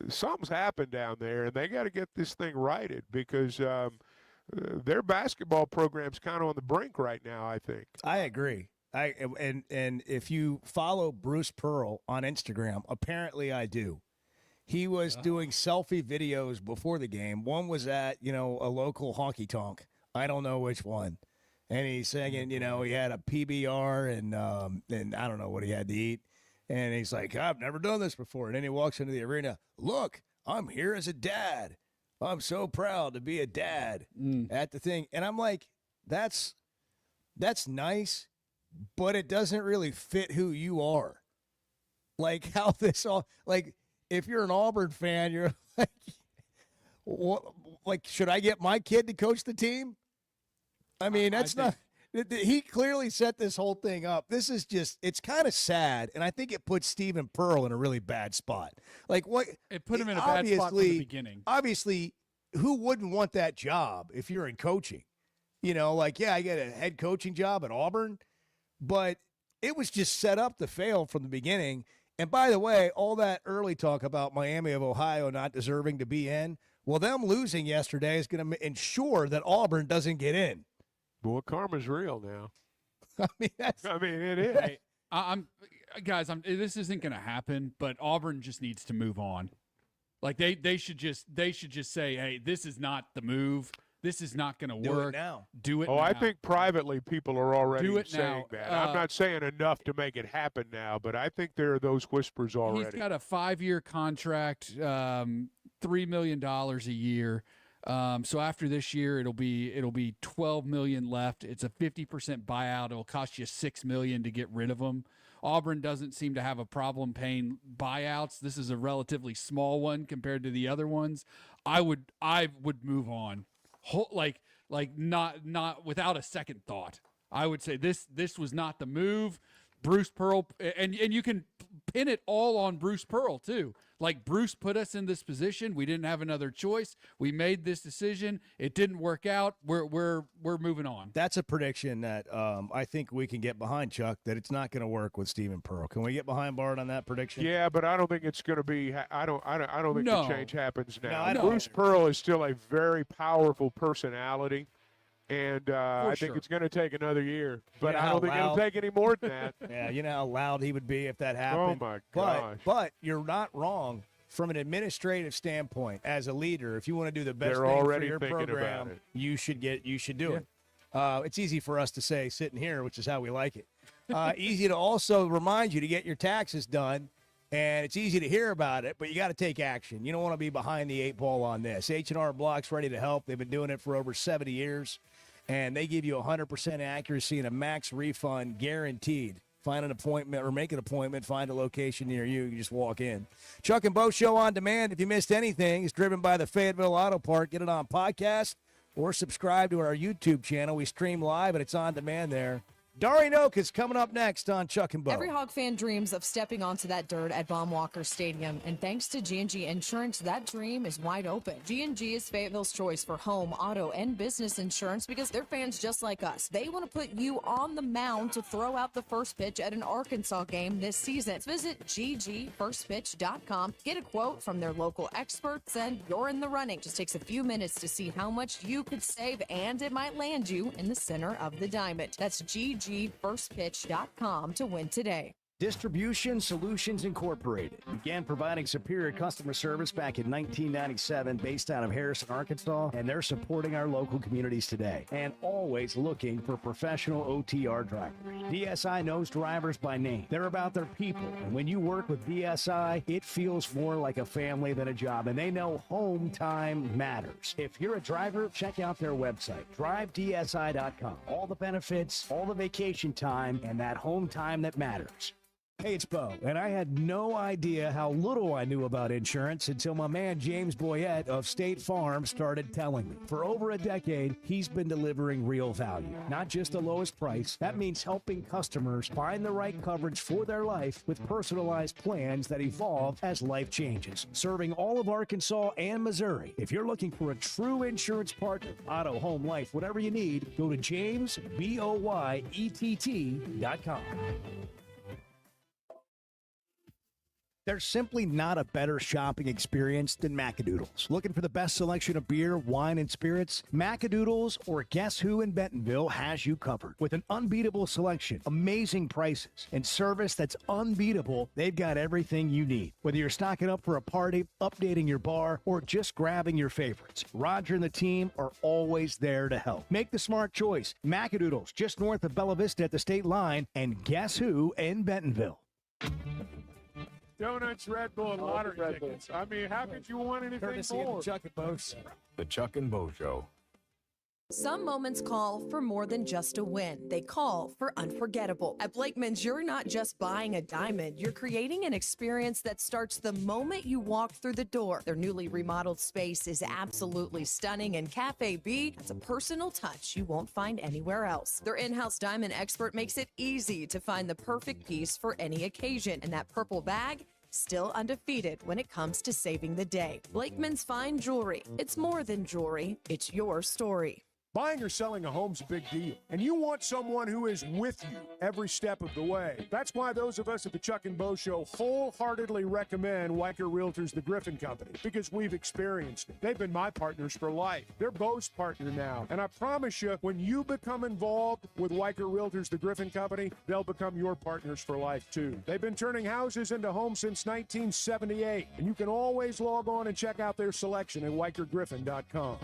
Something's happened down there, and they got to get this thing righted because their basketball program's kind of on the brink right now, I think. I agree. And if you follow Bruce Pearl on Instagram, apparently I do. He was doing selfie videos before the game. One was at, a local honky tonk. I don't know which one. And he's singing, he had a PBR and I don't know what he had to eat. And he's like, I've never done this before. And then he walks into the arena. Look, I'm here as a dad. I'm so proud to be a dad at the thing. And I'm like, that's nice. but it doesn't really fit who you are. Like how this all, like if you're an Auburn fan, you're like, what, like, should I get my kid to coach the team? I mean, that's not. He clearly set this whole thing up. This is just, it's kind of sad, and I think it puts Stephen Pearl in a really bad spot. Like, what? It put him in a bad spot from the beginning. Obviously, who wouldn't want that job if you're in coaching? You know, like, yeah, I get a head coaching job at Auburn, but it was just set up to fail from the beginning. And by the way, all that early talk about Miami of Ohio not deserving to be in, well, them losing yesterday is going to ensure that Auburn doesn't get in. Boy, karma's real now. I mean, it is. Hey, guys, this isn't going to happen, but Auburn just needs to move on. Like they should just say, hey, this is not the move. This is not going to work. Do it now. Do it now. now. I think privately people are already Do it saying now. that. I'm not saying enough to make it happen now, but I think there are those whispers already. He's got a 5-year contract, $3 million a year. So after this year, it'll be $12 million left. It's a 50% buyout. It'll cost you $6 million to get rid of him. Auburn doesn't seem to have a problem paying buyouts. This is a relatively small one compared to the other ones. I would move on, like not without a second thought. I would say this was not the move. Bruce Pearl, and you can pin it all on Bruce Pearl too. Like, Bruce put us in this position. We didn't have another choice. We made this decision. It didn't work out. We're moving on. That's a prediction that I think we can get behind, Chuck, that it's not going to work with Stephen Pearl. Can we get behind Bart on that prediction? Yeah, but I don't think it's going to be. I don't think No. the change happens now. No, I don't. Bruce Pearl is still a very powerful personality, and I think sure. it's going to take another year. But know I how don't think it'll loud- take any more than that. Yeah, you know how loud he would be if that happened. Oh my But, gosh! but you're not wrong from an administrative standpoint. As a leader, if you want to do the best They're thing for already your thinking program, about it. you should do it. It's easy for us to say sitting here, which is how we like it. Easy to also remind you to get your taxes done. And it's easy to hear about it, but you got to take action. You don't want to be behind the 8 ball on this. H&R Block's ready to help. They've been doing it for over 70 years, and they give you 100% accuracy and a max refund guaranteed. Find an appointment or make an appointment, find a location near you. You just walk in. Chuck and Bo Show on demand. If you missed anything, it's driven by the Fayetteville Auto Park. Get it on podcast or subscribe to our YouTube channel. We stream live, and it's on demand there. Dari Noak is coming up next on Chuck and Bo. Every Hog fan dreams of stepping onto that dirt at Baum-Walker Stadium, and thanks to G&G Insurance, that dream is wide open. G&G is Fayetteville's choice for home, auto, and business insurance because they're fans just like us. They want to put you on the mound to throw out the first pitch at an Arkansas game this season. Visit ggfirstpitch.com, get a quote from their local experts, and you're in the running. Just takes a few minutes to see how much you could save, and it might land you in the center of the diamond. That's ggfirstpitch.com to win today. Distribution Solutions Incorporated began providing superior customer service back in 1997 based out of Harrison, Arkansas, and they're supporting our local communities today and always looking for professional OTR drivers. DSI knows drivers by name. They're about their people, and when you work with DSI, it feels more like a family than a job, and they know home time matters. If you're a driver, check out their website, drivedsi.com. All the benefits, all the vacation time, and that home time that matters. Hey, it's Bo, and I had no idea how little I knew about insurance until my man James Boyette of State Farm started telling me. For over a decade, he's been delivering real value, not just the lowest price. That means helping customers find the right coverage for their life with personalized plans that evolve as life changes. Serving all of Arkansas and Missouri. If you're looking for a true insurance partner, auto, home, life, whatever you need, go to jamesboyett.com. There's simply not a better shopping experience than Macadoodles. Looking for the best selection of beer, wine, and spirits? Macadoodles or Guess Who in Bentonville has you covered. With an unbeatable selection, amazing prices, and service that's unbeatable, they've got everything you need. Whether you're stocking up for a party, updating your bar, or just grabbing your favorites, Roger and the team are always there to help. Make the smart choice. Macadoodles, just north of Bella Vista at the state line, and Guess Who in Bentonville. Donuts, Red Bull, and lottery tickets. I mean, how could you want anything Courtesy more? of the Chuck and Bo Show. The Chuck and Bo Show. Some moments call for more than just a win. They call for unforgettable. At Blakeman's, you're not just buying a diamond, you're creating an experience that starts the moment you walk through the door. Their newly remodeled space is absolutely stunning, and Cafe B has a personal touch you won't find anywhere else. Their in-house diamond expert makes it easy to find the perfect piece for any occasion, and that purple bag, still undefeated when it comes to saving the day. Blakeman's Fine Jewelry. It's more than jewelry, it's your story. Buying or selling a home's a big deal, and you want someone who is with you every step of the way. That's why those of us at the Chuck and Bo Show wholeheartedly recommend Weicker Realtors, the Griffin Company, because we've experienced it. They've been my partners for life. They're Bo's partner now, and I promise you, when you become involved with Weicker Realtors, the Griffin Company, they'll become your partners for life, too. They've been turning houses into homes since 1978, and you can always log on and check out their selection at WeicherGriffin.com.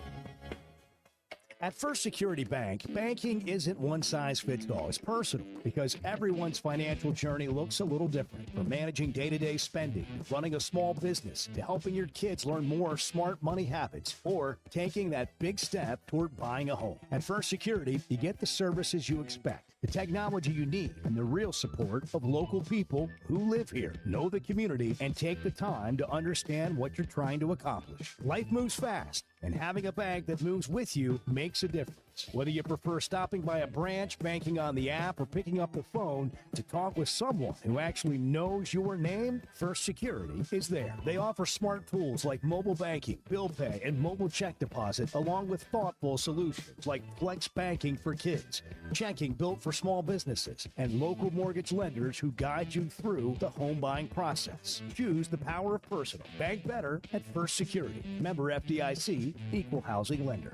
At First Security Bank, banking isn't one size fits all. It's personal because everyone's financial journey looks a little different. From managing day-to-day spending, running a small business, to helping your kids learn more smart money habits, or taking that big step toward buying a home. At First Security, you get the services you expect, the technology you need, and the real support of local people who live here, know the community, and take the time to understand what you're trying to accomplish. Life moves fast, and having a bank that moves with you makes a difference. Whether you prefer stopping by a branch, banking on the app, or picking up the phone to talk with someone who actually knows your name, First Security is there. They offer smart tools like mobile banking, bill pay, and mobile check deposit, along with thoughtful solutions like flex banking for kids, checking built for small businesses, and local mortgage lenders who guide you through the home buying process. Choose the power of personal. Bank better at First Security. Member FDIC, equal housing lender.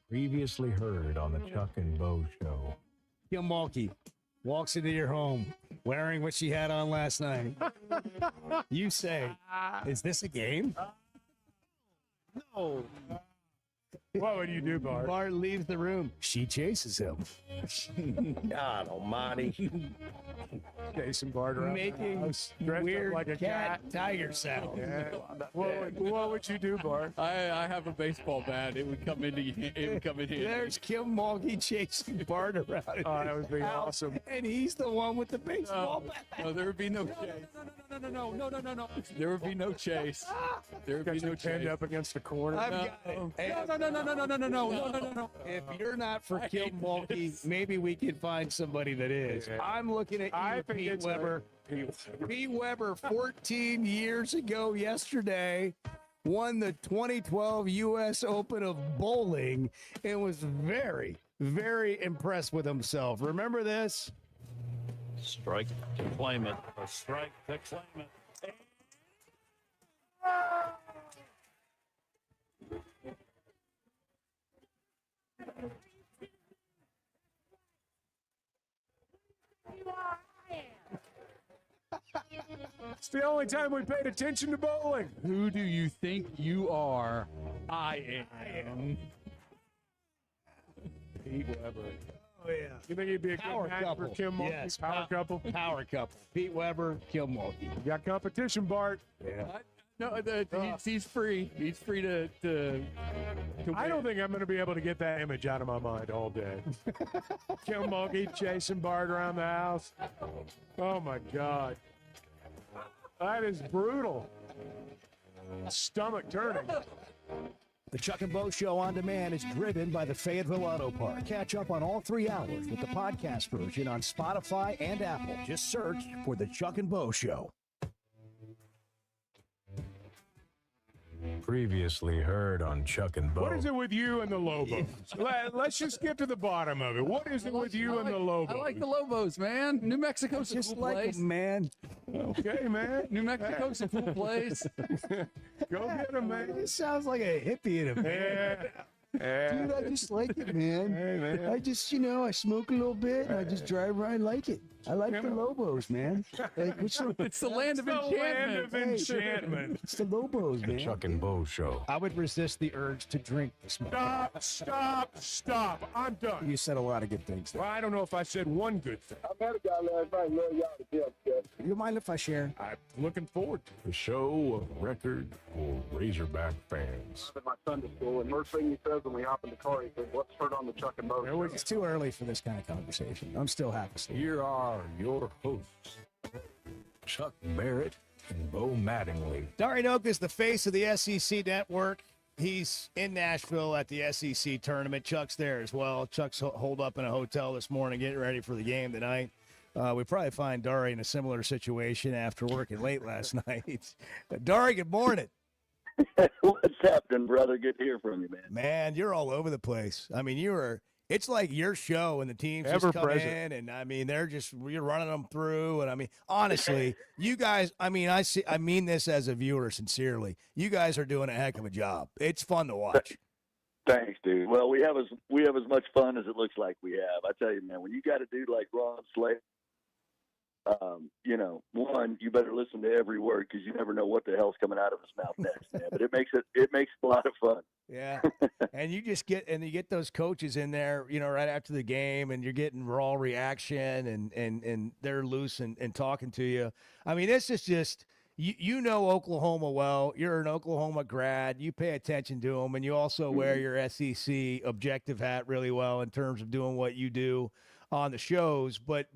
Previously heard on the Chuck and Bo Show. Kim Mulkey walks into your home wearing what she had on last night. You say, is this a game? No. What would you do, Bart? Bart leaves the room. She chases him. God almighty. Jason Bart around Making the house, dressed up weird like a cat tiger sound. Yeah. What would you do, Bart? I have a baseball bat. It would come into handy. There's Kim Mulkey chasing Bart around. Oh, that would be awesome. And he's the one with the baseball bat. No, there would be no chase. No. There would be no chase. There would be no chase. Pinned up against the corner. I've got it. No. If you're not for Kim Mulkey, maybe we can find somebody that is. Yeah. I'm looking at you, Pete Weber. Pete Weber, 14 years ago yesterday, won the 2012 U.S. Open of bowling and was very, very impressed with himself. Remember this? Strike to claim it. A strike to claim it. It's the only time we paid attention to bowling. Who do you think you are? I am. Pete Weber. Oh, yeah. You think he'd be a Power good match couple. for Kim Mulkey? Yes. Power couple? Power couple. Pete Weber, Kim Mulkey. You got competition, Bart. Yeah. No, he's free. He's free to I don't think I'm going to be able to get that image out of my mind all day. Kim Mulkey chasing Bart around the house. Oh, my God. That is brutal. Stomach turning. The Chuck and Bo Show on Demand is driven by the Fayetteville Auto Park. Catch up on all 3 hours with the podcast version on Spotify and Apple. Just search for The Chuck and Bo Show. Previously heard on Chuck and Bo. What is it with you and the Lobos? Let's just get to the bottom of it. What is it with you and the Lobos? I like the Lobos, man. New Mexico's a Just cool like place. him, man. Okay, man. New Mexico's a cool place. Go get him, man. This sounds like a hippie in a band. Yeah. Dude, I just like it, man. Hey, man. I just, I smoke a little bit and I just drive around. I like it. I like the Lobos, man. Like, it's the land of enchantment. Enchantment. It's the Lobos, man. Chuck and Bo Show. I would resist the urge to drink this morning. Stop. I'm done. You said a lot of good things there. Well, I don't know if I said one good thing. I met a guy last night, love y'all to death, Jeff. You mind if I share? I'm looking forward to it. The show of record for Razorback fans. I'm in my Sunday school, and first thing he says when we hop in the car, he says, let's turn on the Chuck and Bo Show. It's too early for this kind of conversation. I'm still half asleep. Here are your hosts, Chuck Barrett and Bo Mattingly. Dari Noak is the face of the SEC network. He's in Nashville at the SEC tournament. Chuck's there as well. Chuck's holed up in a hotel this morning getting ready for the game tonight. We probably find Dari in a similar situation after working late last night. Dari, good morning. What's happening, brother? Good to hear from you, man. Man, you're all over the place. I mean, it's like your show, and the teams just come in, and I mean, you're running them through, and I mean, honestly, you guys, I mean this as a viewer, sincerely. You guys are doing a heck of a job. It's fun to watch. Thanks, dude. Well, we have as much fun as it looks like we have. I tell you, man, when you got a dude like Ron Slade, one, you better listen to every word because you never know what the hell's coming out of his mouth next, man. But it makes a lot of fun. Yeah, and you get those coaches in there, right after the game, and you're getting raw reaction, and they're loose and talking to you. I mean, this is just you know Oklahoma well. You're an Oklahoma grad. You pay attention to them, and you also wear your SEC objective hat really well in terms of doing what you do on the shows. But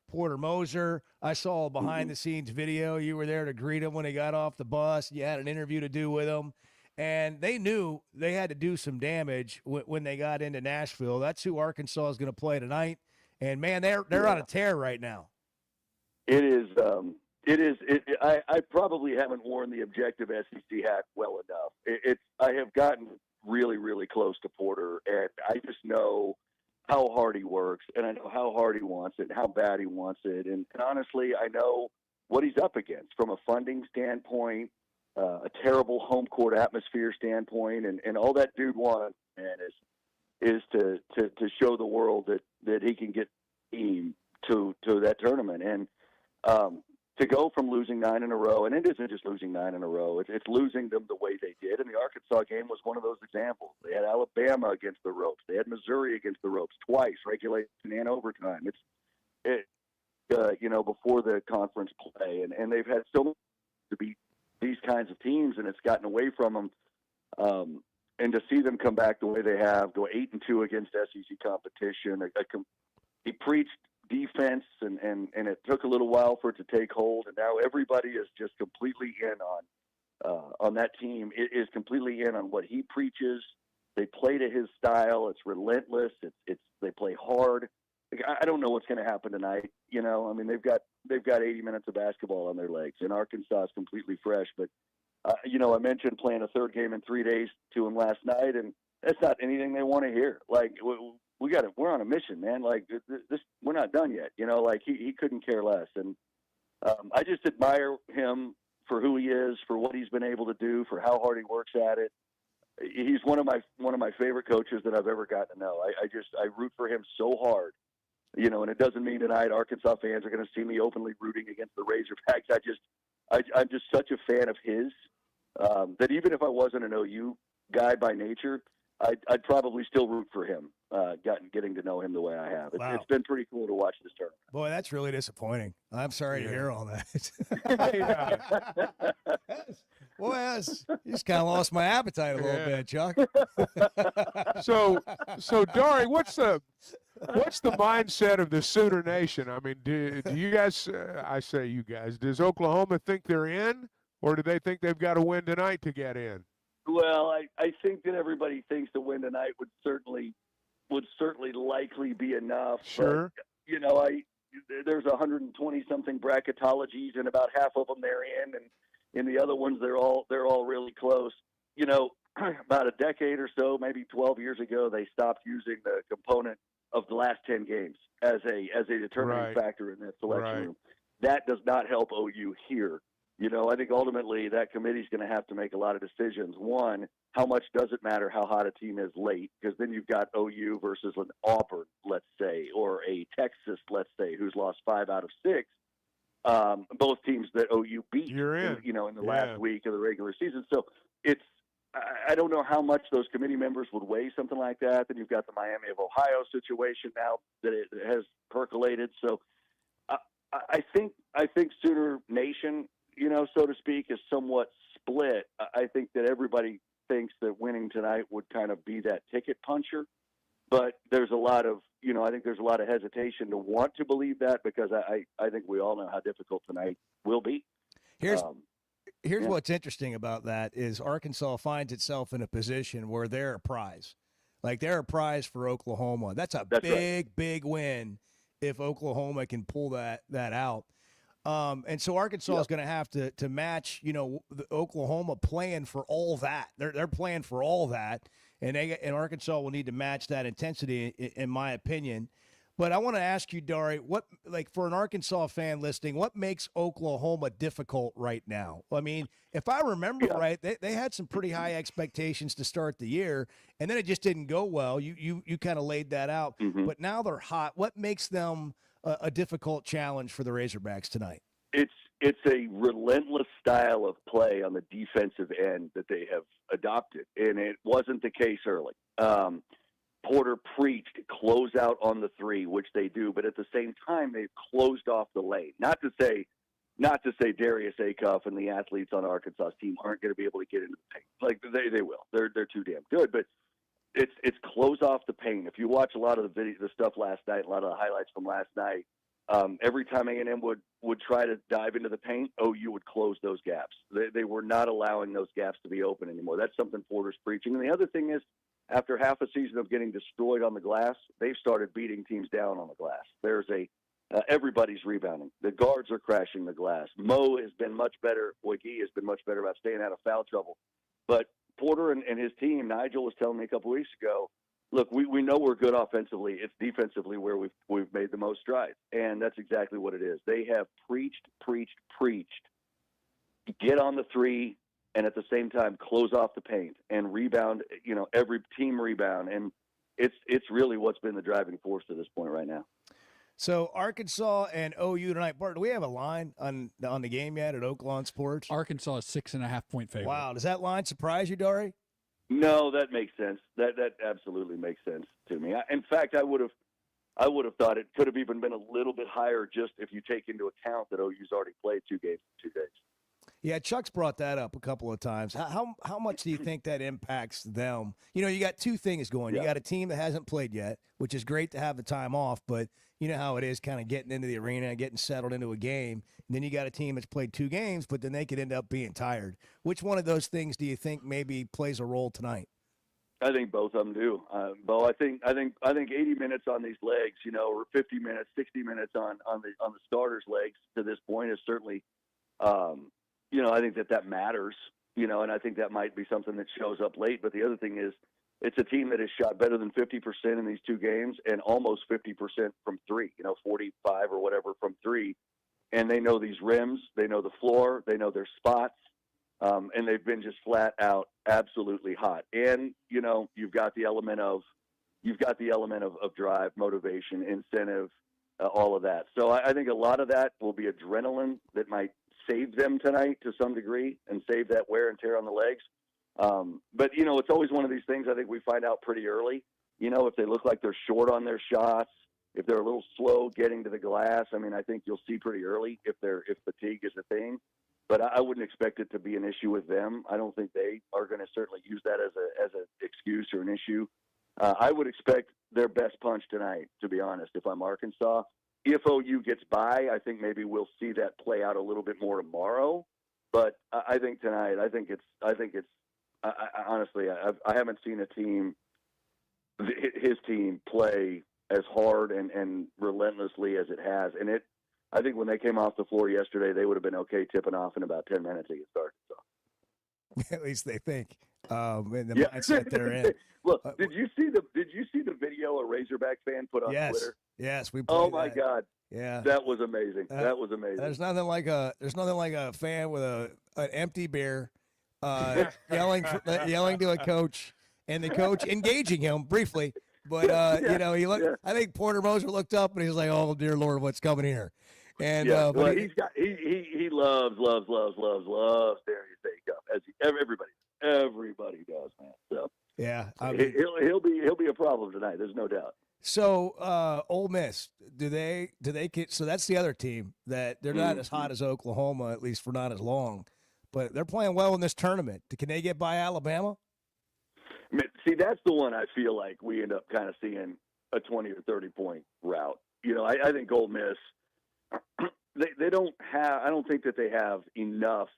Porter Moser, I saw a behind-the-scenes video. You were there to greet him when he got off the bus. You had an interview to do with him. And they knew they had to do some damage when they got into Nashville. That's who Arkansas is going to play tonight. And, man, they're on a tear right now. It is. I probably haven't worn the objective SEC hat well enough. I have gotten really, really close to Porter, and I just know how hard he works, and I know how hard he wants it, and how bad he wants it. And honestly, I know what he's up against from a funding standpoint, a terrible home court atmosphere standpoint, and all that dude wants, man, is to show the world that he can get the team to that tournament. And to go from losing 9 in a row, and it isn't just losing 9 in a row, it's losing them the way they did. And the Arkansas game was one of those examples. They had Alabama against the ropes. They had Missouri against the ropes twice, regulation and overtime. Before the conference play. And they've had so much to beat these kinds of teams, and it's gotten away from them. And to see them come back the way they have, go 8-2 against SEC competition, he preached defense, and it took a little while for it to take hold, and now everybody is just completely in on that team. It is completely in on what he preaches. They play to his style. It's relentless. They play hard. I don't know what's going to happen tonight. I mean, they've got 80 minutes of basketball on their legs, and Arkansas is completely fresh. But I mentioned playing a third game in 3 days to him last night, and that's not anything they want to hear. Like, we're on a mission, man. Like, this, we're not done yet. He couldn't care less. And I just admire him for who he is, for what he's been able to do, for how hard he works at it. He's one of my favorite coaches that I've ever gotten to know. I root for him so hard, and it doesn't mean tonight Arkansas fans are going to see me openly rooting against the Razorbacks. I'm just such a fan of his that even if I wasn't an OU guy by nature, I'd probably still root for him, getting to know him the way I have. It's been pretty cool to watch this tournament. Boy, that's really disappointing. I'm sorry to hear all that. Boy, you just kind of lost my appetite a little bit, Chuck. So Dari, what's the mindset of the Sooner Nation? I mean, do you guys? I say you guys. Does Oklahoma think they're in, or do they think they've got to win tonight to get in? Well, I think that everybody thinks the win tonight would certainly likely be enough. Sure. But, there's 120 something bracketologies, and about half of them they're in, and in the other ones they're all really close. About a decade or so, maybe 12 years ago, they stopped using the component of the last 10 games as a determining factor in that selection room. That does not help OU here. I think ultimately that committee's going to have to make a lot of decisions. One, how much does it matter how hot a team is late? Because then you've got OU versus an Auburn, let's say, or a Texas, let's say, who's lost 5 out of 6. Both teams that OU beat, in the last week of the regular season. So I don't know how much those committee members would weigh something like that. Then you've got the Miami of Ohio situation now that it has percolated. So I think Sooner Nation, so to speak, is somewhat split. I think that everybody thinks that winning tonight would kind of be that ticket puncher, but there's a lot of, I think there's a lot of hesitation to want to believe that, because I think we all know how difficult tonight will be. Here's what's interesting about that is Arkansas finds itself in a position where they're a prize. Like, they're a prize for Oklahoma. That's big win if Oklahoma can pull that out. And so Arkansas is going to have to match, the Oklahoma playing for all that. They're playing for all that, and Arkansas will need to match that intensity, in my opinion. But I want to ask you, Dari, for an Arkansas fan listening, what makes Oklahoma difficult right now? I mean, if I remember right, they had some pretty high expectations to start the year, and then it just didn't go well. You kind of laid that out. Mm-hmm. But now they're hot. What makes them a difficult challenge for the Razorbacks tonight? It's a relentless style of play on the defensive end that they have adopted, and it wasn't the case early. Porter preached close out on the 3, which they do, but at the same time they've closed off the lane. Not to say Darius Acuff and the athletes on Arkansas' team aren't going to be able to get into the paint. Like, they will. They're too damn good, but it's close off the paint. If you watch a lot of the stuff last night, a lot of the highlights from last night, every time A&M would try to dive into the paint, OU would close those gaps. They were not allowing those gaps to be open anymore. That's something Porter's preaching. And the other thing is, after half a season of getting destroyed on the glass, they've started beating teams down on the glass. There's everybody's rebounding. The guards are crashing the glass. Mo has been much better. Wiggy has been much better about staying out of foul trouble. But Porter and his team, Nigel was telling me a couple weeks ago, look, we know we're good offensively. It's defensively where we've made the most strides, and that's exactly what it is. They have preached. Get on the 3, and at the same time close off the paint and rebound. Every team rebound, and it's really what's been the driving force to this point right now. So Arkansas and OU tonight. Bart, do we have a line on the game yet at Oaklawn Sports? Arkansas is 6.5-point favorite. Wow, does that line surprise you, Dari? No, that makes sense. That absolutely makes sense to me. In fact, I would have thought it could have even been a little bit higher, just if you take into account that OU's already played 2 games in 2 days. Yeah, Chuck's brought that up a couple of times. How much do you think that impacts them? You got 2 things going. You got a team that hasn't played yet, which is great to have the time off, but you know how it is kind of getting into the arena and getting settled into a game. And then you got a team that's played 2 games, but then they could end up being tired. Which one of those things do you think maybe plays a role tonight? I think both of them do, Bo. I think 80 minutes on these legs, or 50 minutes, 60 minutes on the starters' legs to this point is certainly. I think that matters, and I think that might be something that shows up late. But the other thing is, it's a team that has shot better than 50% in these 2 games and almost 50% from 3, 45 or whatever from 3. And they know these rims, they know the floor, they know their spots, and they've been just flat out absolutely hot. And, you've got the element of drive, motivation, incentive, all of that. So I think a lot of that will be adrenaline that might save them tonight to some degree and save that wear and tear on the legs. But, it's always one of these things I think we find out pretty early. If they look like they're short on their shots, if they're a little slow getting to the glass, I think you'll see pretty early if fatigue is a thing. But I wouldn't expect it to be an issue with them. I don't think they are going to certainly use that as an excuse or an issue. I would expect their best punch tonight, to be honest, if I'm Arkansas. If OU gets by, I think maybe we'll see that play out a little bit more tomorrow. But I think tonight, honestly, I haven't seen his team play as hard and relentlessly as it has. And I think when they came off the floor yesterday, they would have been okay tipping off in about 10 minutes against Arkansas. At least they think. and the mindset they're in. Look, did you see the video a Razorback fan put on Twitter? Yes, we. Oh my God! Yeah, that was amazing. That was amazing. There's nothing like a fan with an empty beer, yelling to a coach, and the coach engaging him briefly. But he looked. Yeah. I think Porter Moser looked up and he was like, "Oh dear Lord, what's coming here?" And well, he loves Darius Day-Cup, as everybody does, man. So yeah, he'll be a problem tonight. There's no doubt. So Ole Miss, do they get? So that's the other team that they're not as hot as Oklahoma, at least for not as long, but they're playing well in this tournament. Can they get by Alabama? See, that's the one I feel like we end up kind of seeing a 20 or 30 point route. I think Ole Miss, they don't have. I don't think that they have enough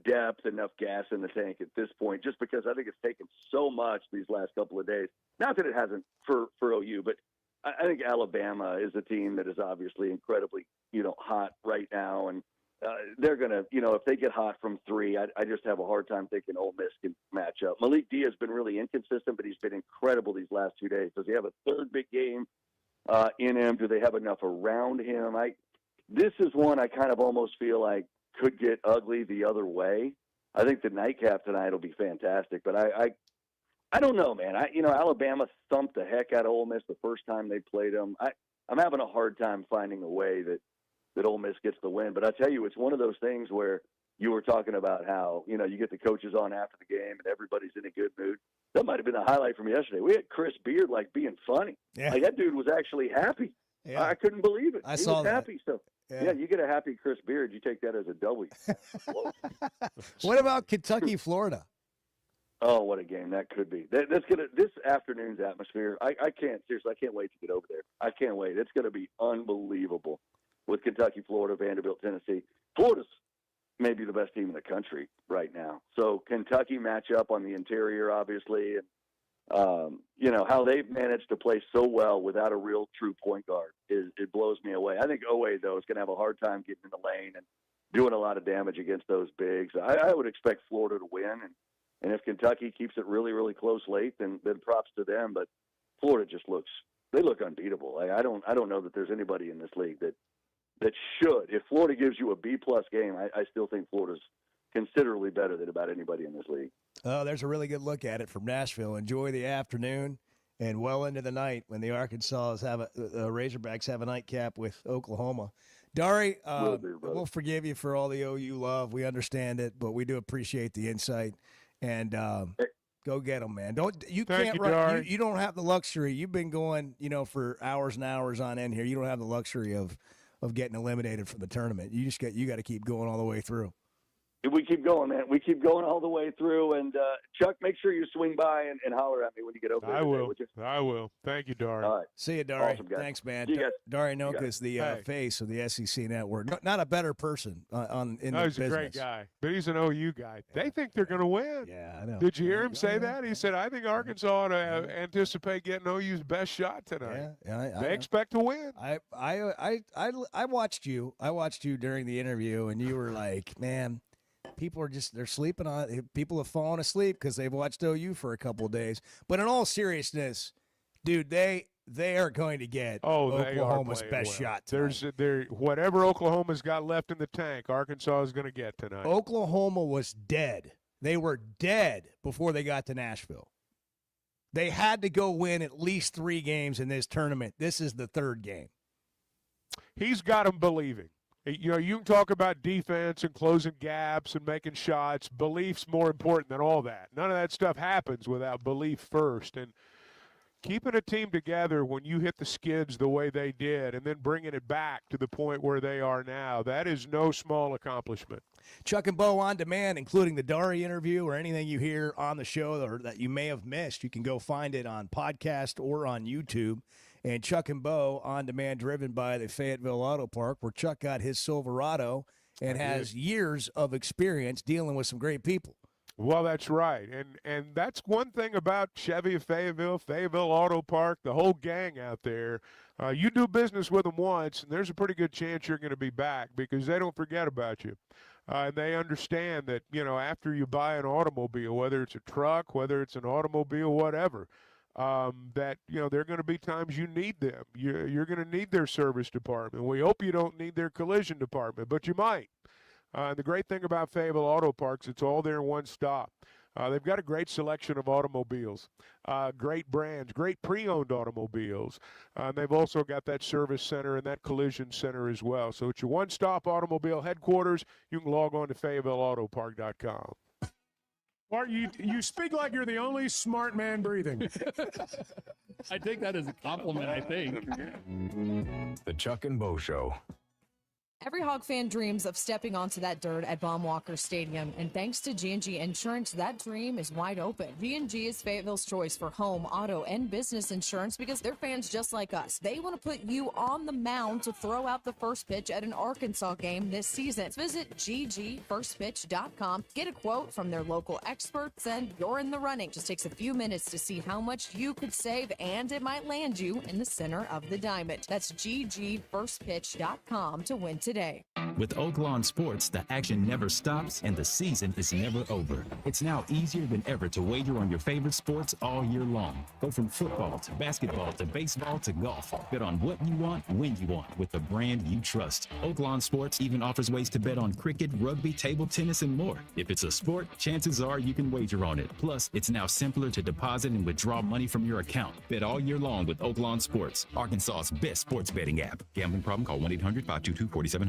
depth, enough gas in the tank at this point, just because I think it's taken so much these last couple of days. Not that it hasn't for OU, but I think Alabama is a team that is obviously incredibly, hot right now. And they're going to, if they get hot from three, I just have a hard time thinking Ole Miss can match up. Malik Dia has been really inconsistent, but he's been incredible these last 2 days. Does he have a third big game in him? Do they have enough around him? This is one I kind of almost feel like could get ugly the other way. I think the nightcap tonight will be fantastic, but I don't know, man. Alabama thumped the heck out of Ole Miss the first time they played them. I'm having a hard time finding a way that Ole Miss gets the win. But I tell you, it's one of those things where you were talking about how, you get the coaches on after the game and everybody's in a good mood. That might have been the highlight from yesterday. We had Chris Beard being funny. Yeah. Like that dude was actually happy. Yeah. I couldn't believe it. I saw was that. Happy. So yeah, you get a happy Chris Beard, you take that as a W. What about Kentucky, Florida? Oh, what a game that could be! This afternoon's atmosphere. I can't wait to get over there. I can't wait. It's going to be unbelievable with Kentucky, Florida, Vanderbilt, Tennessee. Florida's maybe the best team in the country right now. So Kentucky match up on the interior, obviously, and how they've managed to play so well without a real true point guard it blows me away. I think Owe though is going to have a hard time getting in the lane and doing a lot of damage against those bigs. I would expect Florida to win, and if Kentucky keeps it really, really close late, then props to them. But Florida just look unbeatable. I don't know that there's anybody in this league that should. If Florida gives you a B-plus game, I still think Florida's considerably better than about anybody in this league. Oh, there's a really good look at it from Nashville. Enjoy the afternoon and well into the night when the Razorbacks have a nightcap with Oklahoma. Dari, we'll forgive you for all the OU love. We understand it, but we do appreciate the insight. And go get them, man. You don't have the luxury. You've been going, for hours and hours on end here. You don't have the luxury of getting eliminated from the tournament. You got to keep going all the way through. We keep going, man. We keep going all the way through. And, Chuck, make sure you swing by and holler at me when you get over there. I will. Thank you, Dari. All right. See you, Dari. Awesome, guys. Thanks, man. See you guys. Dari Noka is the face of the SEC Network. Not a better person in the business. He's a great guy, but he's an OU guy. They think they're going to win. Yeah, I know. Did you hear him say that? He said, I think Arkansas ought to anticipate getting OU's best shot tonight. Yeah, they expect to win. I watched you. I watched you during the interview, and you were like, man, people are they're sleeping on it. People have fallen asleep because they've watched OU for a couple of days. But in all seriousness, dude, they are going to get Oklahoma's best shot tonight. Whatever Oklahoma's got left in the tank, Arkansas is going to get tonight. Oklahoma was dead. They were dead before they got to Nashville. They had to go win at least 3 games in this tournament. This is the 3rd game. He's got them believing. You can talk about defense and closing gaps and making shots. Belief's more important than all that. None of that stuff happens without belief first. And keeping a team together when you hit the skids the way they did and then bringing it back to the point where they are now, that is no small accomplishment. Chuck and Bo on demand, including the Dari interview or anything you hear on the show or that you may have missed. You can go find it on podcast or on YouTube. And Chuck and Bo on demand, driven by the Fayetteville Auto Park, where Chuck got his Silverado and has years of experience dealing with some great people. Well, that's right. And that's one thing about Chevy of Fayetteville Auto Park, the whole gang out there. You do business with them once, and there's a pretty good chance you're going to be back because they don't forget about you. And they understand that, after you buy an automobile, whether it's a truck, whether it's an automobile, whatever, that, there are going to be times you need them. You're going to need their service department. We hope you don't need their collision department, but you might. And the great thing about Fayetteville Auto Parts, it's all there in one stop. They've got a great selection of automobiles, great brands, great pre-owned automobiles. They've also got that service center and that collision center as well. So it's your one-stop automobile headquarters. You can log on to FayettevilleAutoPark.com. Bart, you speak like you're the only smart man breathing. I take that as a compliment, I think. The Chuck and Bo Show. Every Hog fan dreams of stepping onto that dirt at Baum-Walker Stadium, and thanks to G&G Insurance, that dream is wide open. G&G is Fayetteville's choice for home, auto, and business insurance because they're fans just like us. They want to put you on the mound to throw out the first pitch at an Arkansas game this season. Visit ggfirstpitch.com, get a quote from their local experts, and you're in the running. Just takes a few minutes to see how much you could save, and it might land you in the center of the diamond. That's ggfirstpitch.com to win today. With Oaklawn Sports, the action never stops and the season is never over. It's now easier than ever to wager on your favorite sports all year long. Go from football to basketball to baseball to golf. Bet on what you want, when you want, with the brand you trust. Oaklawn Sports even offers ways to bet on cricket, rugby, table tennis, and more. If it's a sport, chances are you can wager on it. Plus, it's now simpler to deposit and withdraw money from your account. Bet all year long with Oaklawn Sports, Arkansas's best sports betting app. Gambling problem? Call 1-800-522-4700.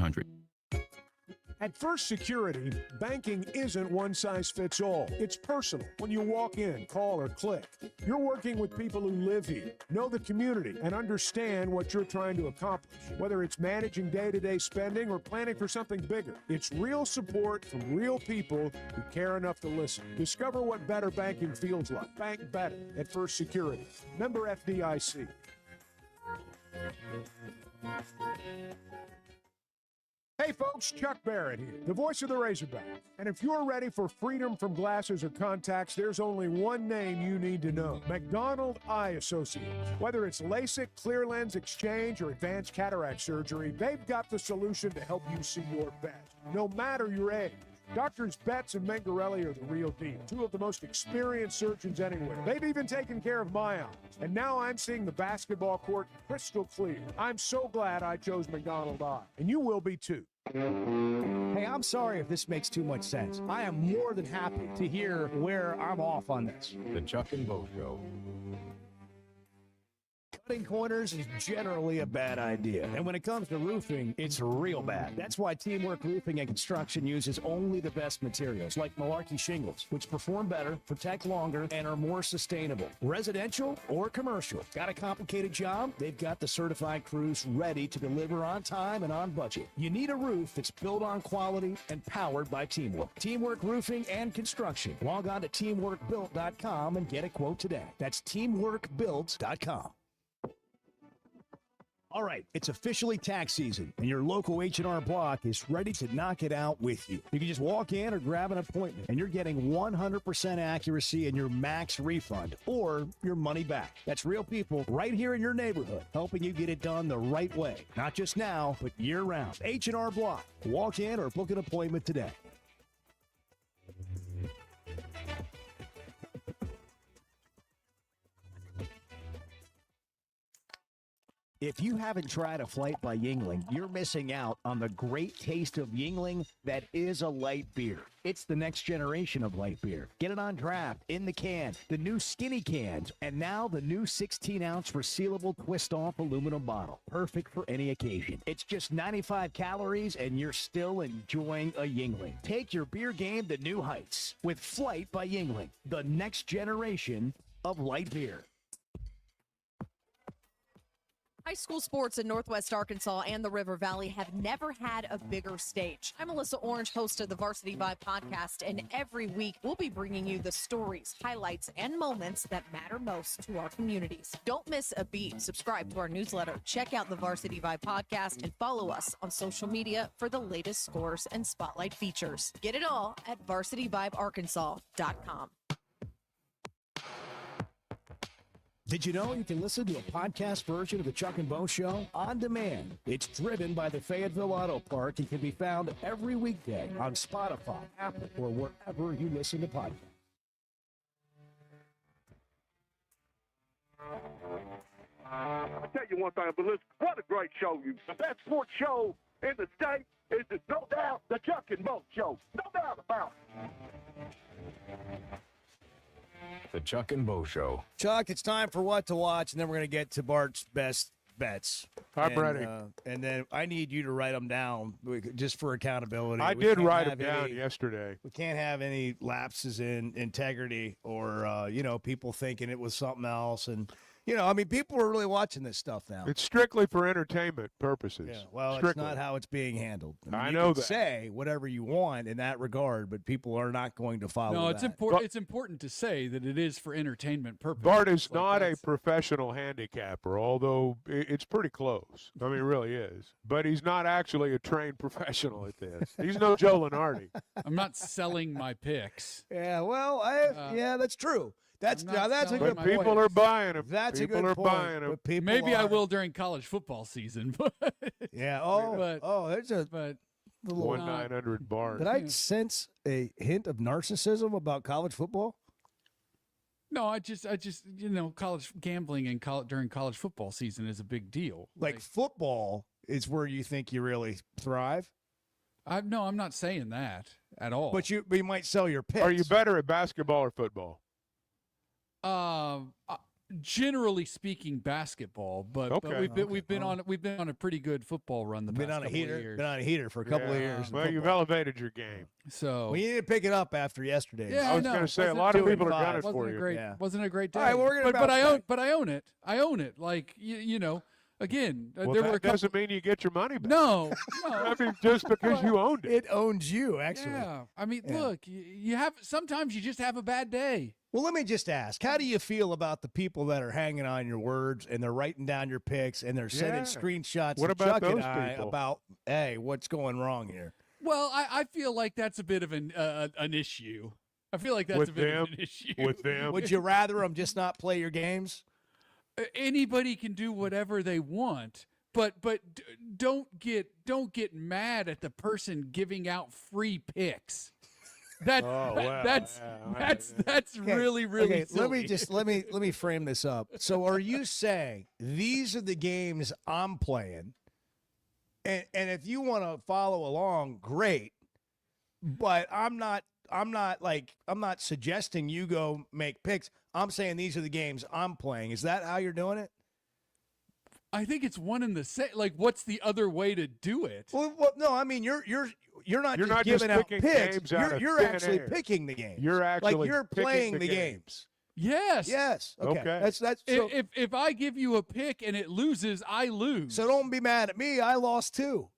At First Security, banking isn't one size fits all. It's personal. When you walk in, call, or click, you're working with people who live here, know the community, and understand what you're trying to accomplish. Whether it's managing day-to-day spending or planning for something bigger, it's real support from real people who care enough to listen. Discover what better banking feels like. Bank better at First Security. Member FDIC. Hey folks, Chuck Barrett here, the voice of the Razorback. And if you're ready for freedom from glasses or contacts, there's only one name you need to know: McDonald Eye Associates. Whether it's LASIK, clear lens exchange, or advanced cataract surgery, they've got the solution to help you see your best, no matter your age. Doctors Betts and Mengarelli are the real deal, two of the most experienced surgeons anywhere. They've even taken care of my eyes. And now I'm seeing the basketball court crystal clear. I'm so glad I chose McDonald Eye, and you will be too. Hey, I'm sorry if this makes too much sense. I am more than happy to hear where I'm off on this. The Chuck and Bo Show. Cutting corners is generally a bad idea. And when it comes to roofing, it's real bad. That's why Teamwork Roofing and Construction uses only the best materials, like Malarkey shingles, which perform better, protect longer, and are more sustainable. Residential or commercial. Got a complicated job? They've got the certified crews ready to deliver on time and on budget. You need a roof that's built on quality and powered by teamwork. Teamwork Roofing and Construction. Log on to teamworkbuilt.com and get a quote today. That's teamworkbuilt.com. All right, it's officially tax season, and your local H&R Block is ready to knock it out with you. You can just walk in or grab an appointment, and you're getting 100% accuracy in your max refund or your money back. That's real people right here in your neighborhood, helping you get it done the right way. Not just now, but year-round. H&R Block. Walk in or book an appointment today. If you haven't tried a flight by Yingling, you're missing out on the great taste of Yingling that is a light beer. It's the next generation of light beer. Get it on draft, in the can, the new skinny cans, and now the new 16-ounce resealable twist-off aluminum bottle. Perfect for any occasion. It's just 95 calories, and you're still enjoying a Yingling. Take your beer game to new heights with Flight by Yingling, the next generation of light beer. High school sports in Northwest Arkansas and the River Valley have never had a bigger stage. I'm Melissa Orange, host of the Varsity Vibe podcast, and every week we'll be bringing you the stories, highlights, and moments that matter most to our communities. Don't miss a beat. Subscribe to our newsletter, check out the Varsity Vibe podcast, and follow us on social media for the latest scores and spotlight features. Get it all at varsityvibearkansas.com. Did you know you can listen to a podcast version of the Chuck and Bo Show on demand? It's driven by the Fayetteville Auto Park and can be found every weekday on Spotify, Apple, or wherever you listen to podcasts. I'll tell you one thing, but listen, what a great show. The best sports show in the state is, no doubt, the Chuck and Bo Show. No doubt about it. The Chuck and Bo Show. Chuck, it's time for what to watch, and then we're going to get to Bart's best bets. I'm ready. And then I need you to write them down just for accountability. I did write them down yesterday. We can't have any lapses in integrity or, people thinking it was something else. And, people are really watching this stuff now. It's strictly for entertainment purposes. Yeah, well, strictly. It's not how it's being handled. I you know can that. say whatever you want in that regard, but people are not going to follow No, it's that. important. It's important to say that it is for entertainment purposes. Bart is not a professional handicapper, although it's pretty close. I mean, it really is. But he's not actually a trained professional at this. He's no Joe Lenardi. I'm not selling my picks. Yeah, well, that's true. That's a good But people are buying them. That's people a good are point. buying them. But people Maybe I are- will during college football season. But Yeah. There's a but little. 1-900 Bart. Did I sense a hint of narcissism about college football? no, I just college gambling and during college football season is a big deal. Like football is where you think you really thrive, I'm not saying that at all. but you might sell your picks. Are you better at basketball or football? Generally speaking, basketball, but Okay. we've been on a pretty good football run the Been past on a couple of heater. years. Been on a heater for a couple of years. in Well, you've football. elevated your game. So Well, you need to pick it up after yesterday. yeah, I was know. going to say, a Wasn't- lot of 2 and people are 5. gunning for wasn't a you. great Yeah. wasn't a great day. All right, well, we're gonna but I bounce back. own it. I own it. Like again, Well, there that were a couple. doesn't mean you get your money back. No, I mean, just because you owned it. It owns you, actually. Yeah, I mean, Yeah. look, you have sometimes you just have a bad day. Well, let me just ask, how do you feel about the people that are hanging on your words and they're writing down your picks and they're sending Yeah. screenshots What to about Chuck and those I people? about, hey, what's going wrong here? Well, I feel like that's a bit of an issue. I feel like that's With a bit them? of an issue. With them? Would you rather them just not play your games? Anybody can do whatever they want, but don't get mad at the person giving out free picks. That's really Okay, silly. let me frame this up. So are you saying these are the games I'm playing? And if you want to follow along, great. But I'm not suggesting you go make picks. I'm saying these are the games I'm playing. Is that how you're doing it? I think it's one and the same. Like, what's the other way to do it? Well, no, I mean you're not You're just not just giving out picking picks. games out of You're thin actually air. picking the games. You're actually like you're picking playing the the games. games. Yes. Yes. Okay. Okay. That's so, If I give you a pick and it loses, I lose. so don't be mad at me. I lost too.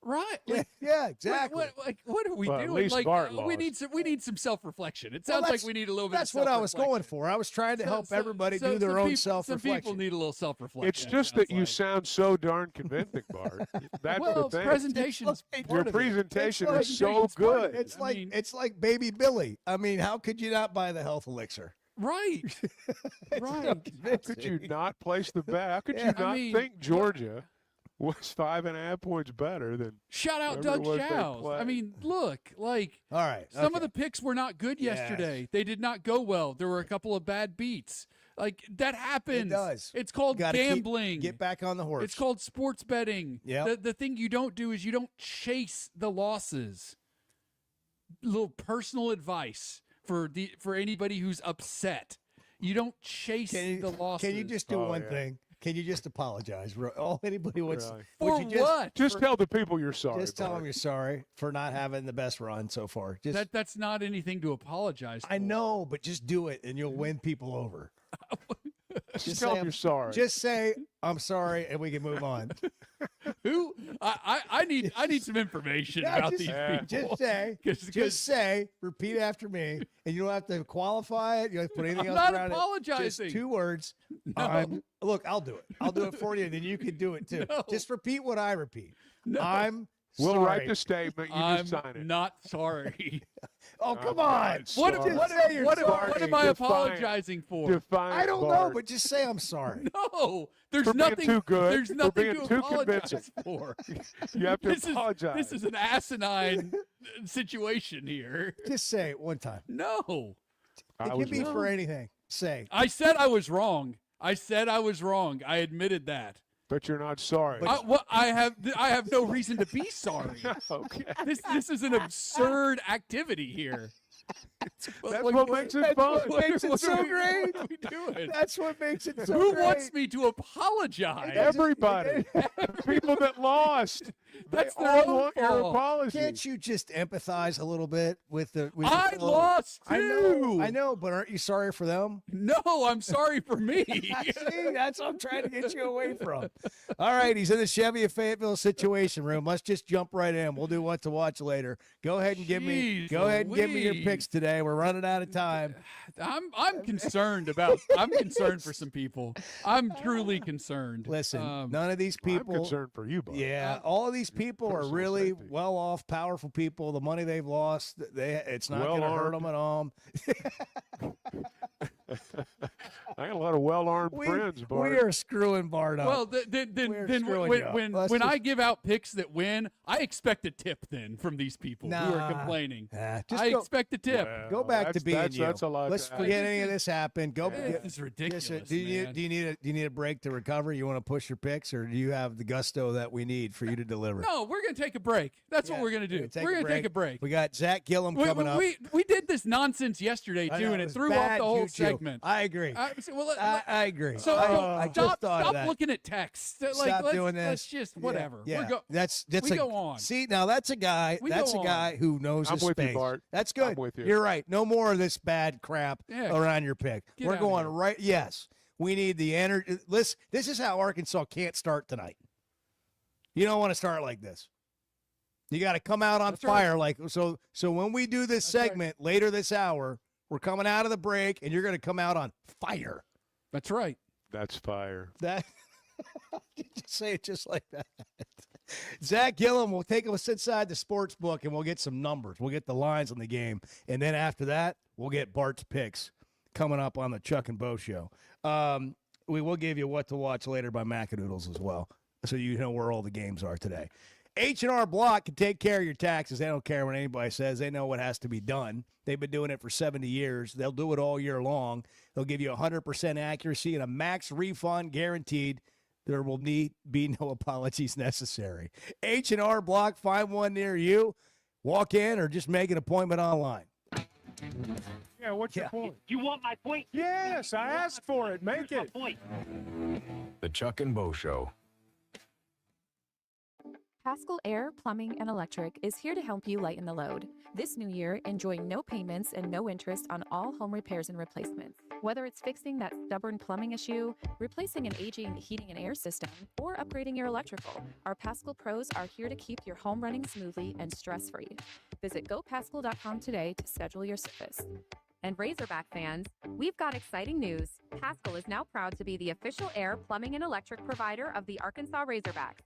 Right? Yeah, exactly. What are we Well, at doing? least Like Bart we lost. need some self-reflection. It Well, sounds like that's- we need a little bit. That's of what I was going self-reflection. for. I was trying to help everybody do their some own people- self-reflection. Some people need a little self-reflection. It's just that you sound so darn convincing, Bart. That's well, the thing. presentation's It's part Your of it. presentation It's is so like- good. It's I like mean- it's like Baby Billy. I mean, how could you not buy the health elixir? Right. It's Right. so How could you convincing. not place the bet? How could Yeah. you I not mean, think Georgia was 5.5 points better than Shout out whoever Doug it was they Shows. I played? mean, look, like All right. some okay. of the picks were not good Yes. yesterday. They did not go well. There were a couple of bad beats. Like that happens. It does. It's called Gotta gambling. get back on the horse. It's called sports betting. Yep. The thing you don't do is you don't chase the losses. Little personal advice for anybody who's upset. You don't chase the losses. Can you just do Oh, one yeah. thing? Can you just apologize? All anybody wants. Really? For would you just, what? Just tell the people you're sorry. Just tell Bart. them you're sorry for not having the best run so far. Just That's not anything to apologize for. I know, but just do it and you'll win people over. Just tell them you're sorry. Just say I'm sorry and we can move on. Who? I need some information Yeah, about just, these Yeah. people. just say, 'Cause- just say, repeat after me, and you don't have to qualify it. You don't have to put anything I'm else not around it. apologizing. Just 2 words. Look, I'll do it. I'll do it for you, and then you can do it too. No. Just repeat what I repeat. No. I'm We'll Sorry. write the statement. You I'm just sign it. not sorry. Oh, come on. What Sorry. am I Define- apologizing for? Define I don't know, Bart. but just say I'm sorry. No, there's For being nothing too good. There's For nothing being to too apologize convincing. for. You have to this apologize. This is an asinine situation here. Just say it one time. No. It can be for anything. Say. I said I was wrong. I admitted that. But you're not sorry. I have no reason to be sorry. Okay. This is an absurd activity here. That's what makes it fun. What makes it so great. What are we doing? That's what makes it so Who great. wants me to apologize? Everybody. The people that lost. That's they their all own want your fault. apology. Can't you just empathize a little bit with the? With I the lost I too. know, but aren't you sorry for them? No, I'm sorry for me. See, that's what I'm trying to get you away from. All right, he's in the Chevy of Fayetteville Situation Room. Let's just jump right in. We'll do what to watch later. Go ahead and give me your picks today. We're running out of time. I'm concerned for some people. I'm truly concerned. Listen, none of these people. I'm concerned for you, bud. Yeah, all of these people are really well-off, powerful people. The money they've lost, it's not going to hurt them at all. I got a lot of well-armed friends, Bart. We are screwing Bart up. Well, then when I give out picks that win, I expect a tip then from these people who are complaining. Expect a tip. Well, Go back to being you. That's a lot. Let's forget any of this happened. Go. This is ridiculous. Do you need a break to recover? You want to push your picks, or do you have the gusto that we need for you to deliver? No, we're going to take a break. That's what we're going to do. We're going to take a break. We got Zach Gillum coming up. We did this nonsense yesterday too, and it threw off the whole segment. I agree. I agree. So I just thought of stop that. looking at text. Stop doing this. Let's just whatever. Yeah. We go on. See, now that's a guy. That's a guy who knows his with space. you, Bart. That's good. I'm with you. You're right. No more of this bad crap Yeah. around your pick. Get We're outta going here. right. Yes, we need the energy. This is how Arkansas can't start tonight. You don't want to start like this. You got to come out on fire, like so. So when we do this segment later this hour, we're coming out of the break, and you're going to come out on fire. That's right. That's fire. That just say it just like that. Zach Gillum will take us inside the sports book, and we'll get some numbers. We'll get the lines on the game, and then after that, we'll get Bart's picks coming up on the Chuck and Bo Show. We will give you what to watch later by Macadoodles as well, so you know where all the games are today. H&R Block can take care of your taxes. They don't care what anybody says. They know what has to be done. They've been doing it for 70 years. They'll do it all year long. They'll give you 100% accuracy and a max refund guaranteed. There will be no apologies necessary. H&R Block, find one near you. Walk in or just make an appointment online. Yeah, what's your point? You want my point? Yes, I asked for it. Make it. Point. The Chuck and Bo Show. Pascal Air, Plumbing, and Electric is here to help you lighten the load. This new year, enjoy no payments and no interest on all home repairs and replacements. Whether it's fixing that stubborn plumbing issue, replacing an aging heating and air system, or upgrading your electrical, our Pascal pros are here to keep your home running smoothly and stress-free. Visit gopascal.com today to schedule your service. And Razorback fans, we've got exciting news. Pascal is now proud to be the official air, plumbing, and electric provider of the Arkansas Razorbacks.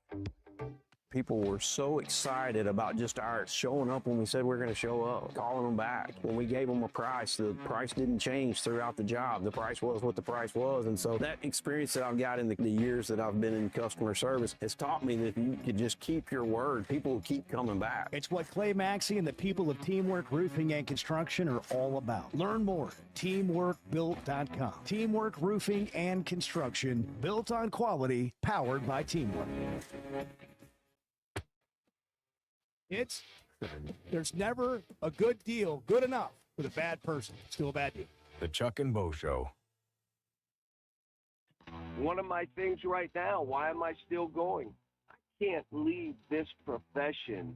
People were so excited about just our showing up when we said we were going to show up, calling them back. When we gave them a price, the price didn't change throughout the job. The price was what the price was. And so that experience that I've got in the years that I've been in customer service has taught me that if you could just keep your word, people will keep coming back. It's what Clay Maxey and the people of Teamwork Roofing and Construction are all about. Learn more at teamworkbuilt.com. Teamwork Roofing and Construction, built on quality, powered by teamwork. There's never a good deal good enough with a bad person. Still a bad deal. The Chuck and Bo Show. One of my things right now, why am I still going? I can't leave this profession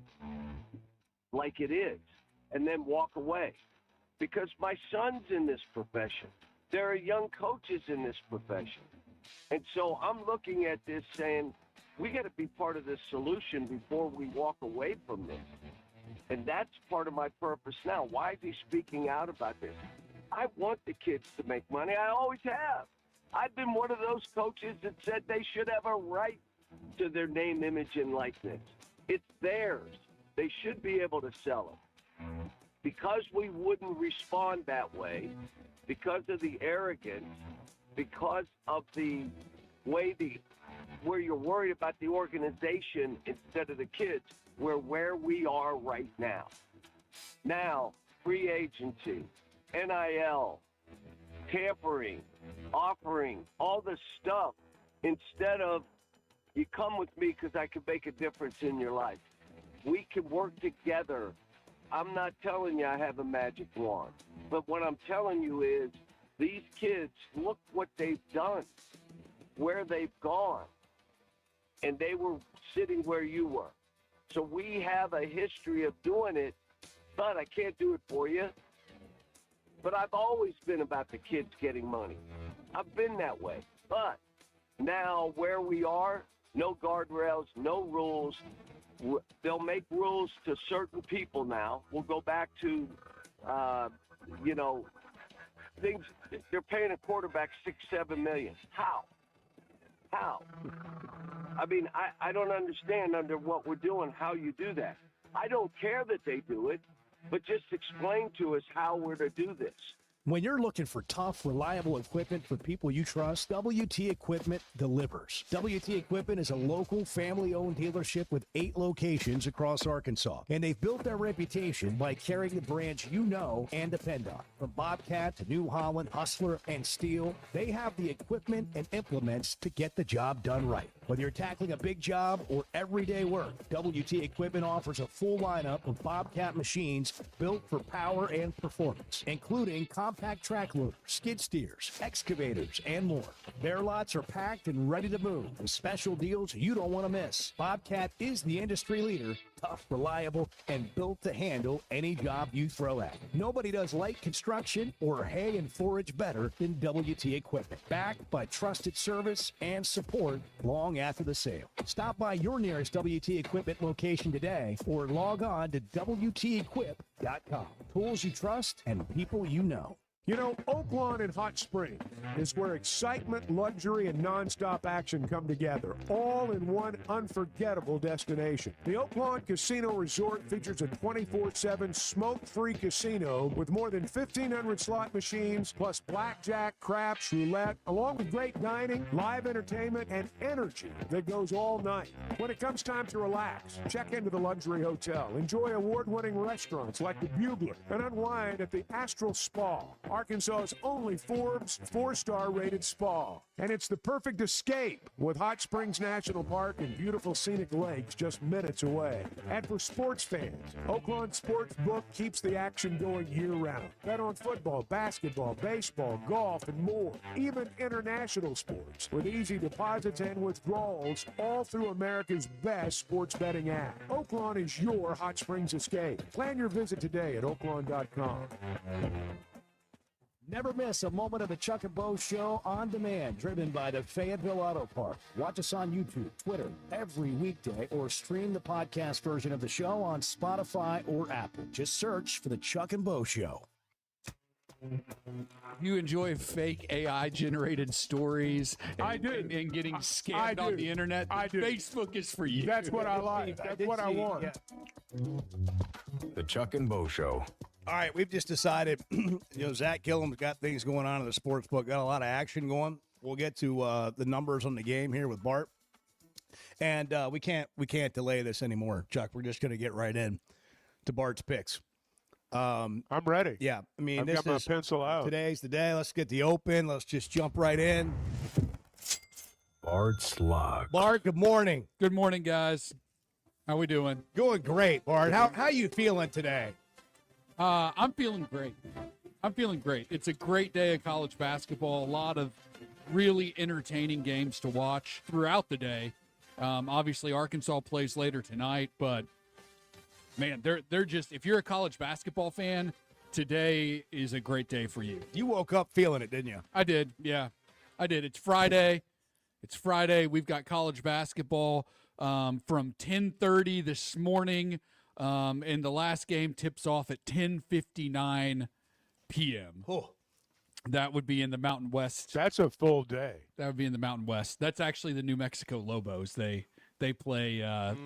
like it is and then walk away because my son's in this profession. There are young coaches in this profession. And so I'm looking at this saying, we got to be part of this solution before we walk away from this. And that's part of my purpose now. Why is he speaking out about this? I want the kids to make money. I always have. I've been one of those coaches that said they should have a right to their name, image, and likeness. It's theirs. They should be able to sell it. Because we wouldn't respond that way, because of the arrogance, because of the way where you're worried about the organization instead of the kids, we're where we are right now. Now, free agency, NIL, tampering, offering, all this stuff, instead of you come with me because I can make a difference in your life. We can work together. I'm not telling you I have a magic wand, but what I'm telling you is these kids, look what they've done, where they've gone, and they were sitting where you were. So we have a history of doing it, but I can't do it for you. But I've always been about the kids getting money. I've been that way. But now where we are, no guardrails, no rules. They'll make rules to certain people now. We'll go back to, things. They're paying a quarterback $6-7 million. How? I mean, I don't understand under what we're doing how you do that. I don't care that they do it, but just explain to us how we're to do this. When you're looking for tough, reliable equipment for people you trust, WT Equipment delivers. WT Equipment is a local, family-owned dealership with 8 locations across Arkansas. And they've built their reputation by carrying the brands you know and depend on. From Bobcat to New Holland, Hustler, and Steel, they have the equipment and implements to get the job done right. Whether you're tackling a big job or everyday work, WT Equipment offers a full lineup of Bobcat machines built for power and performance, including compact track loaders, skid steers, excavators, and more. Their lots are packed and ready to move with special deals you don't want to miss. Bobcat is the industry leader, tough, reliable, and built to handle any job you throw at. Nobody does light construction or hay and forage better than WT Equipment. Backed by trusted service and support long after the sale. Stop by your nearest WT Equipment location today or log on to WTEquip.com. Tools you trust and people you know. You know, Oaklawn and Hot Springs is where excitement, luxury, and nonstop action come together, all in one unforgettable destination. The Oaklawn Casino Resort features a 24/7 smoke-free casino with more than 1,500 slot machines, plus blackjack, craps, roulette, along with great dining, live entertainment, and energy that goes all night. When it comes time to relax, check into the luxury hotel, enjoy award-winning restaurants like the Bugler, and unwind at the Astral Spa, Arkansas's only Forbes 4-star rated spa. And it's the perfect escape with Hot Springs National Park and beautiful scenic lakes just minutes away. And for sports fans, Oaklawn Sportsbook keeps the action going year-round. Bet on football, basketball, baseball, golf, and more. Even international sports with easy deposits and withdrawals all through America's best sports betting app. Oaklawn is your Hot Springs escape. Plan your visit today at oaklawn.com. Never miss a moment of the Chuck and Bo Show on demand, driven by the Fayetteville Auto Park. Watch us on YouTube, Twitter, every weekday, or stream the podcast version of the show on Spotify or Apple. Just search for the Chuck and Bo Show. You enjoy fake AI-generated stories I do. And getting scammed on the internet? I do. Facebook is for you. That's what I like. That's what I want. The Chuck and Bo Show. All right, we've just decided, Zach Gillum's got things going on in the sports book, got a lot of action going. We'll get to the numbers on the game here with Bart. And we can't delay this anymore, Chuck. We're just going to get right in to Bart's picks. I'm ready. Yeah, I mean, I've this got my is pencil out. Today's the day. Let's get the open. Let's just jump right in. Bart Slog. Bart, good morning. Good morning, guys. How we doing? Doing great, Bart. How you feeling today? I'm feeling great. It's a great day of college basketball. A lot of really entertaining games to watch throughout the day. Obviously, Arkansas plays later tonight, but man, they're just, if you're a college basketball fan, today is a great day for you. You woke up feeling it, didn't you? I did. Yeah, I did. It's Friday. We've got college basketball from 10:30 this morning. And the last game tips off at 10:59 p.m. Oh. That would be in the Mountain West. That's a full day. That would be in the Mountain West. That's actually the New Mexico Lobos. They They play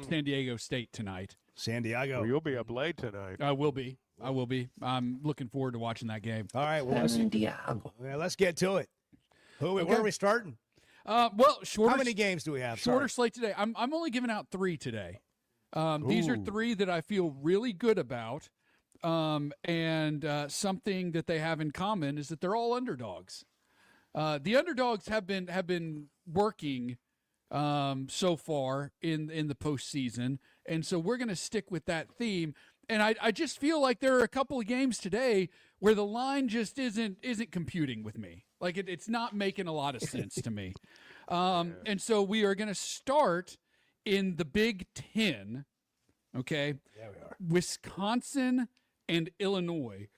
San Diego State tonight. San Diego. Well, you'll be up late tonight. I will be. I'm looking forward to watching that game. All right, well, let's get to it. Where are we starting? Well, shorter. How many games do we have? Shorter slate today. I'm only giving out 3 today. These are 3 that I feel really good about, and something that they have in common is that they're all underdogs. The underdogs have been working so far in the postseason, and so we're going to stick with that theme. And I just feel like there are a couple of games today where the line just isn't computing with me. Like it's not making a lot of sense to me. And so we are going to start in the Big Ten. Okay. Yeah, we are. Wisconsin and Illinois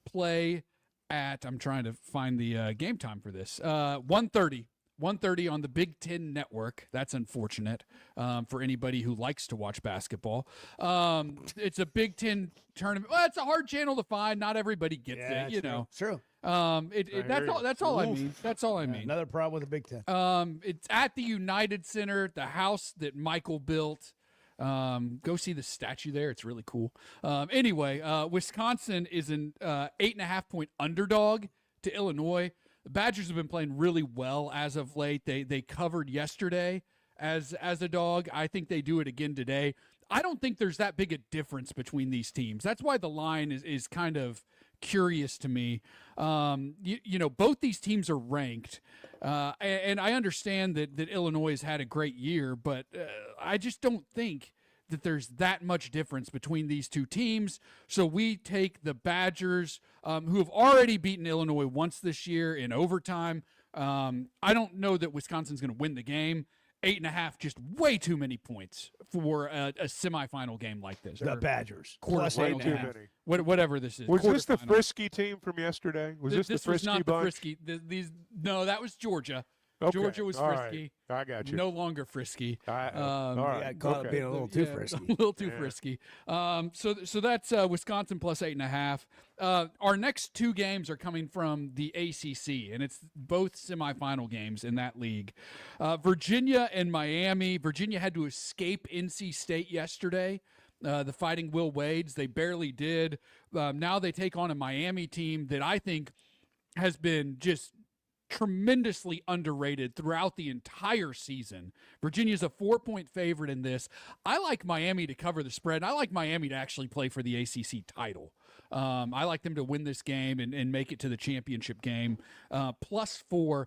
play at, I'm trying to find the game time for this, 1:30 on the Big Ten Network. That's unfortunate for anybody who likes to watch basketball. It's a Big Ten tournament. Well, it's a hard channel to find. Not everybody gets it, you know. True. That's all I mean. That's all I mean. Another problem with the Big Ten. It's at the United Center, the house that Michael built. Go see the statue there. It's really cool. Anyway, Wisconsin is an 8.5 point underdog to Illinois. The Badgers have been playing really well as of late. They covered yesterday as a dog. I think they do it again today. I don't think there's that big a difference between these teams. That's why the line is kind of curious to me. You know, both these teams are ranked, and I understand that Illinois has had a great year, but I just don't think that there's that much difference between these two teams. So we take the Badgers, who have already beaten Illinois once this year in overtime. I don't know that Wisconsin's going to win the game. 8.5, just way too many points for a semifinal game like this. The Badgers. Quarterfinal Too game. many. Whatever this is. Was this the Quarterfinal. Frisky team from yesterday? Was this the was Frisky not bunch? the Frisky. No, that was Georgia. Okay. Georgia was All right. frisky. I got you. No longer frisky. All right. Yeah, caught it being a little too frisky. A little too frisky. So that's Wisconsin plus 8.5. Our next 2 games are coming from the ACC, and it's both semifinal games in that league. Virginia and Miami. Virginia had to escape NC State yesterday. The Fighting Will Wades. They barely did. Now they take on a Miami team that I think has been just tremendously underrated throughout the entire season. Virginia's a 4-point favorite in this. I like Miami to cover the spread. I like Miami to actually play for the ACC title. I like them to win this game and make it to the championship game. +4.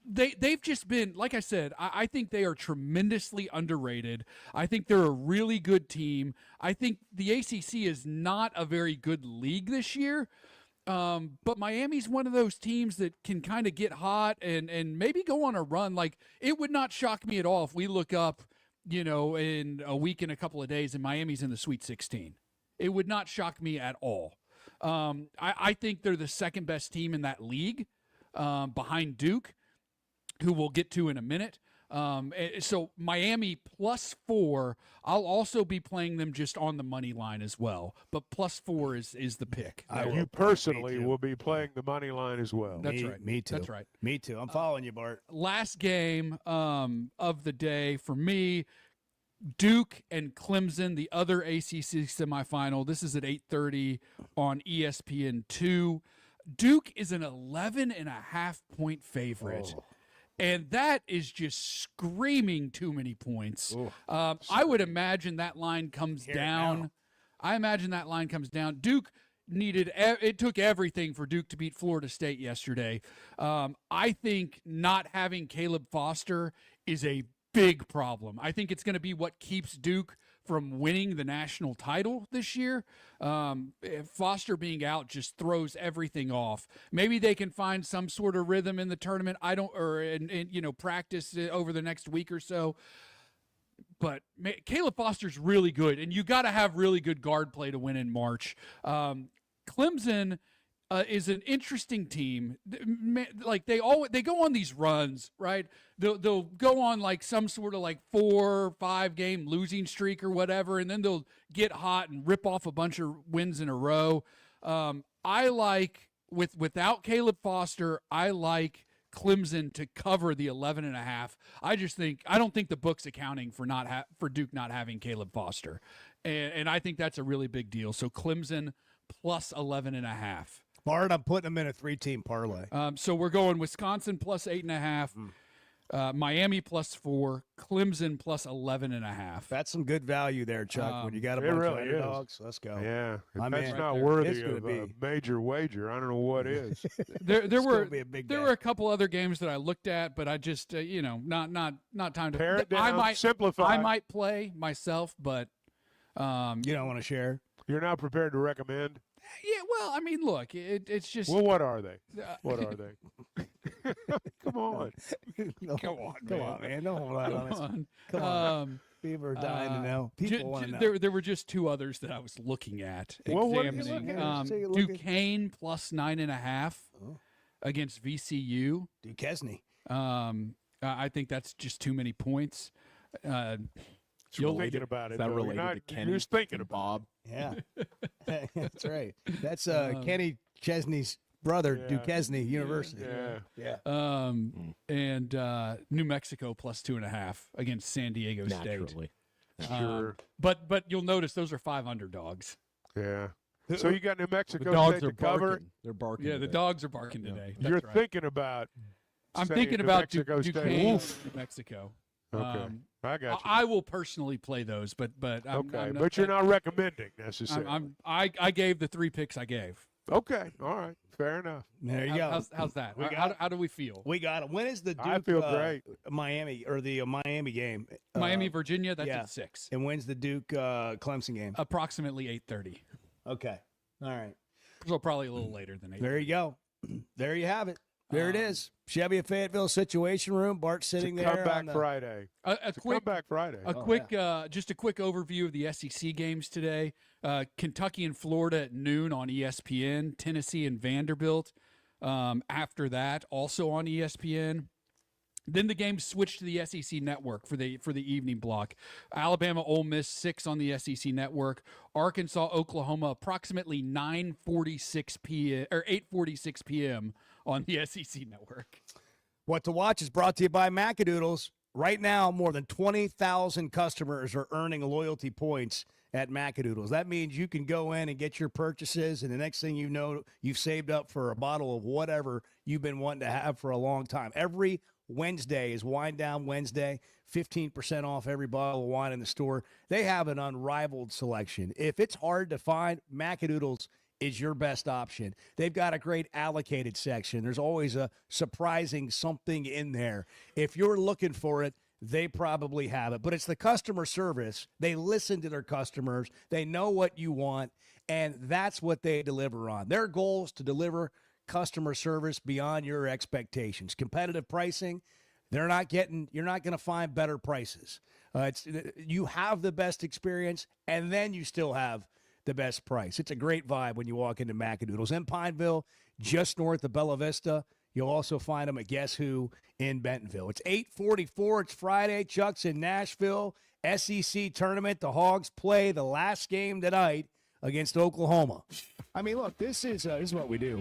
They've just been, like I said, I think they are tremendously underrated. I think they're a really good team. I think the ACC is not a very good league this year. But Miami's one of those teams that can kind of get hot and maybe go on a run. Like, it would not shock me at all if we look up, you know, in a week and a couple of days and Miami's in the Sweet 16. It would not shock me at all. I think they're the second best team in that league, behind Duke, who we'll get to in a minute. So Miami +4, I'll also be playing them just on the money line as well. But +4 is the pick. You personally will be playing the money line as well. That's right. Me too. That's right. Me too. I'm following you, Bart. Last game of the day for me, Duke and Clemson, the other ACC semifinal. This is at 8:30 on ESPN2. Duke is an 11.5 point favorite. Oh. And that is just screaming too many points. I would imagine that line comes down. I imagine that line comes down. Duke it took everything for Duke to beat Florida State yesterday. I think not having Caleb Foster is a big problem. I think it's going to be what keeps Duke from winning the national title this year. Foster being out just throws everything off. Maybe they can find some sort of rhythm in the tournament. Practice over the next week or so. But Caleb Foster's really good, and you got to have really good guard play to win in March. Clemson is an interesting team. Like they go on these runs, right? They'll go on like some sort of like 4 or 5 game losing streak or whatever, and then they'll get hot and rip off a bunch of wins in a row. I like without Caleb Foster, I like Clemson to cover the 11.5. I don't think the book's accounting for Duke not having Caleb Foster, and I think that's a really big deal. So Clemson plus 11.5. Bart, I'm putting them in a 3-team parlay. So we're going Wisconsin plus 8.5. Miami plus 4, Clemson plus 11.5. That's some good value there, Chuck. When you got a it bunch really of underdogs, let's go. Yeah, I'm that's in. not Right worthy It's gonna of be- a major wager. I don't know what is. There It's were gonna be a big there day. were a couple other games that I looked at, but I just not time to. Pare it I down, might simplify. I might play myself, but you don't want to share. You're not prepared to recommend. Yeah, well, I mean, look, it's just. Well, what are they? What are they? Come on. Come on, man. Don't hold out on us. Come on. People are dying to know. People want to know. There were just two others that I was looking at, Well, what are you examining. looking at? Take a look at- Duquesne plus 9.5 against VCU. Duquesne. I think that's just too many points. You're thinking about it. Is that though. related You're not, to Kenny You're just thinking and about Bob? Yeah. That's right. That's Kenny Chesney's brother, Duquesne University. Yeah. And New Mexico plus 2.5 against San Diego State. Naturally. Sure. But you'll notice those are 5 underdogs. Yeah. So you got New The Mexico dogs State are to cover. barking. They're barking. Yeah, the today. dogs are barking today. That's You're right. thinking about. I'm saying thinking New about Mexico State. Duquesne, Oof. New Mexico. Okay. I got you. I will personally play those, but I'm, Okay, I'm but you're not recommending necessarily. I gave the 3 picks I gave. Okay, all right, fair enough. There you go. How's that? We How do we feel? We got it. When is the Duke, I feel great. Miami or the Miami game? Miami, Virginia. That's yeah. at 6. And when's the Duke Clemson game? Approximately 8:30. Okay. All right. So probably a little later than 8. There you go. There you have it. There it is. Chevy of Fayetteville Situation Room. Bart sitting there. Comeback on the, Friday. A quick Comeback Friday. Just a quick overview of the SEC games today. Kentucky and Florida at noon on ESPN. Tennessee and Vanderbilt after that, also on ESPN. Then the games switched to the SEC network for the evening block. Alabama, Ole Miss 6 on the SEC network. Arkansas, Oklahoma, approximately 9:46 p.m. or 8:46 p.m. on the SEC network. What to Watch is brought to you by Macadoodles. Right now, more than 20,000 customers are earning loyalty points at Macadoodles. That means you can go in and get your purchases, and the next thing you know, you've saved up for a bottle of whatever you've been wanting to have for a long time. Every Wednesday is Wine Down Wednesday, 15% off every bottle of wine in the store. They have an unrivaled selection. If it's hard to find, Macadoodles is your best option. They've got a great allocated section. There's always a surprising something in there. If you're looking for it, they probably have it. But it's the customer service. They listen to their customers. They know what you want, and that's what they deliver on. Their goal is to deliver customer service beyond your expectations. Competitive pricing, you're not going to find better prices. You have the best experience, and then you still have the best price. It's a great vibe when you walk into Macadoodles in Pineville, just north of Bella Vista. You'll also find them at Guess Who in Bentonville. It's 8:44. It's Friday. Chuck's in Nashville. SEC tournament. The Hogs play the last game tonight against Oklahoma. I mean, look, this is what we do.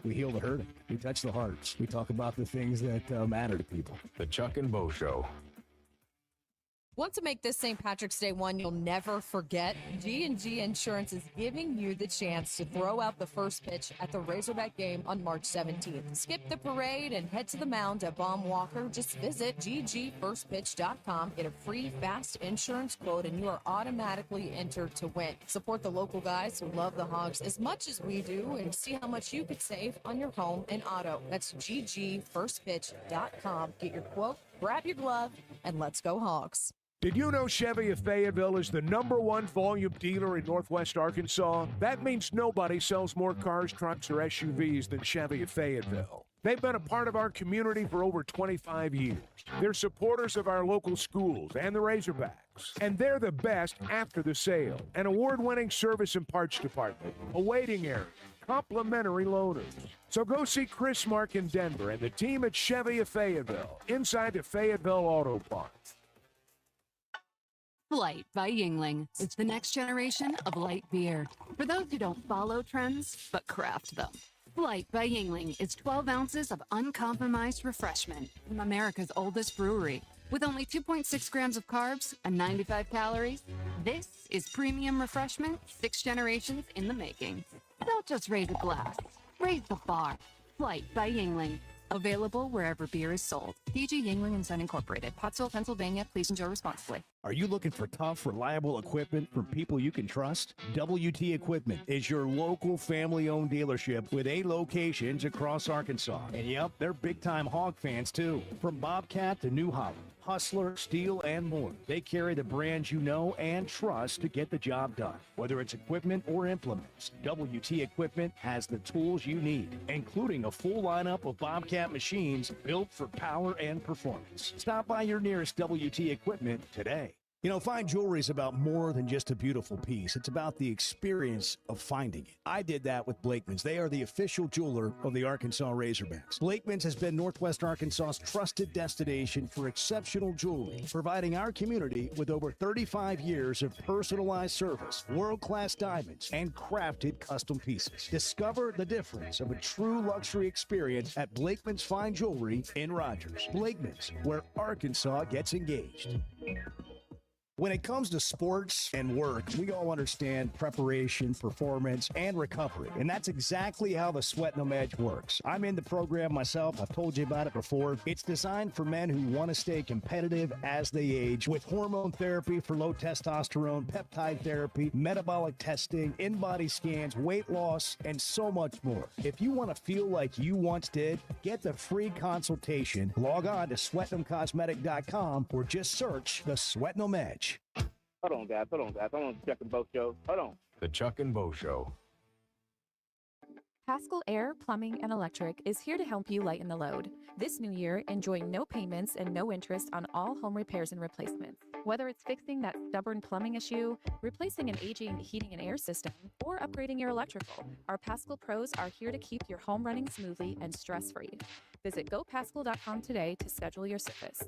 We heal the hurting. We touch the hearts. We talk about the things that matter to people. The Chuck and Bo Show. Want to make this St. Patrick's Day one you'll never forget? G&G Insurance is giving you the chance to throw out the first pitch at the Razorback game on March 17th. Skip the parade and head to the mound at Baum Walker. Just visit ggfirstpitch.com, get a free fast insurance quote, and you are automatically entered to win. Support the local guys who love the Hogs as much as we do and see how much you could save on your home and auto. That's ggfirstpitch.com. Get your quote, grab your glove, and let's go Hogs. Did you know Chevy of Fayetteville is the #1 volume dealer in Northwest Arkansas? That means nobody sells more cars, trucks, or SUVs than Chevy of Fayetteville. They've been a part of our community for over 25 years. They're supporters of our local schools and the Razorbacks. And they're the best after the sale. An award-winning service and parts department, a waiting area, complimentary loaners. So go see Chris Mark in Denver and the team at Chevy of Fayetteville, inside the Fayetteville Auto Parts. Flight by Yingling. It's the next generation of light beer. For those who don't follow trends, but craft them. Flight by Yingling is 12 ounces of uncompromised refreshment from America's oldest brewery. With only 2.6 grams of carbs and 95 calories, this is premium refreshment 6 generations in the making. Don't just raise a glass, raise the bar. Flight by Yingling. Available wherever beer is sold. DG Yingling & Son Incorporated, Pottsville, Pennsylvania. Please enjoy responsibly. Are you looking for tough, reliable equipment from people you can trust? WT Equipment is your local family-owned dealership with 8 locations across Arkansas. And yep, they're big-time hog fans too. From Bobcat to New Holland, Hustler, Steel, and more. They carry the brands you know and trust to get the job done. Whether it's equipment or implements, WT Equipment has the tools you need, including a full lineup of Bobcat machines built for power and performance. Stop by your nearest WT Equipment today. You know, fine jewelry is about more than just a beautiful piece. It's about the experience of finding it. I did that with Blakeman's. They are the official jeweler of the Arkansas Razorbacks. Blakeman's has been Northwest Arkansas's trusted destination for exceptional jewelry, providing our community with over 35 years of personalized service, world-class diamonds, and crafted custom pieces. Discover the difference of a true luxury experience at Blakeman's Fine Jewelry in Rogers. Blakeman's, where Arkansas gets engaged. When it comes to sports and work, we all understand preparation, performance, and recovery. And that's exactly how the Sweat No Edge works. I'm in the program myself. I've told you about it before. It's designed for men who want to stay competitive as they age with hormone therapy for low testosterone, peptide therapy, metabolic testing, in-body scans, weight loss, and so much more. If you want to feel like you once did, get the free consultation. Log on to sweatnumcosmetic.com or just search the Sweat No Edge. Hold on, guys. I'm on the Chuck and Bo Show. Hold on. The Chuck and Bo Show. Haskell Air, Plumbing, and Electric is here to help you lighten the load. This new year, enjoy no payments and no interest on all home repairs and replacements. Whether it's fixing that stubborn plumbing issue, replacing an aging heating and air system, or upgrading your electrical, our Haskell pros are here to keep your home running smoothly and stress-free. Visit gopaskell.com today to schedule your service.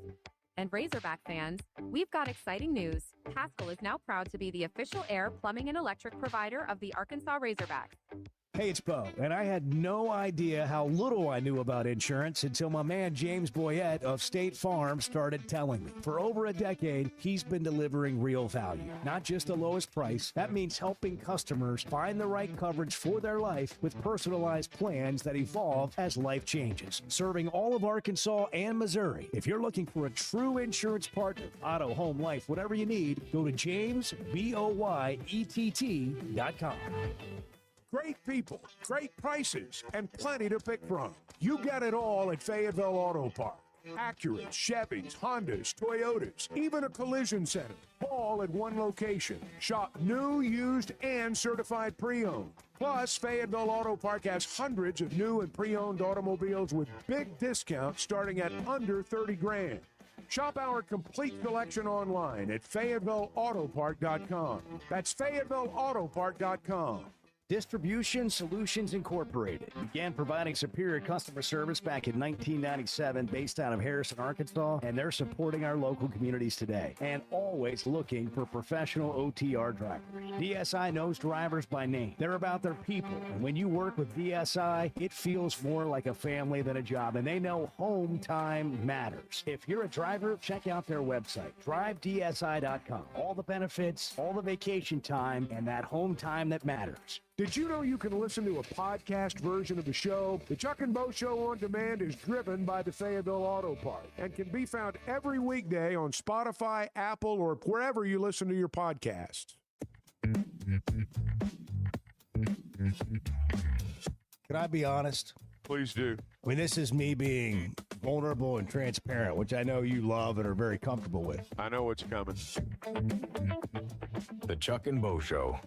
And Razorback fans, we've got exciting news. Haskell is now proud to be the official air, plumbing, and electric provider of the Arkansas Razorbacks. Hey, it's Bo, and I had no idea how little I knew about insurance until my man James Boyette of State Farm started telling me. For over a decade, he's been delivering real value, not just the lowest price. That means helping customers find the right coverage for their life with personalized plans that evolve as life changes. Serving all of Arkansas and Missouri. If you're looking for a true insurance partner, auto, home, life, whatever you need, go to JamesBoyett.com. Great people, great prices, and plenty to pick from. You get it all at Fayetteville Auto Park. Acuras, Chevys, Hondas, Toyotas, even a collision center, all at one location. Shop new, used, and certified pre-owned. Plus, Fayetteville Auto Park has hundreds of new and pre-owned automobiles with big discounts starting at under $30,000. Shop our complete selection online at FayettevilleAutopark.com. That's FayettevilleAutopark.com. Distribution Solutions Incorporated began providing superior customer service back in 1997 based out of Harrison, Arkansas, and they're supporting our local communities today and always looking for professional OTR drivers. DSI knows drivers by name. They're about their people, and when you work with DSI, it feels more like a family than a job, and they know home time matters. If you're a driver, check out their website, drivedsi.com. All the benefits, all the vacation time, and that home time that matters. Did you know you can listen to a podcast version of the show? The Chuck and Bo Show on Demand is driven by the Fayetteville Auto Park and can be found every weekday on Spotify, Apple, or wherever you listen to your podcasts. Can I be honest? Please do. I mean, this is me being vulnerable and transparent, which I know you love and are very comfortable with. I know what's coming. The Chuck and Bo Show.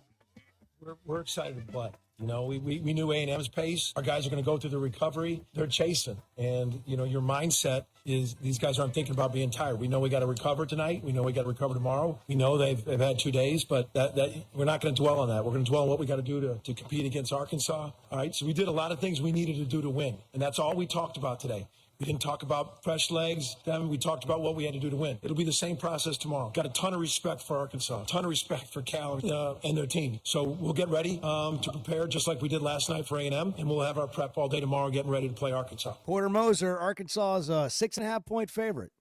We're excited to play. You know, we knew A&M's pace. Our guys are going to go through the recovery. They're chasing. And, you know, your mindset is these guys aren't thinking about being tired. We know we got to recover tonight. We know we got to recover tomorrow. We know they've had 2 days, but that we're not going to dwell on that. We're going to dwell on what we got to do to compete against Arkansas. All right, so we did a lot of things we needed to do to win, and that's all we talked about today. We didn't talk about fresh legs. Then we talked about what we had to do to win. It'll be the same process tomorrow. Got a ton of respect for Arkansas, a ton of respect for Cal and their team. So we'll get ready to prepare just like we did last night for A&M, and we'll have our prep all day tomorrow getting ready to play Arkansas. Porter Moser, Arkansas is a 6.5-point favorite.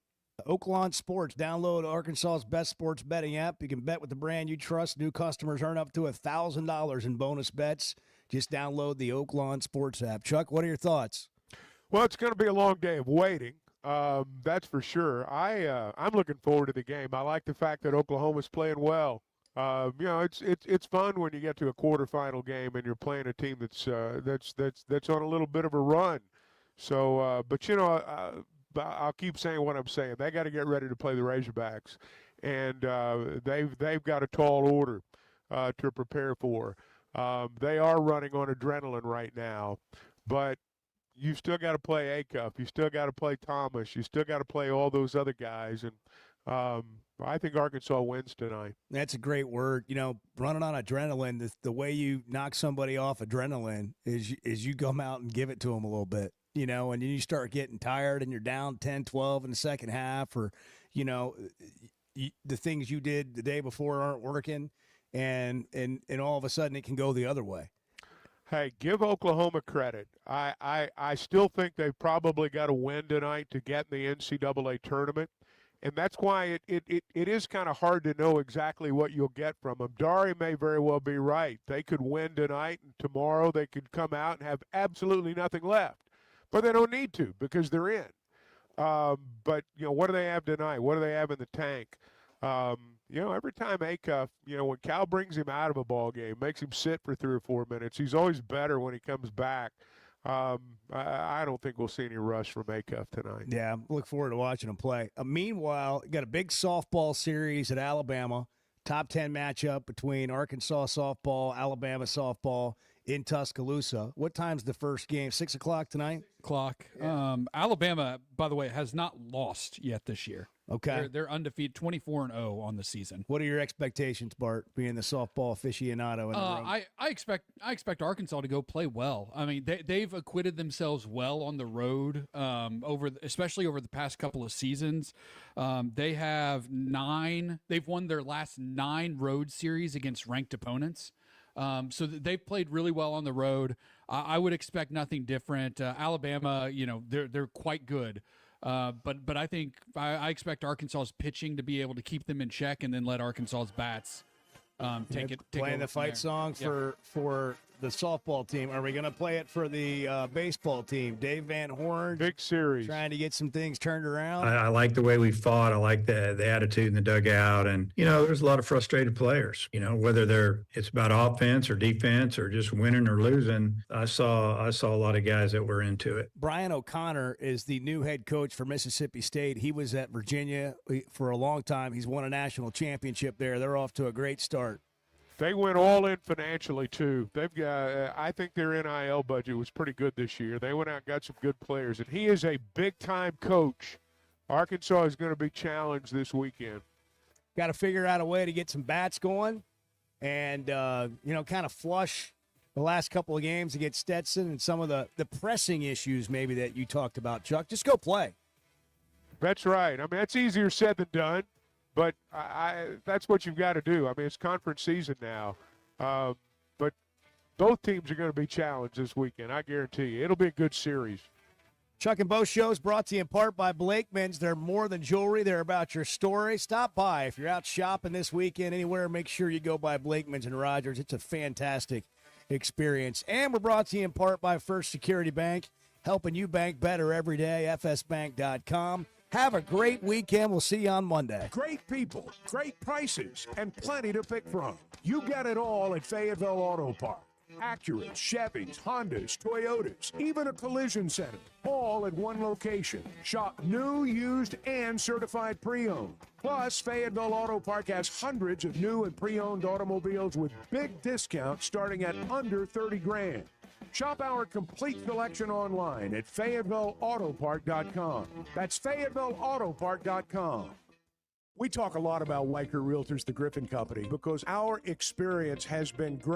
Oaklawn Sports. Download Arkansas's best sports betting app. You can bet with the brand you trust. New customers earn up to $1,000 in bonus bets. Just download the Oaklawn Sports app. Chuck, what are your thoughts? Well, it's going to be a long day of waiting. That's for sure. I'm looking forward to the game. I like the fact that Oklahoma's playing well. It's fun when you get to a quarterfinal game and you're playing a team that's on a little bit of a run. So, I'll keep saying what I'm saying. They got to get ready to play the Razorbacks, and they've got a tall order to prepare for. They are running on adrenaline right now, but you've still got to play Acuff. You still got to play Thomas. You still got to play all those other guys, and I think Arkansas wins tonight. That's a great word. Running on adrenaline, the way you knock somebody off adrenaline is you come out and give it to them a little bit. And then you start getting tired and you're down 10-12 in the second half, or, the things you did the day before aren't working, and all of a sudden it can go the other way. Hey, give Oklahoma credit. I still think they've probably got to win tonight to get in the NCAA tournament, and that's why it is kind of hard to know exactly what you'll get from them. Dari may very well be right. They could win tonight, and tomorrow they could come out and have absolutely nothing left. But they don't need to because they're in. But, what do they have tonight? What do they have in the tank? Every time Acuff, when Cal brings him out of a ball game, makes him sit for 3 or 4 minutes, he's always better when he comes back. I don't think we'll see any rush from Acuff tonight. Yeah, look forward to watching him play. Meanwhile, got a big softball series at Alabama. Top 10 matchup between Arkansas softball, Alabama softball in Tuscaloosa. What time's the first game? 6 o'clock tonight? Yeah. Alabama, by the way, has not lost yet this year. Okay. They're undefeated, 24-0 on the season. What are your expectations, Bart, being the softball aficionado in the room? I expect Arkansas to go play well. I mean, they've acquitted themselves well on the road, especially over the past couple of seasons. They've won their last 9 road series against ranked opponents. So they've played really well on the road. I would expect nothing different. Alabama, they're quite good. But I think I expect Arkansas's pitching to be able to keep them in check, and then let Arkansas's bats take it. Playing the fight song for the softball team. Are we going to play it for the baseball team? Dave Van Horn. Big series. Trying to get some things turned around. I like the way we fought. I like the attitude in the dugout. And, there's a lot of frustrated players, whether it's about offense or defense or just winning or losing. I saw a lot of guys that were into it. Brian O'Connor is the new head coach for Mississippi State. He was at Virginia for a long time. He's won a national championship there. They're off to a great start. They went all in financially, too. They've got, I think their NIL budget was pretty good this year. They went out and got some good players, and he is a big-time coach. Arkansas is going to be challenged this weekend. Got to figure out a way to get some bats going and, kind of flush the last couple of games against Stetson and some of the pressing issues maybe that you talked about, Chuck. Just go play. That's right. I mean, that's easier said than done. But that's what you've got to do. I mean, it's conference season now. But both teams are going to be challenged this weekend, I guarantee you. It'll be a good series. Chuck and Bo shows brought to you in part by Blakeman's. They're more than jewelry. They're about your story. Stop by. If you're out shopping this weekend anywhere, make sure you go by Blakeman's and Rogers. It's a fantastic experience. And we're brought to you in part by First Security Bank, helping you bank better every day, fsbank.com. Have a great weekend. We'll see you on Monday. Great people, great prices, and plenty to pick from. You got it all at Fayetteville Auto Park. Acuras, Chevys, Hondas, Toyotas, even a collision center, all at one location. Shop new, used, and certified pre-owned. Plus, Fayetteville Auto Park has hundreds of new and pre-owned automobiles with big discounts starting at under $30,000. Shop our complete selection online at FayettevilleAutoPark.com. That's FayettevilleAutoPark.com. We talk a lot about Weicker Realtors, the Griffin Company, because our experience has been great.